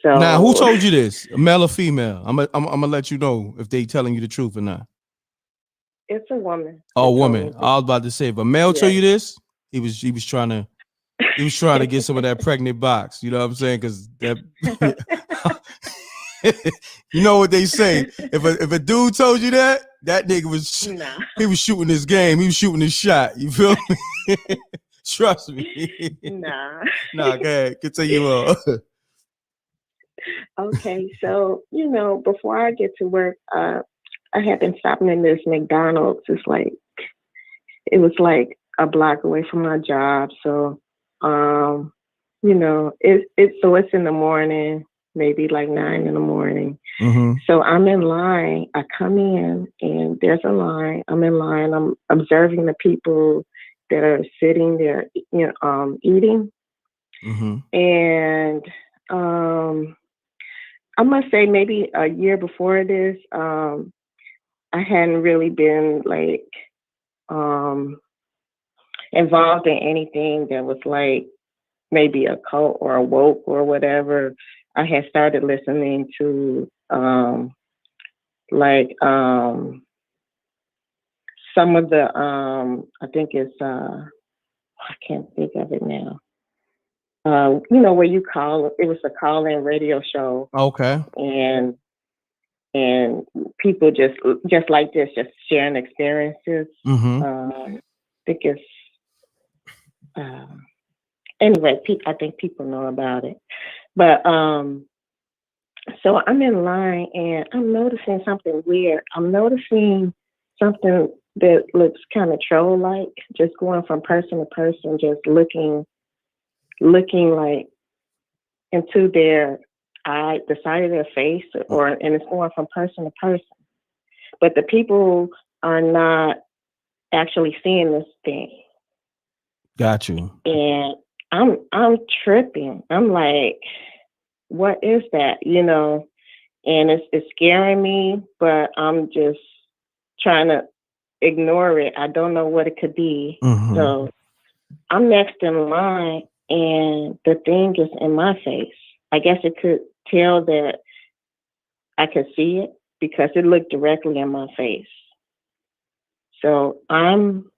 So now, who told you this? A male or female? I'm gonna let you know if they telling you the truth or not. It's a woman. Oh, woman. I was about to say, if a male tell you this, he was trying to get some of that pregnant box. You know what I'm saying? Because that. You know what they say? If a dude told you that nigga was he was shooting his game. He was shooting his shot. You feel me? Trust me. Nah. Go ahead. Continue on. Okay, so before I get to work, I had been stopping in this McDonald's. It was like a block away from my job. So, it's in the morning, maybe like 9 in the morning. So I'm in line. I come in and there's a line. I'm in line. I'm observing the people that are sitting there, eating. And I must say, maybe a year before this, I hadn't really been involved in anything that was like maybe a cult or a woke or whatever. I had started listening to some of the I think it's I can't think of it now. Where you call it was a call-in radio show. Okay. And people just like this, just sharing experiences. I think it's anyway. I think people know about it, but so I'm in line and I'm noticing something weird. I'm noticing something that looks kind of troll-like, just going from person to person, just looking like into their eye, the side of their face, and it's going from person to person. But the people are not actually seeing this thing. Got you. And I'm tripping. I'm like, what is that? And it's scaring me, but I'm just trying to ignore it. I don't know what it could be. Mm-hmm. So I'm next in line, and the thing is in my face. I guess it could tell that I could see it because it looked directly in my face. So I'm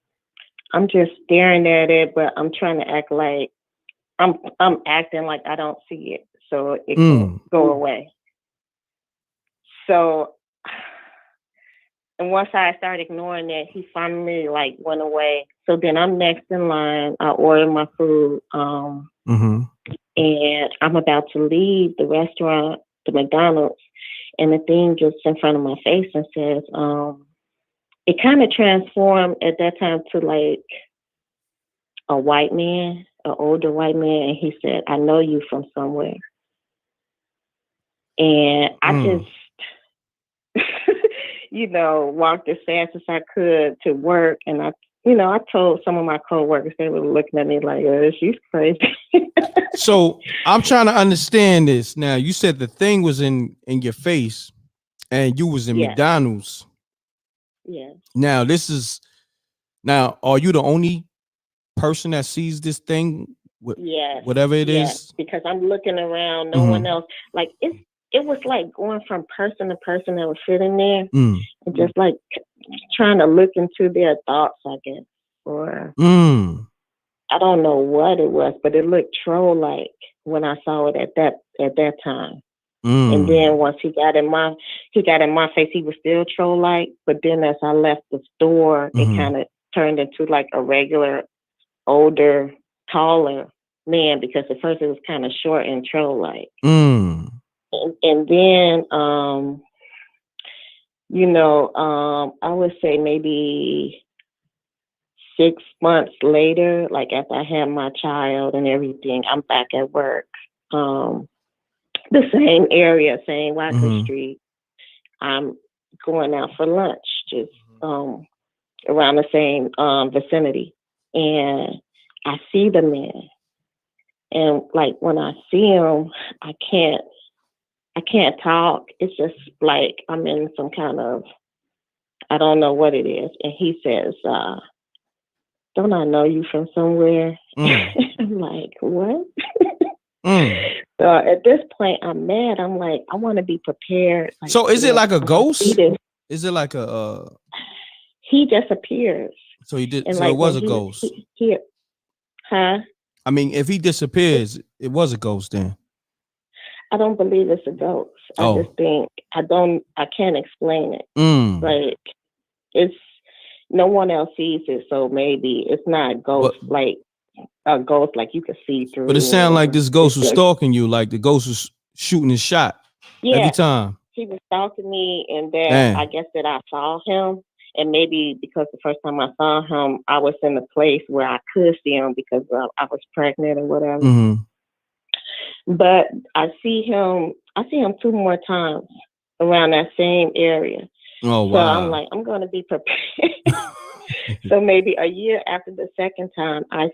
just staring at it, but I'm trying to act like I'm acting like I don't see it, so it can go away. So, and once I started ignoring it, he finally went away. So then I'm next in line. I order my food, and I'm about to leave the restaurant, the McDonald's, and the thing just in front of my face and says, it kind of transformed at that time to a white man, an older white man, and he said, "I know you from somewhere." And I just, walked as fast as I could to work, and I told some of my coworkers, they were looking at me like, she's crazy. So I'm trying to understand this. Now, you said the thing was in your face, and you was in McDonald's. Yeah. Now, are you the only person that sees this thing? Yes. Whatever it is? Because I'm looking around, no one else. It was like going from person to person that was sitting there, and just trying to look into their thoughts, I guess. Or I don't know what it was, but it looked troll-like when I saw it at that time. And then once he got in my face, he was still troll-like. But then as I left the store, it kind of turned into a regular, older, taller man, because at first it was kind of short and troll-like. And then, I would say maybe 6 months later, after I had my child and everything, I'm back at work. The same area, same Wacker Street. I'm going out for lunch, just around the same vicinity. And I see the man. And when I see him, I can't talk. It's just like I'm in some kind of, I don't know what it is. And he says, "Don't I know you from somewhere?" I'm like, what? So at this point, I'm mad. I'm like, I want to be prepared. So is it like a ghost? Is it like a? He just appears. So he did. And so it was a ghost. Huh? I mean, if he disappears, it was a ghost then. I don't believe it's a ghost. I just think I can't explain it. It's no one else sees it, so maybe it's not a ghost, a ghost you could see through. But it sounded like this ghost was stalking you, like the ghost was shooting his shot every time. He was stalking me, and then I guess that I saw him, and maybe because the first time I saw him, I was in a place where I could see him because I was pregnant or whatever. But I see him 2 more times around that same area. Oh, wow. So I'm like, I'm going to be prepared. So maybe a year after the second time, I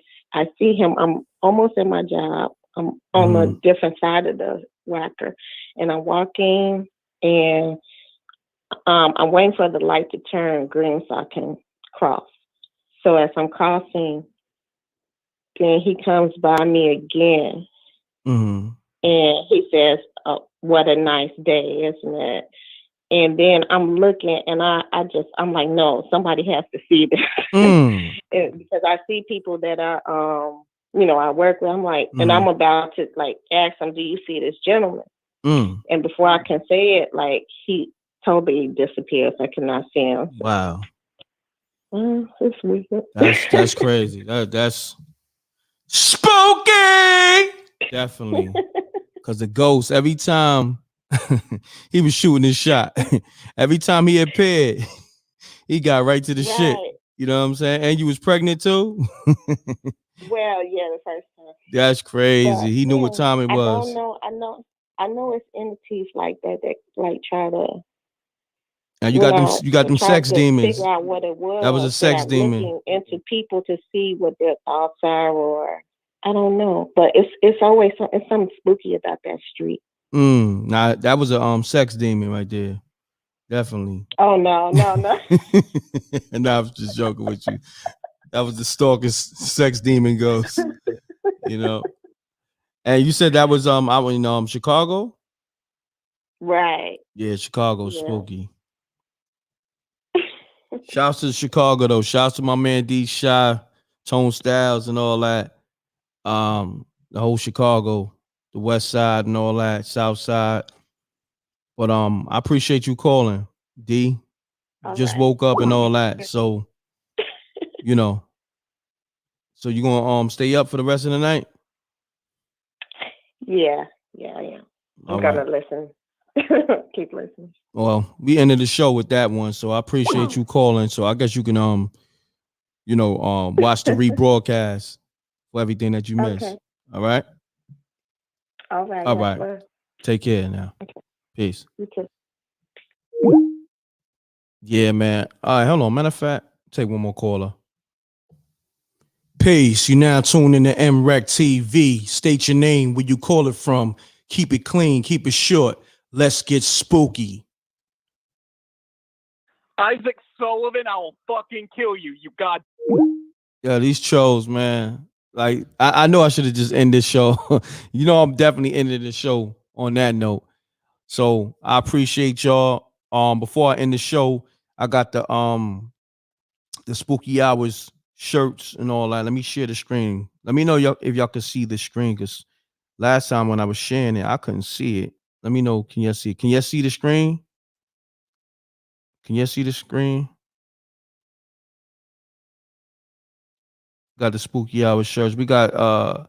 see him. I'm almost at my job. I'm on a different side of the Wacker, and I'm walking, and I'm waiting for the light to turn green so I can cross. So as I'm crossing, then he comes by me again. And he says, "Oh, what a nice day, isn't it?" And then I'm looking, and I'm like, no, somebody has to see this. Because I see people that I work with. I'm like, and I'm about to ask them, "Do you see this gentleman?" And before I can say it, he totally disappears. I cannot see him. Wow. It's weird. That's crazy. That's spooky. Definitely. Because the ghost, every time he was shooting his shot, every time he appeared, he got right to the shit. You know what I'm saying? And you was pregnant too? Well, yeah, the first time. That's crazy. But He knew what yeah, time it I was. don't know. I know it's entities like that like try to And you got them try sex to demons. figure out what it That was a was that sex are demon. looking into people to see what their thoughts are, or I don't know. But it's always it's something spooky about that street. Nah, that was a sex demon right there. Definitely. Oh no. And I was just joking with you. That was the stalker sex demon ghost. You know. And you said that was out in Chicago? Right. Yeah, Chicago's Yeah. spooky. Shouts to Chicago though. Shouts to my man D Shy, Tone Styles, and all that. The whole Chicago, the West Side, and all that, South Side. But I appreciate you calling, D. Just woke up and all that, so you know. So you gonna stay up for the rest of the night? Yeah, I am. I'm All gonna right. listen. Keep listening. Well, we ended the show with that one, so I appreciate you calling. So I guess you can watch the rebroadcast for everything that you missed. Okay. All right. All right. All Much right. love. Take care now. Peace. You too. Yeah, man. All right, hold on. Matter of fact, take one more caller. Peace. You now tuned in to MREC TV. State your name, where you call it from. Keep it clean, keep it short. Let's get spooky. Isaac Sullivan, I will fucking kill you. You god. Yeah, these trolls, man. Like, I know I should have just ended this show. You know, I'm definitely ending the show on that note. So I appreciate y'all. Before I end the show, I got the spooky hours shirts and all that. Let me share the screen. Let me know if y'all can see the screen, because last time when I was sharing it, I couldn't see it. Let me know. Can you see? Can you see the screen? Can you see the screen? Got the spooky hour shirts. We got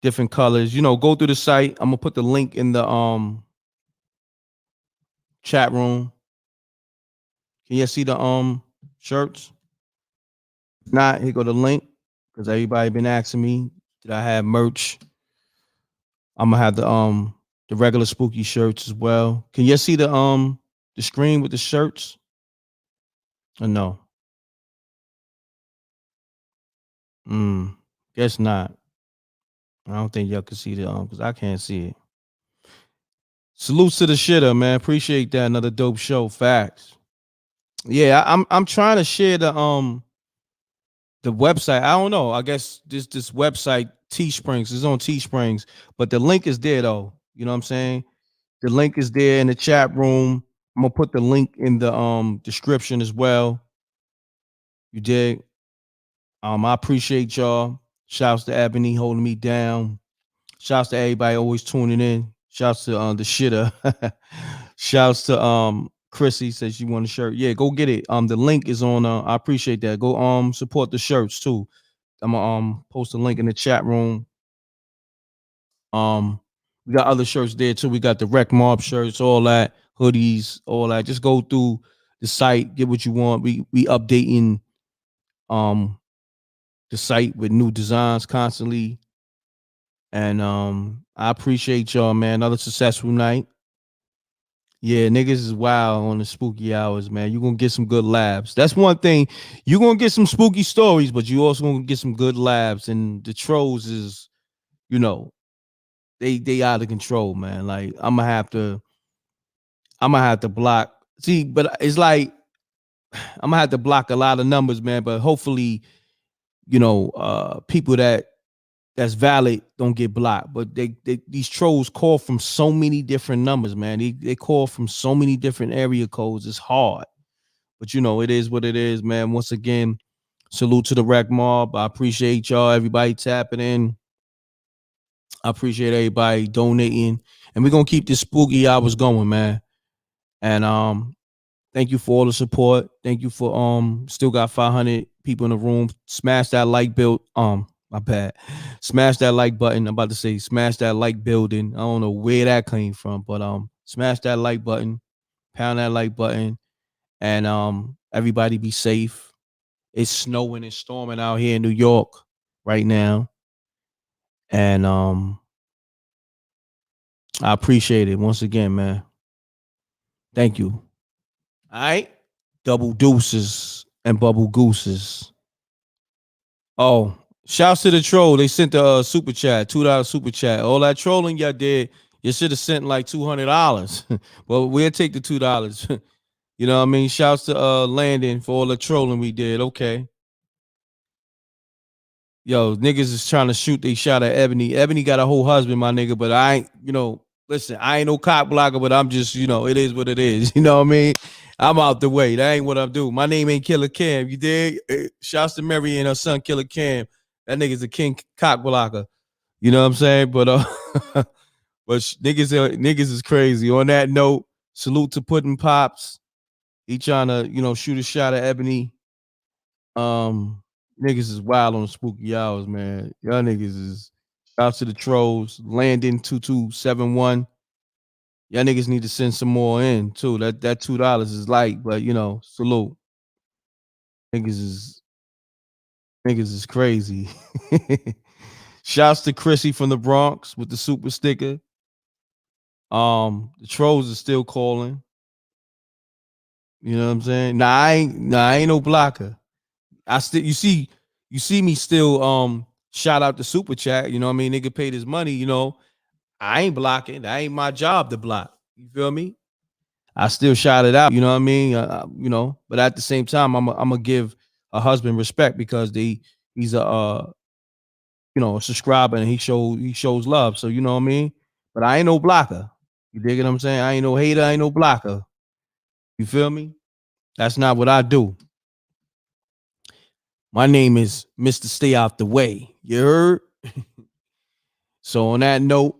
different colors. You know, go through the site. I'm gonna put the link in the chat room. Can you see the shirts? If not, here go the link, because everybody been asking me, did I have merch? I'm gonna have the regular spooky shirts as well. Can you see the screen with the shirts? Or no? Guess not. I don't think y'all can see the because I can't see it. Salutes to the shitter, man. Appreciate that. Another dope show. Facts. Yeah, I'm trying to share the website. I don't know. I guess this website Teesprings is on Teesprings, but the link is there though. You know what I'm saying? The link is there in the chat room. I'm gonna put the link in the description as well. You dig? I appreciate y'all. Shouts to Ebony holding me down. Shouts to everybody always tuning in. Shouts to the shitter. Shouts to Chrissy says she want a shirt. Yeah, go get it. The link is on I appreciate that. Go support the shirts too. I'm gonna post a link in the chat room. We got other shirts there too. We got the Rec Mob shirts, all that, hoodies, all that. Just go through the site, get what you want. We updating the site with new designs constantly. And I appreciate y'all, man. Another successful night. Yeah, niggas is wild on the spooky hours, man. You're gonna get some good laughs. That's one thing. You're gonna get some spooky stories, but you also gonna get some good laughs. And the trolls is, you know, they out of control, man. Like I'm gonna have to block. See, but it's like I'm gonna have to block a lot of numbers, man. But hopefully, people that's valid don't get blocked. But these trolls call from so many different numbers, man. They call from so many different area codes. It's hard. But it is what it is, man. Once again, salute to the Rec Mob. I appreciate y'all, everybody tapping in. I appreciate everybody donating. And we're gonna keep this spooky hours going, man. And thank you for all the support. Thank you for still got 500 people in the room. Smash that like build. My bad. Smash that like button. I'm about to say smash that like building. I don't know where that came from, but smash that like button, pound that like button, and everybody be safe. It's snowing and storming out here in New York right now. And I appreciate it once again, man. Thank you. All right. Double deuces and bubble gooses. Oh, shouts to the troll. They sent the super chat, $2 super chat. All that trolling y'all did, you should have sent like $200. Well, we'll take the $2. You know what I mean? Shouts to Landon for all the trolling we did. Okay. Yo, niggas is trying to shoot they shot at Ebony. Ebony got a whole husband, my nigga, but I ain't, listen, I ain't no cock blocker, but I'm just, it is what it is. You know what I mean? I'm out the way. That ain't what I'm doing. My name ain't Killer Cam. You dig? Shouts to Mary and her son, Killer Cam. That nigga's a king cock blocker. You know what I'm saying? But but niggas is crazy. On that note, salute to Puddin' Pops. He trying to, shoot a shot at Ebony. Niggas is wild on the spooky hours, man. Y'all niggas is out to the trolls. Landon 2271. Y'all niggas need to send some more in too. That $2 is light, but salute. Niggas is crazy. Shouts to Chrissy from the Bronx with the super sticker. The trolls are still calling. You know what I'm saying? Nah, I ain't no blocker. You see me still shout out the super chat. You know what I mean? Nigga paid his money, I ain't blocking. That ain't my job to block. You feel me? I still shout it out, you know what I mean? But at the same time, I'm gonna give a husband respect because he's a a subscriber and he shows love. So you know what I mean? But I ain't no blocker. You dig what I'm saying? I ain't no hater, I ain't no blocker. You feel me? That's not what I do. My name is Mr. Stay Out the Way. You heard? So on that note,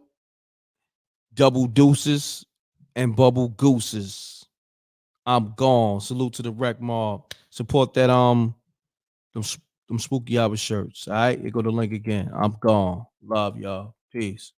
double deuces and bubble gooses. I'm gone. Salute to the rec mob. Support that them spooky hour shirts. All right, here go the link again. I'm gone. Love y'all. Peace.